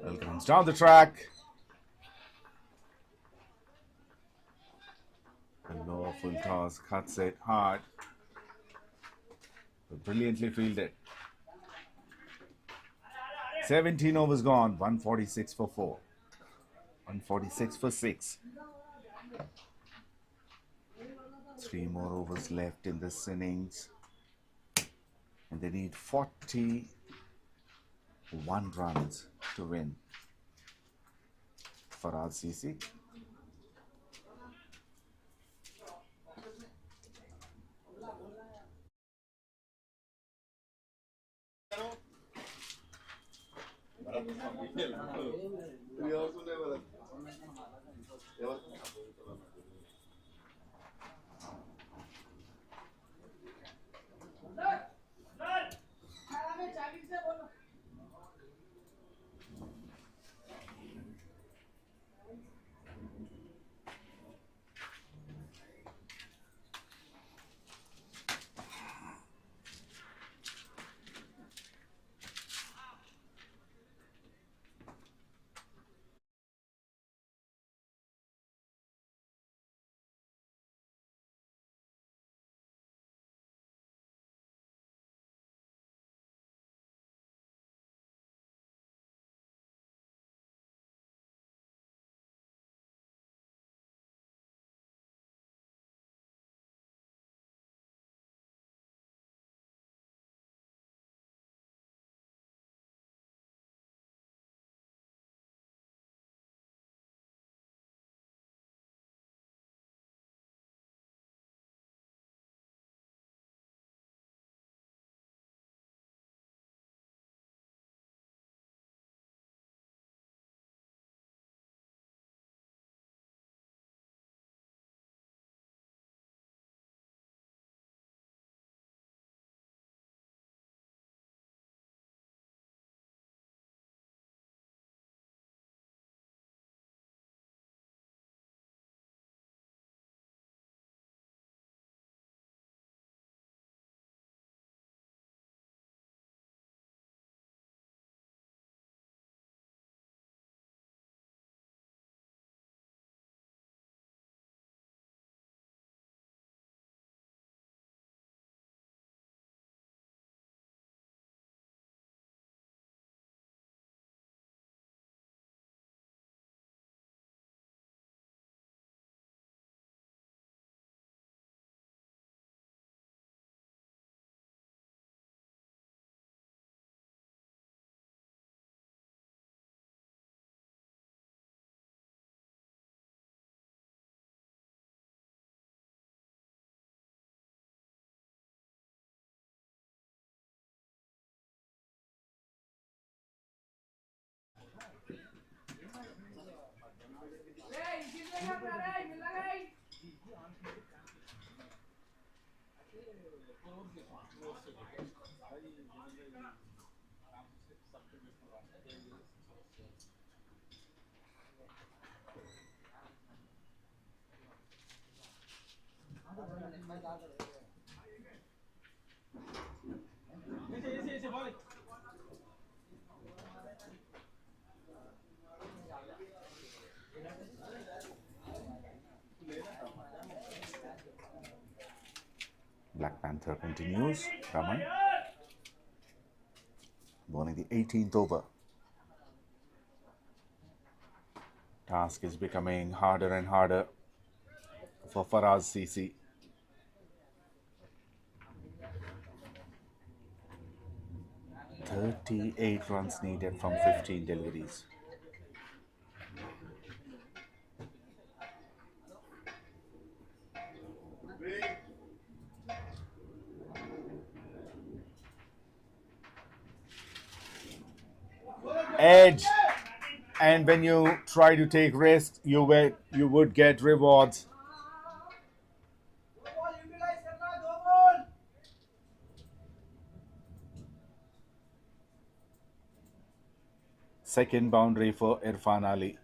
Well, comes down the track. And lower full toss, cuts it hard. But brilliantly fielded. 17 overs gone, 146 for 4. 146 for 6. 3 more overs left in this innings. And they need 41 runs to win. Farad CC. Black Panther continues. Raman bowling the 18th over. Task is becoming harder and harder for Farad CC. "38 runs needed from 15 deliveries." Edge, and when you try to take risks, you would get rewards. Second boundary for Irfan Ali.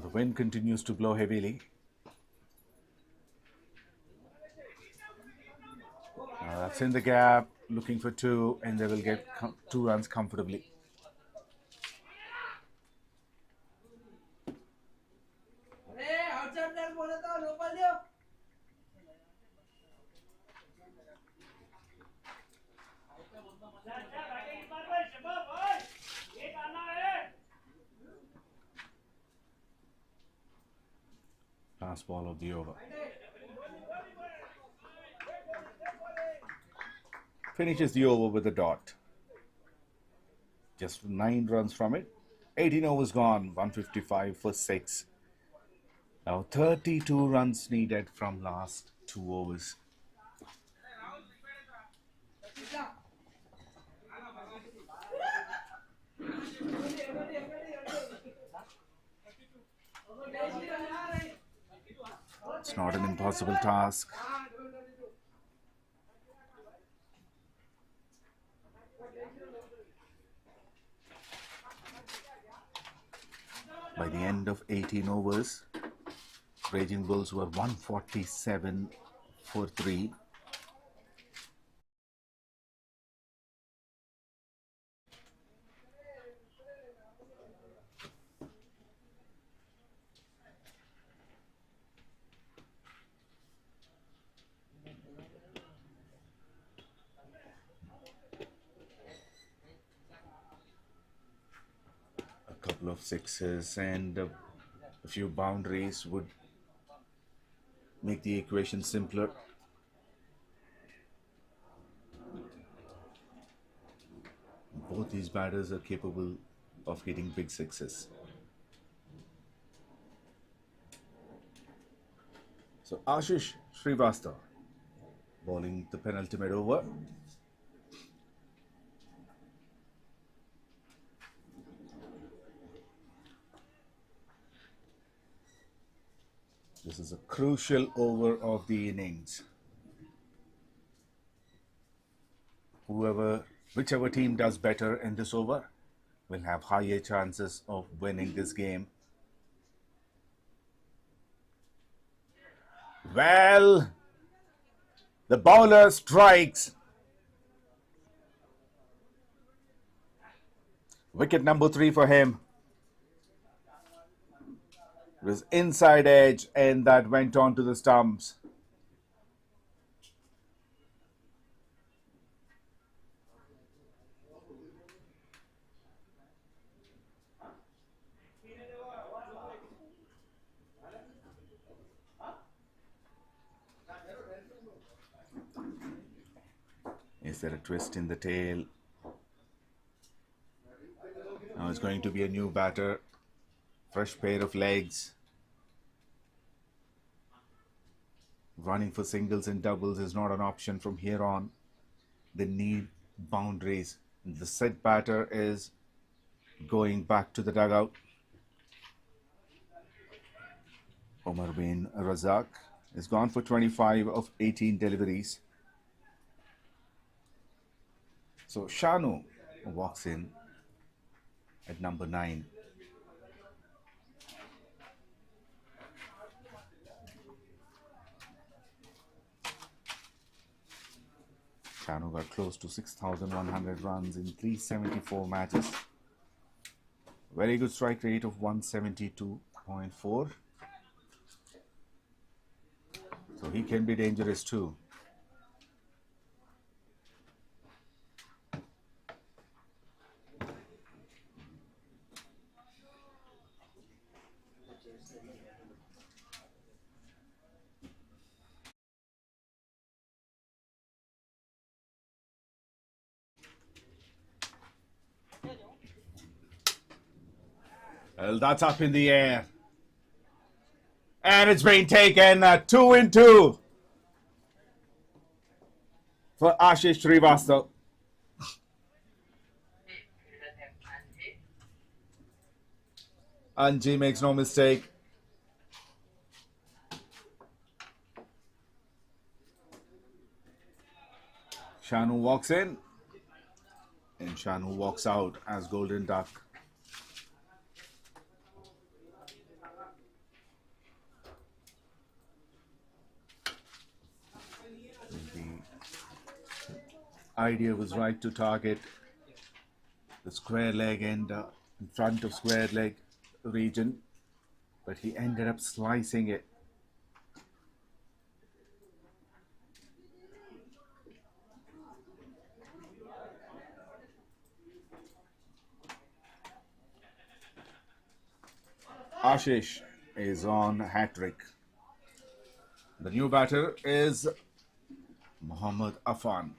The wind continues to blow heavily. That's in the gap, looking for two, and they will get 2 runs comfortably. Last ball of the over. Finishes the over with a dot. Just 9 runs from it. 18 overs gone, 155 for 6. Now 32 runs needed from last 2 overs. It's not an impossible task. By the end of 18 overs, Raging Bulls were 147 for 3. A couple of sixes and a few boundaries would make the equation simpler. Both these batters are capable of hitting big sixes. So 𝗪𝗃𝗃 𝗃𝗏𝗧 bowling the penultimate over. This is a crucial over of the innings. Whichever team does better in this over will have higher chances of winning this game. Well, the bowler strikes. Wicket number 3 for him. It was inside edge and that went on to the stumps. Is there a twist in the tail? Now it's going to be a new batter. Fresh pair of legs. Running for singles and doubles is not an option from here on. They need boundaries. The set batter is going back to the dugout. Umar bin Razak is gone for 25 of 18 deliveries. So Shanu walks in at number 9. Shanu got close to 6,100 runs in 374 matches. Very good strike rate of 172.4. So he can be dangerous too. Well, that's up in the air. And it's been taken 2-2 for 𝗪𝗃𝗃 𝗃𝗏𝗧. Anji makes no mistake. Shanu walks in and Shanu walks out as Golden Duck. The idea was right to target the square leg and in front of square leg region, but he ended up slicing it. 𝗪𝗃𝗃 is on hat-trick. The new batter is Mohammad Afan.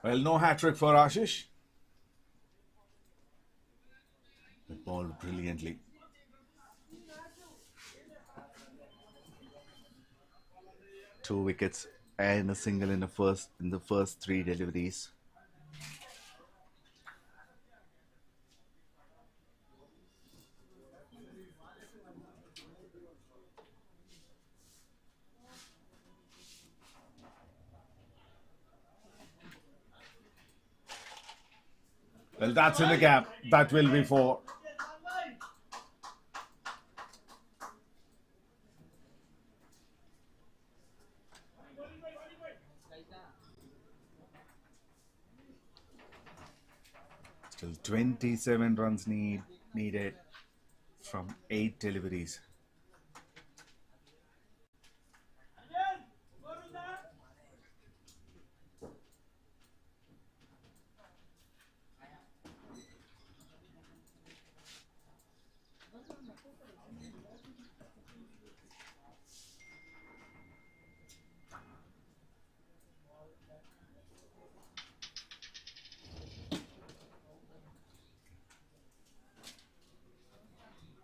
Well, no hat-trick for 𝗪𝗃𝗃. It bowled brilliantly. Two wickets and a single in the first 3 deliveries. Well, that's in the gap. That will be 4. Still 27 runs needed needed from 8 deliveries.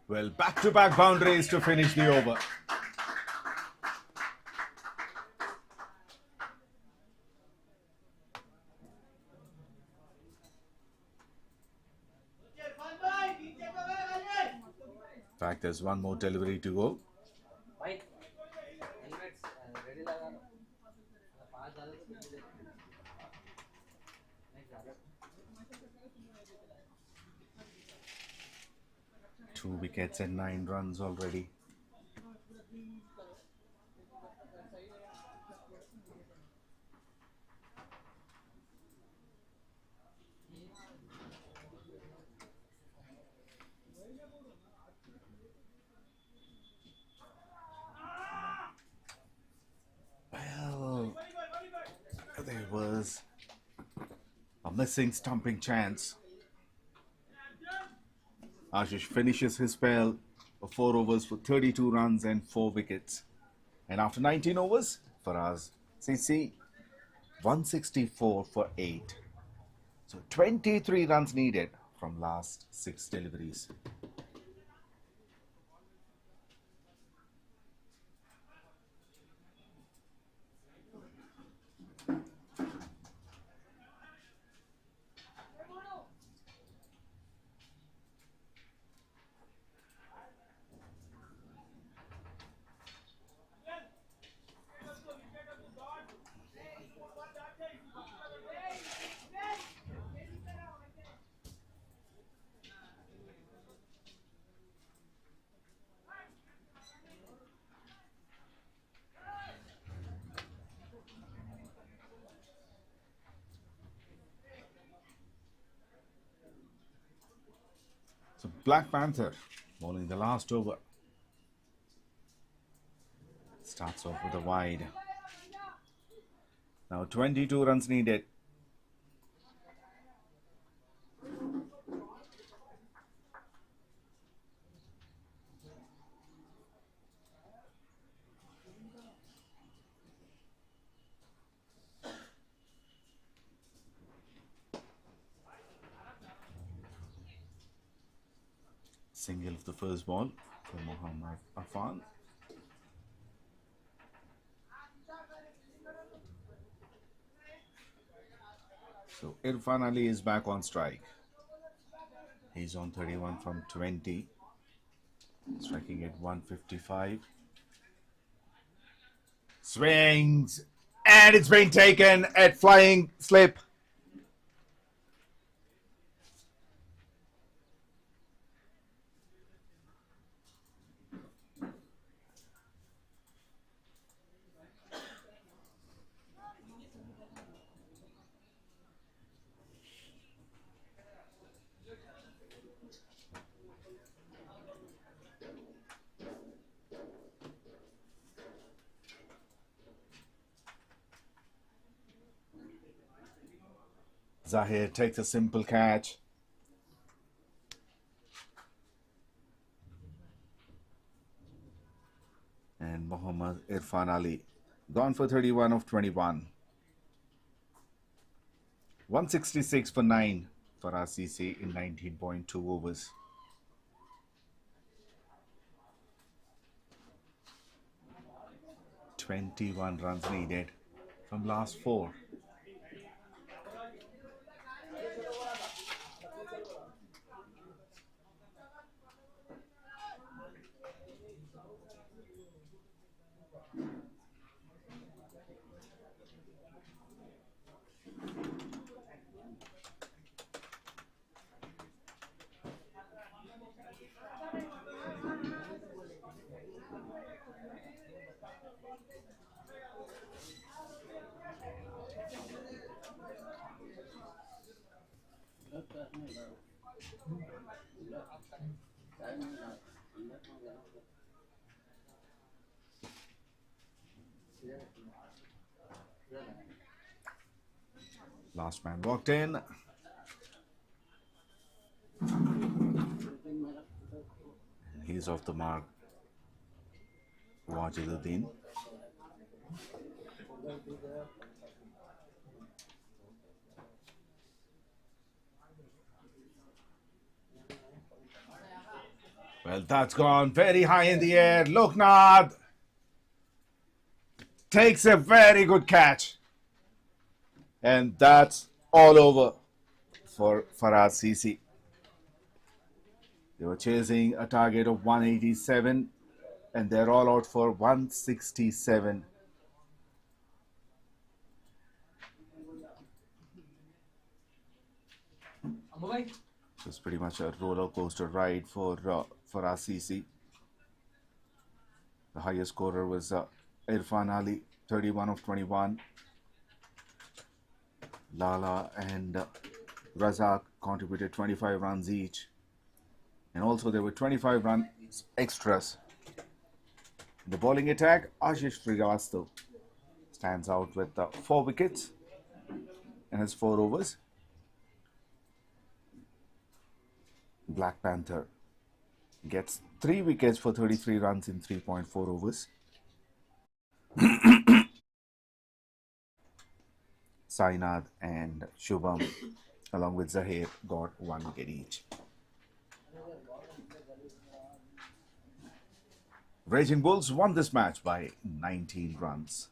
Well, back-to-back boundaries to finish the over. In fact, there's one more delivery to go. Two wickets and 9 runs already. Well, there was a missing stumping chance. Ashish finishes his spell of 4 overs for 32 runs and 4 wickets. And after 19 overs, Farad CC 164 for 8. So 23 runs needed from last 6 deliveries. So Black Panther bowling the last over. Starts off with a wide. Now 22 runs needed. Single of the first ball for Mohammad Afan. So Irfan Ali is back on strike. He's on 31 from 20. Striking at 155. Swings. And it's been taken at flying slip. Zahir takes a simple catch. And Mohammad Irfan Ali gone for 31 of 21. 166 for 9 for Farad CC in 19.2 overs. "21 runs needed from last 4. Last man walked in. He's off the mark. 𝗃𝗏𝗃𝗏. Well, that's gone very high in the air. Loknath takes a very good catch. And that's all over for Farad CC. They were chasing a target of 187 and they're all out for 167. It's pretty much a roller coaster ride for Farad CC. The highest scorer was Irfan Ali, 31 of 21. Lala and Razak contributed 25 runs each. And also there were 25 runs extras. In the bowling attack, Ashish Srivastava stands out with 4 wickets and has 4 overs. Black Panther gets 3 wickets for 33 runs in 3.4 overs. Sainath and Shubham along with Zahir got 1 wicket each. Raging Bulls won this match by 19 runs.